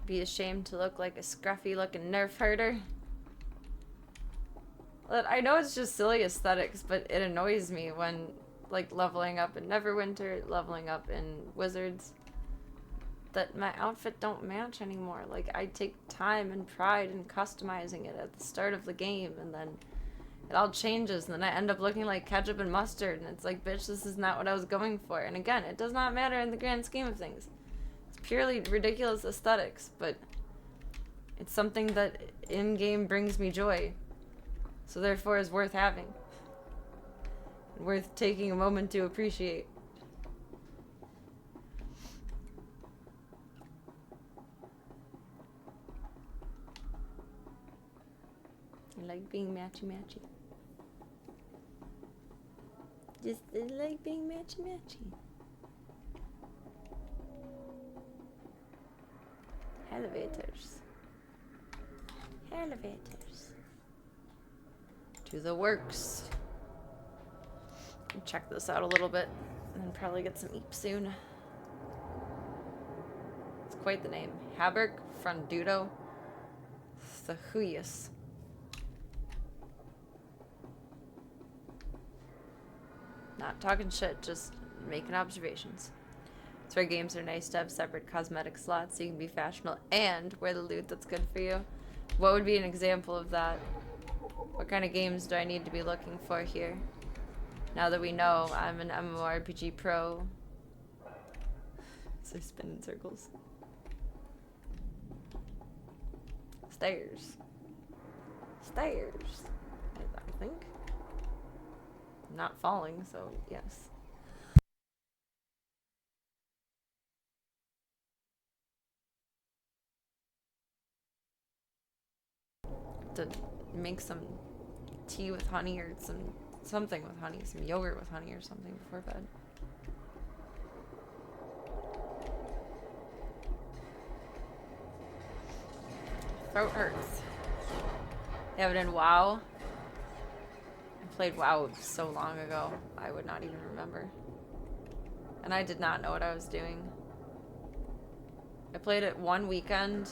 Be ashamed to look like a scruffy looking nerf herder. I know it's just silly aesthetics, but it annoys me when, like, leveling up in Neverwinter, leveling up in Wizards, that my outfit don't match anymore. Like, I take time and pride in customizing it at the start of the game, and then it all changes, and then I end up looking like ketchup and mustard, and it's like, bitch, this is not what I was going for. And again, it does not matter in the grand scheme of things. It's purely ridiculous aesthetics, but it's something that in-game brings me joy. So therefore is worth having. And worth taking a moment to appreciate. I like being matchy-matchy. Just I like being matchy-matchy. Elevators. Elevators. To the works. Check this out a little bit and then probably get some eep soon. It's quite the name. Haberg Frandudo Thahuyus. Not talking shit, just making observations. It's where games are nice to have separate cosmetic slots so you can be fashionable and wear the loot that's good for you. What would be an example of that? What kind of games do I need to be looking for here? Now that we know I'm an MMORPG pro. So spin in circles. Stairs. Stairs. I think. I'm not falling, so yes. To make some tea with honey or something with honey, some yogurt with honey or something before bed. Throat hurts. They have it in WoW. I played WoW so long ago, I would not even remember. And I did not know what I was doing. I played it one weekend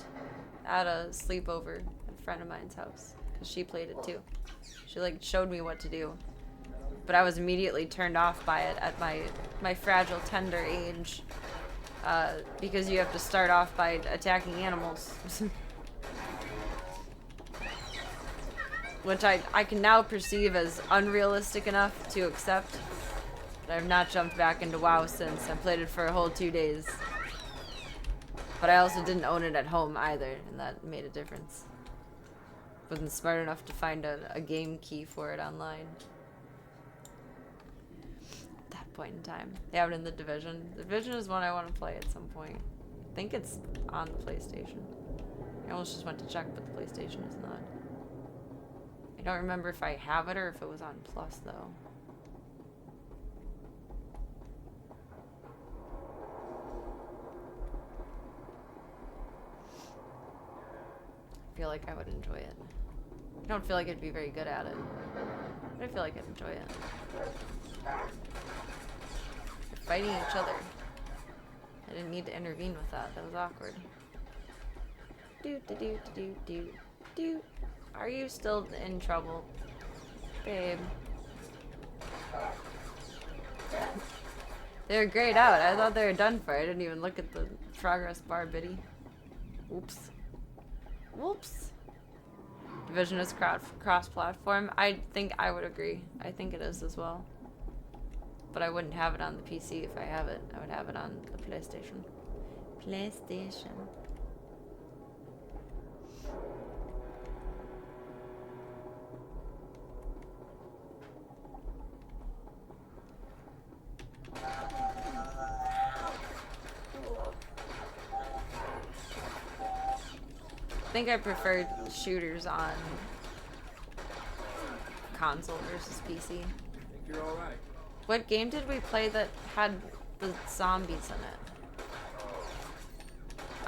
at a sleepover at a friend of mine's house, because she played it too. She like showed me what to do, but I was immediately turned off by it at my fragile, tender age, because you have to start off by attacking animals. Which I can now perceive as unrealistic enough to accept, but I've not jumped back into WoW since. I played it for a whole 2 days. But I also didn't own it at home either, and that made a difference. Wasn't smart enough to find a game key for it online. At that point in time. They have it in The Division. The Division is one I want to play at some point. I think it's on the PlayStation. I almost just went to check, but the PlayStation is not. I don't remember if I have it or if it was on Plus, though. I feel like I would enjoy it. I don't feel like I'd be very good at it, but I feel like I'd enjoy it. They're fighting each other. I didn't need to intervene with that. That was awkward. Do do do do do do. Are you still in trouble, babe? They were grayed out. I thought they were done for. I didn't even look at the progress bar, Biddy. Oops. Whoops. Division is cross-platform. I think I would agree. I think it is as well. but I wouldn't have it on the PC if I have it. I would have it on the PlayStation. PlayStation. I think I preferred shooters on console versus PC. I think you're all right. What game did we play that had the zombies in it?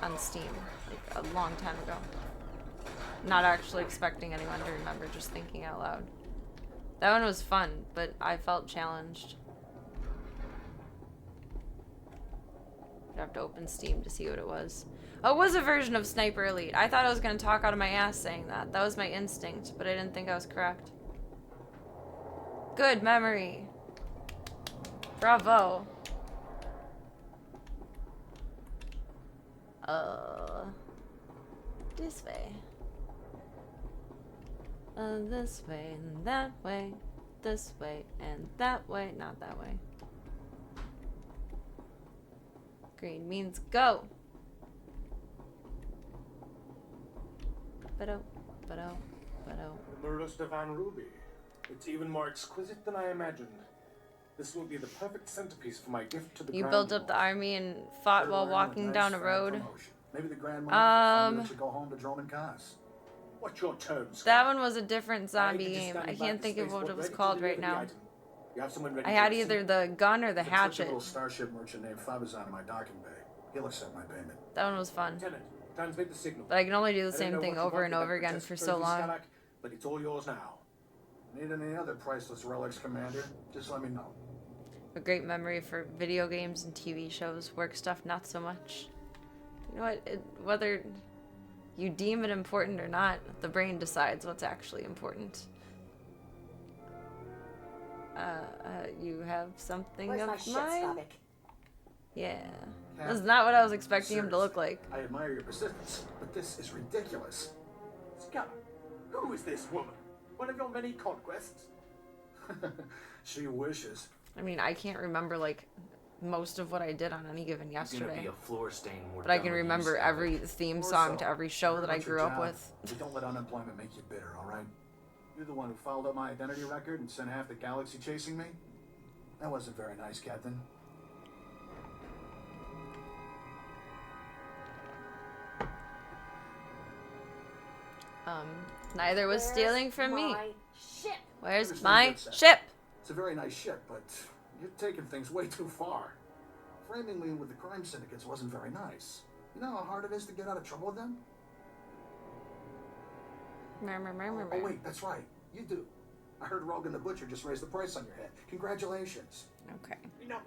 On Steam, like a long time ago. Not actually expecting anyone to remember, just thinking out loud. That one was fun, but I felt challenged. I'd have to open Steam to see what it was. Oh, it was a version of Sniper Elite. I thought I was going to talk out of my ass saying that. That was my instinct, but I didn't think I was correct. Good memory. Bravo. This way. This way and that way. This way and that way. Not that way. Green means go. But-oh, but-oh, but-oh. The Marusta Van Ruby. It's even more exquisite than I imagined. This will be the perfect centerpiece for my gift to the You Grand built up Lord. the army and fought while walking down a road. Maybe the Grand Lord should go home to Droman Cars. What's your terms? That one was a different zombie game. I can't think of what it was called right now. You have someone ready I to had receive? either the gun or the There's a hatchet. little starship merchant named Fabizon in my docking bay. He'll accept my payment. That one was fun. Lieutenant, transmit the signal. But I can only do the I don't same know thing what you over want and with over that again protest for so Thursday, long. Skylark, but it's all yours now. Need any other priceless relics, Commander? Just let me know. A great memory for video games and TV shows. Work stuff, not so much. You know what? Whether you deem it important or not, the brain decides what's actually important. You have something Where's of my shit, mine? Skavik? Yeah. That's not what I was expecting him to look like. I admire your persistence, but this is ridiculous. Skylark, who is this woman? One of your many conquests? She wishes. I mean, I can't remember, like, most of what I did on any given It's gonna yesterday. be a floor stain more But I done can than you remember used to. every theme Or song so. to every show Heard that I about your grew up job, with. but don't let unemployment make you bitter, alright? You're the one who fouled up my identity record and sent half the galaxy chasing me? That wasn't very nice, Captain. Neither was stealing from me. My ship. Where's Understood, my good sir. ship? It's a very nice ship, but you're taking things way too far. Framing me with the crime syndicates wasn't very nice. You know how hard it is to get out of trouble with them? Oh, wait, that's right. You do. I heard Rogan the Butcher just raised the price on your head. Congratulations. Okay. Enough.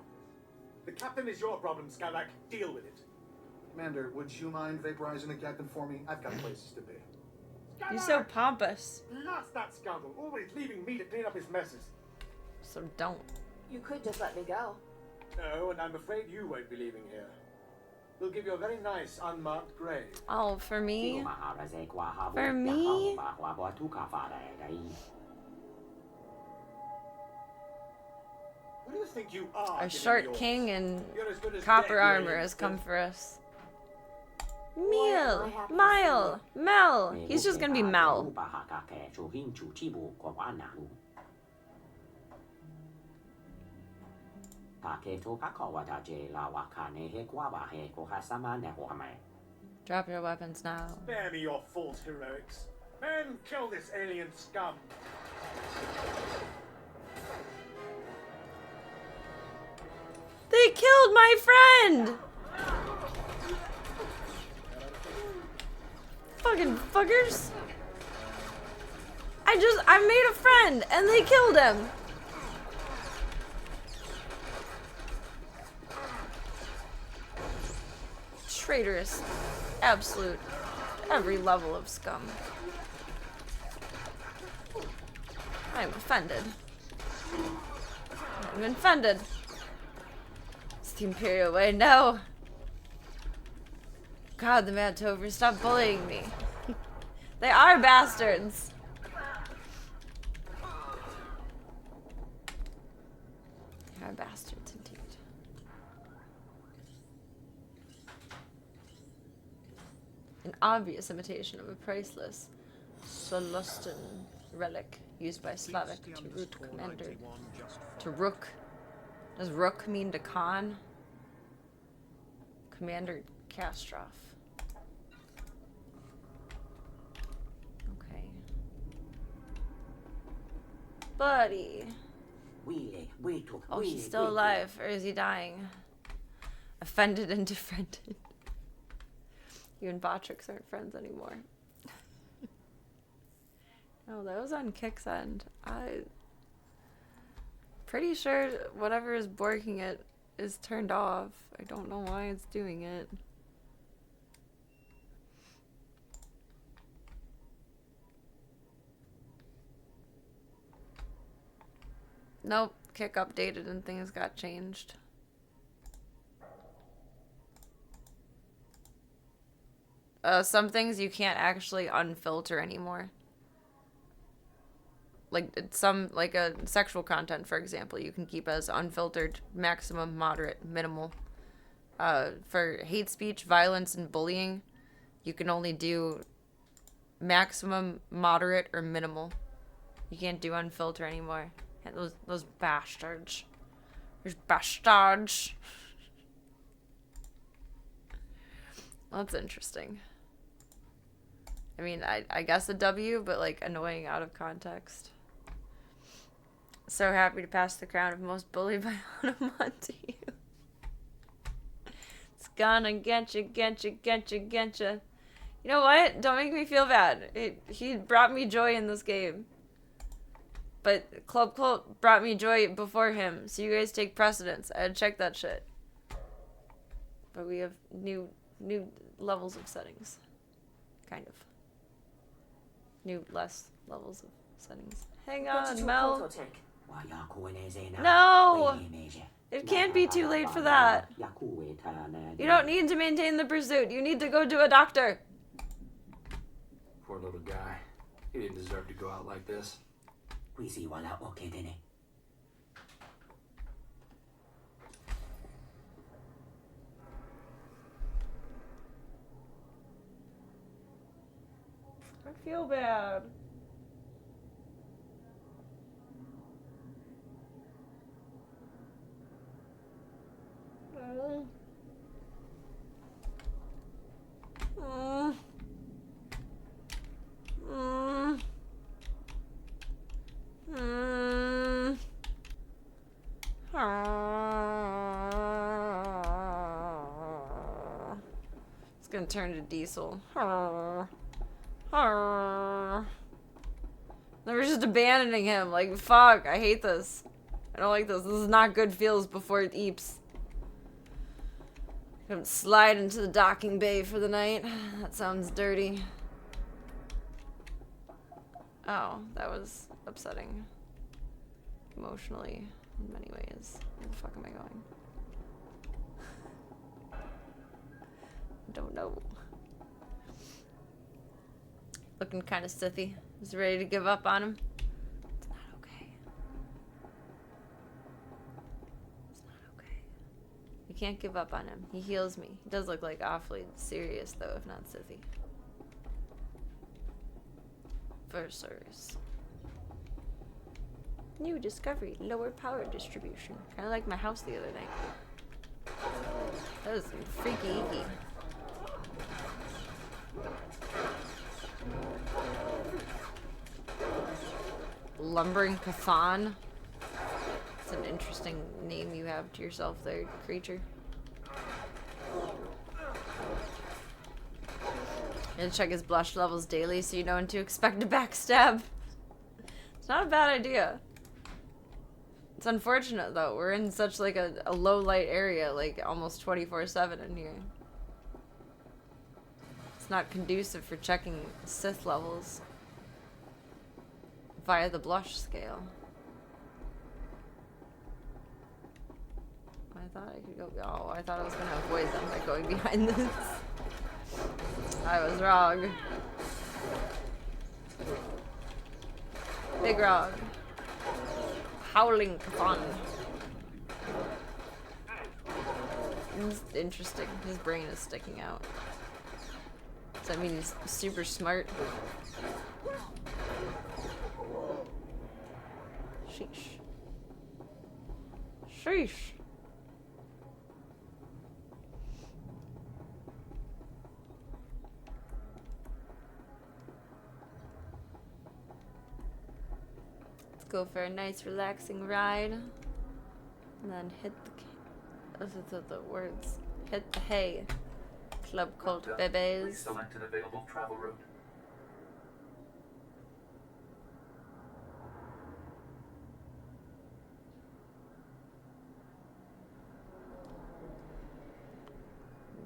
The captain is your problem, Skylark. Deal with it. Commander, would you mind vaporizing the captain for me? I've got places to be. You're so pompous. Blast that scoundrel, always leaving me to clean up his messes. So don't. You could just let me go. No, and I'm afraid you won't be leaving here. We'll give you a very nice unmarked grave. Oh, for me? For me? Who do you think you are? A giving short me orders? king in You're as good as copper dead, you armor alien has come filth. for us. Why Meal! am I happy to Mile! Mel! He's just gonna be Mel. Drop your weapons now. Spare me your false heroics. Men, kill this alien scum. They killed my friend! Fucking fuckers. I made a friend and they killed him. Traitorous. Absolute. Every level of scum. I'm offended. I'm offended. It's the Imperial way. No. God, the Mad Tover, stop bullying me. They are bastards. bastards indeed. An obvious imitation of a priceless Solostan relic used by Slavic to root commander to Rook. Does Rook mean to Khan? Commander Kastrov. Okay. Buddy. Oh, he's still alive, or is he dying? Offended and defriended. You and Botrix aren't friends anymore. No, that was on Kick's end. Pretty sure whatever is borking it is turned off. I don't know why it's doing it. Nope, Kick updated and things got changed. Some things you can't actually unfilter anymore. Like a sexual content, for example, you can keep as unfiltered, maximum, moderate, minimal. For hate speech, violence, and bullying, you can only do maximum, moderate, or minimal. You can't do unfilter anymore. Those bastards. There's bastards. That's interesting. I mean, I guess a W, but like annoying out of context. So happy to pass the crown of most bullied by Hanuman to you. It's gonna get you, get you, get you, get you. You know what? Don't make me feel bad. He brought me joy in this game. But Club Cult brought me joy before him, so you guys take precedence. I had to check that shit. But we have new levels of settings. Kind of. New less levels of settings. Hang on, Mel. No! It can't be too late for that. You don't need to maintain the pursuit. You need to go to a doctor. Poor little guy. He didn't deserve to go out like this. I feel bad. It's gonna turn to Diesel. They were just abandoning him. Like, fuck, I hate this. I don't like this. This is not good feels before it eeps. Gonna slide into the docking bay for the night. That sounds dirty. Oh, that was upsetting. Emotionally, in many ways. Where the fuck am I going? I don't know. Looking kind of sithy. He's ready to give up on him. It's not okay. It's not okay. We can't give up on him. He heals me. He does look like awfully serious, though, if not sithy. For service. New discovery. Lower power distribution. Kind of like my house the other night. That was freaky icky. Lumbering Cathan. It's an interesting name you have to yourself there, creature. And check his blush levels daily so you know when to expect a backstab. It's not a bad idea. It's unfortunate though. We're in such like a low light area, like almost 24/7 in here. It's not conducive for checking Sith levels via the blush scale. I thought I could go. Oh, I thought I was gonna avoid them by going behind this. I was wrong. Big Rog. Howling Cathan. It's interesting. His brain is sticking out. Does that mean he's super smart? Sheesh. Sheesh. Let's go for a nice relaxing ride. And then hit the words. Hit the hay. Club called Please Bebes. select an available travel route.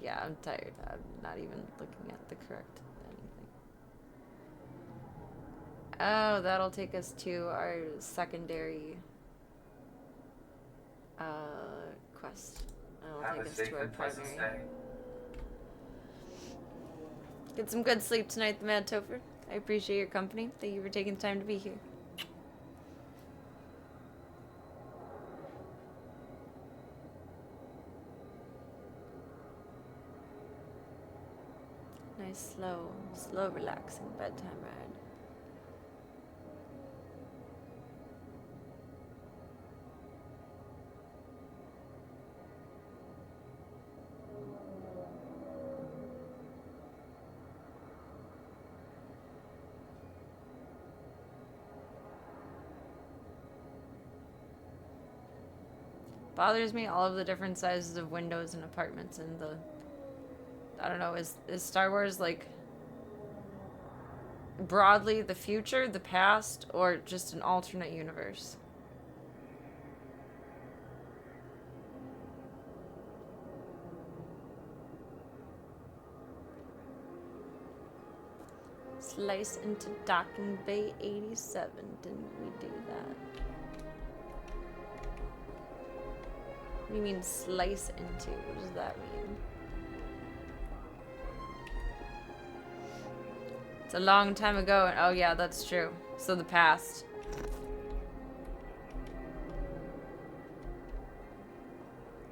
Yeah, I'm tired. I'm not even looking at the correct anything. Oh, that'll take us to our secondary quest. That'll take us to our primary. Get some good sleep tonight, the Mad Topher. I appreciate your company. Thank you for taking the time to be here. Nice, slow, relaxing bedtime ride. Bothers me all of the different sizes of windows in apartments and the... I don't know, is Star Wars like broadly the future, the past, or just an alternate universe? Slice into Docking Bay 87, didn't we do that? What do you mean slice into? What does that mean? It's a long time ago, and oh yeah, that's true. So the past.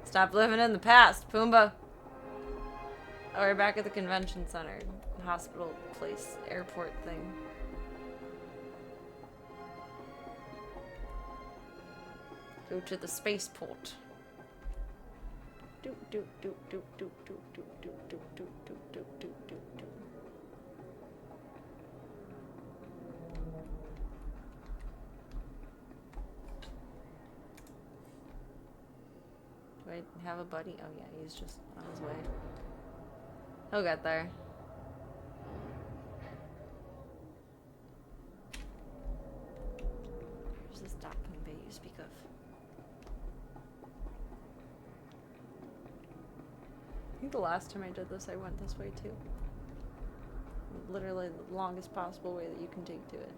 Stop living in the past, Pumbaa. Oh, we're back at the convention center. Hospital place, airport thing. Go to the spaceport. Do do do do do do do do do do do do do do do. Do I have a buddy? Oh yeah, he's just on his way. He'll get there. Where's this docking bay you speak of? I think the last time I did this, I went this way too. Literally the longest possible way that you can take to it.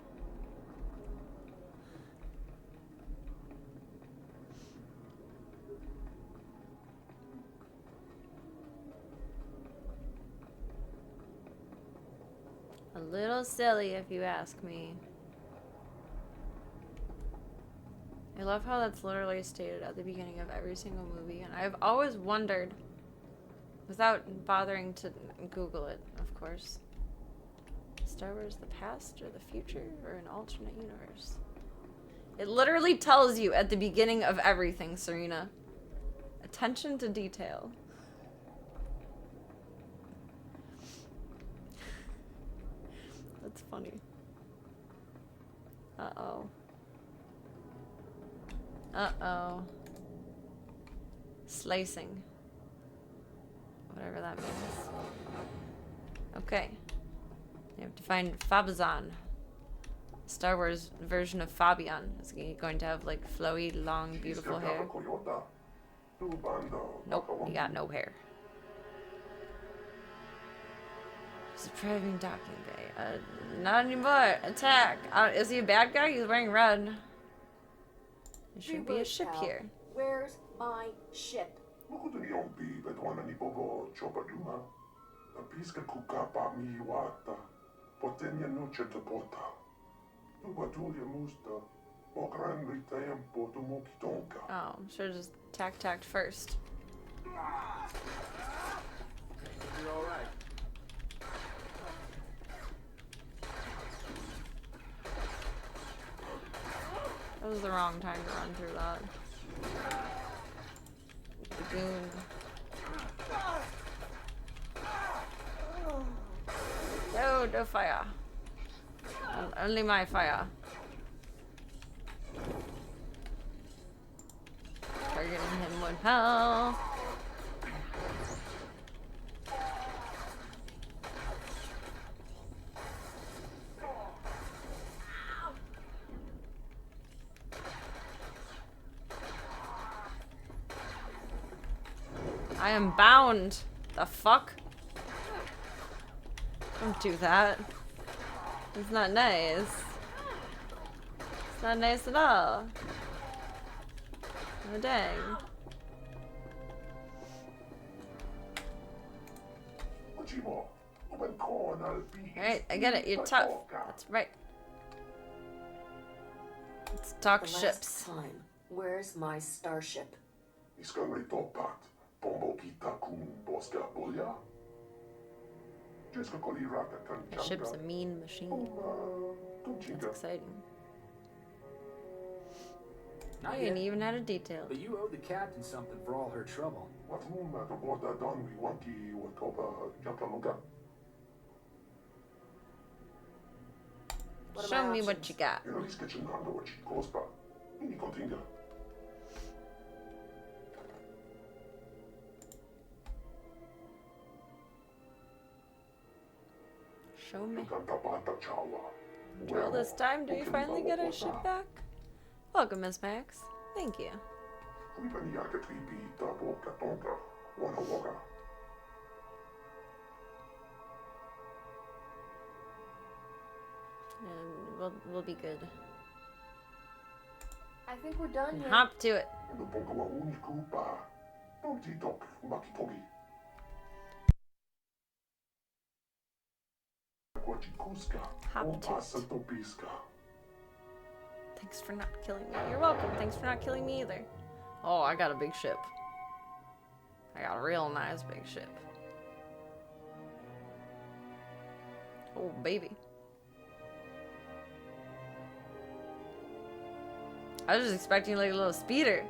A little silly, if you ask me. I love how that's literally stated at the beginning of every single movie, and I've always wondered, without bothering to Google it, of course, Star Wars the past or the future or an alternate universe? It literally tells you at the beginning of everything, Serena. Attention to detail. That's funny. Uh-oh. Uh-oh. Slicing. Whatever that means. Okay. You have to find Fabazan. Star Wars version of Fabian. Is he going to have like flowy, long, beautiful hair? Nope, he got no hair. Depriving docking bay. Not anymore. Attack. Is he a bad guy? He's wearing red. There should be a ship here. Where's my ship? Oh, should have just tacked first. You're all right. That was the wrong time to run through that. The goon. No, no fire. Only my fire. Targeting him with hell. I am bound. The fuck? Don't do that. It's not nice. It's not nice at all. Oh dang. Alright, I get it. You're tough. That's right. Let's talk The last ships. time. Where's my starship? The ship's a mean machine. That's exciting. Not I didn't yet. even have a detail. But you owe the captain something for all her trouble. Show me what you got. Show me. All this time, do we finally get our ship back? Welcome, Miss Max. Thank you. And we'll be good. I think we're done here. Hop to it. Hop to it. Thanks for not killing me. You're welcome. Thanks for not killing me either. Oh, I got a big ship. I got a real nice big ship. Oh, baby. I was just expecting like a little speeder.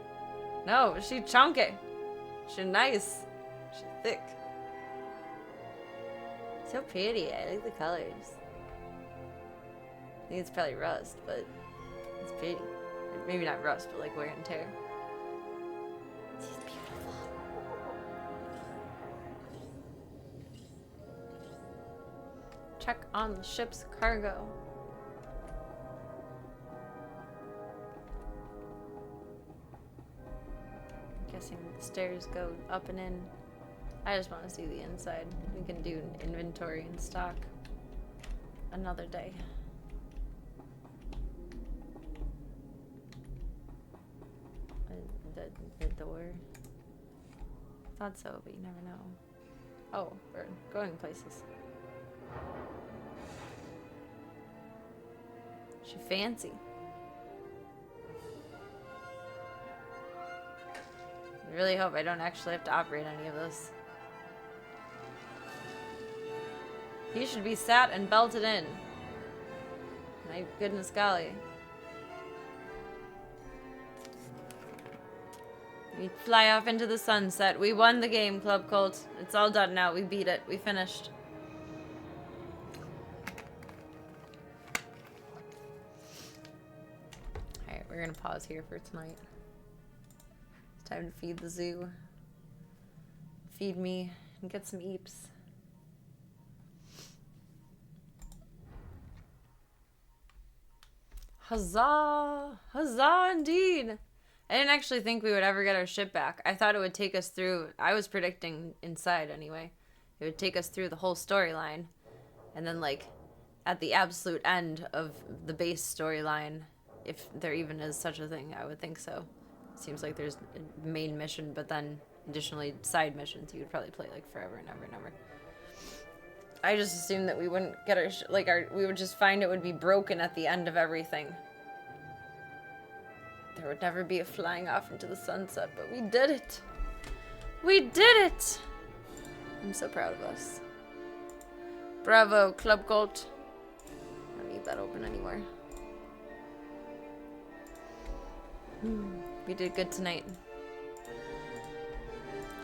No, she chunky. She nice. She thick. So pretty. I like the colors. I think it's probably rust, but it's pretty. Maybe not rust, but like wear and tear. She's beautiful. Check on the ship's cargo. Guessing the stairs go up and in. I just want to see the inside. We can do an inventory and stock another day. The door. Thought so, but you never know. Oh, we're going places. She fancy. I really hope I don't actually have to operate any of this. He should be sat and belted in. My goodness golly. We fly off into the sunset. We won the game, Club Colt. It's all done now. We beat it. We finished. Alright, we're gonna pause here for tonight. It's time to feed the zoo. Feed me and get some eeps. Huzzah! Huzzah indeed! I didn't actually think we would ever get our ship back. I thought it would take us through, I was predicting inside anyway, it would take us through the whole storyline. And then like, at the absolute end of the base storyline, if there even is such a thing, I would think so. Seems like there's a main mission, but then additionally side missions you would probably play like forever and ever and ever. I just assumed that we wouldn't get our, we would just find it would be broken at the end of everything. There would never be a flying off into the sunset, but we did it. We did it! I'm so proud of us. Bravo, Club Cult. I don't need that open anymore. We did good tonight.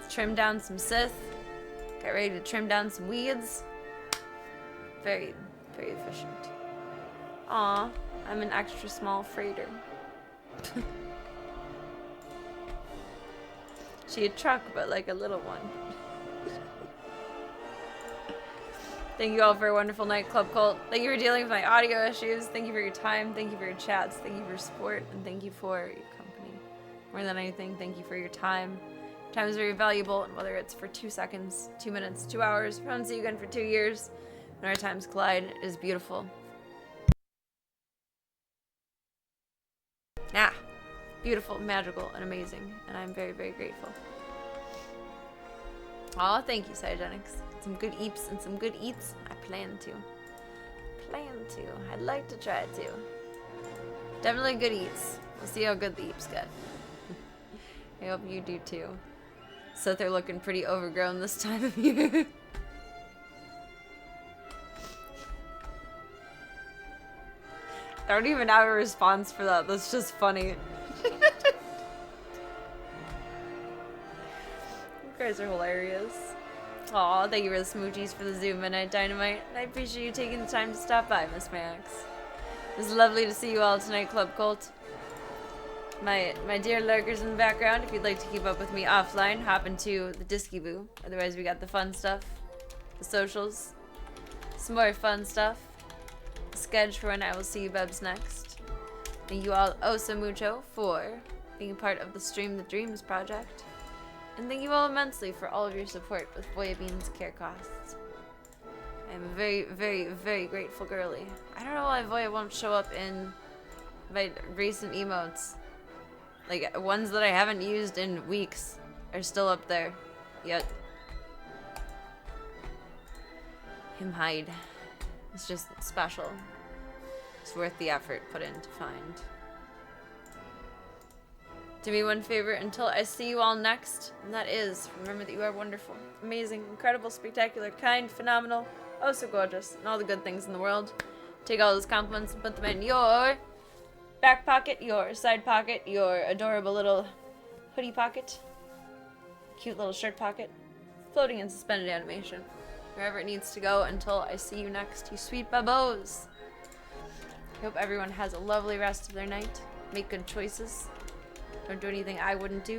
Trimmed down some Sith. Got ready to trim down some weeds. Very, very efficient. Aw, I'm an extra small freighter. She a truck, but like a little one. Thank you all for a wonderful night, Club Cult. Thank you for dealing with my audio issues. Thank you for your time. Thank you for your chats. Thank you for your support. And thank you for your company. More than anything, thank you for your time. Time is very valuable, and whether it's for 2 seconds, 2 minutes, 2 hours, if I don't see you again for 2 years, when our times collide, it is beautiful. Ah, beautiful, magical, and amazing, and I'm very, very grateful. Aw, thank you, Cygenix. Some good eeps and some good eats. I plan to. I'd like to try to. Definitely good eats. We'll see how good the eeps get. I hope you do too. So they're looking pretty overgrown this time of year. I don't even have a response for that. That's just funny. You guys are hilarious. Aw, thank you for the smoochies for the Zoom Midnight Dynamite. I appreciate you taking the time to stop by, Miss Max. It was lovely to see you all tonight, Club Cult. My dear lurkers in the background, if you'd like to keep up with me offline, hop into the Disky Boo. Otherwise, we got the fun stuff, the socials, some more fun stuff, the sketch for when I will see you bubs next. Thank you all oh so mucho for being a part of the Stream the Dreams project. And thank you all immensely for all of your support with Voya Bean's care costs. I'm a very, very, very grateful girly. I don't know why Voya won't show up in my recent emotes. Like, ones that I haven't used in weeks are still up there. Yet. Him hide. It's just special. It's worth the effort put in to find. Do me one favor until I see you all next, and that is, remember that you are wonderful, amazing, incredible, spectacular, kind, phenomenal, oh so gorgeous, and all the good things in the world. Take all those compliments and put them in your back pocket, your side pocket, your adorable little hoodie pocket, cute little shirt pocket, floating in suspended animation, wherever it needs to go until I see you next, you sweet babos. I hope everyone has a lovely rest of their night. Make good choices. Don't do anything I wouldn't do.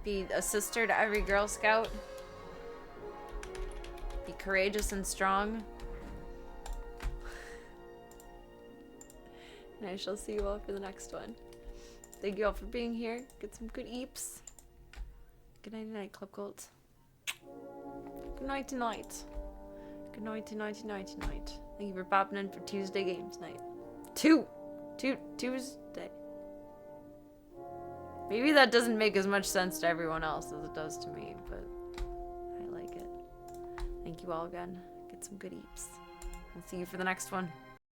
Be a sister to every Girl Scout. Be courageous and strong. And I shall see you all for the next one. Thank you all for being here. Get some good eeps. Good night, night, Club Cult. Good night tonight. Good night tonight, night tonight. Thank you for popping in for Tuesday Games Night. Tuesday. Maybe that doesn't make as much sense to everyone else as it does to me, but I like it. Thank you all again. Get some good eeps. We'll see you for the next one.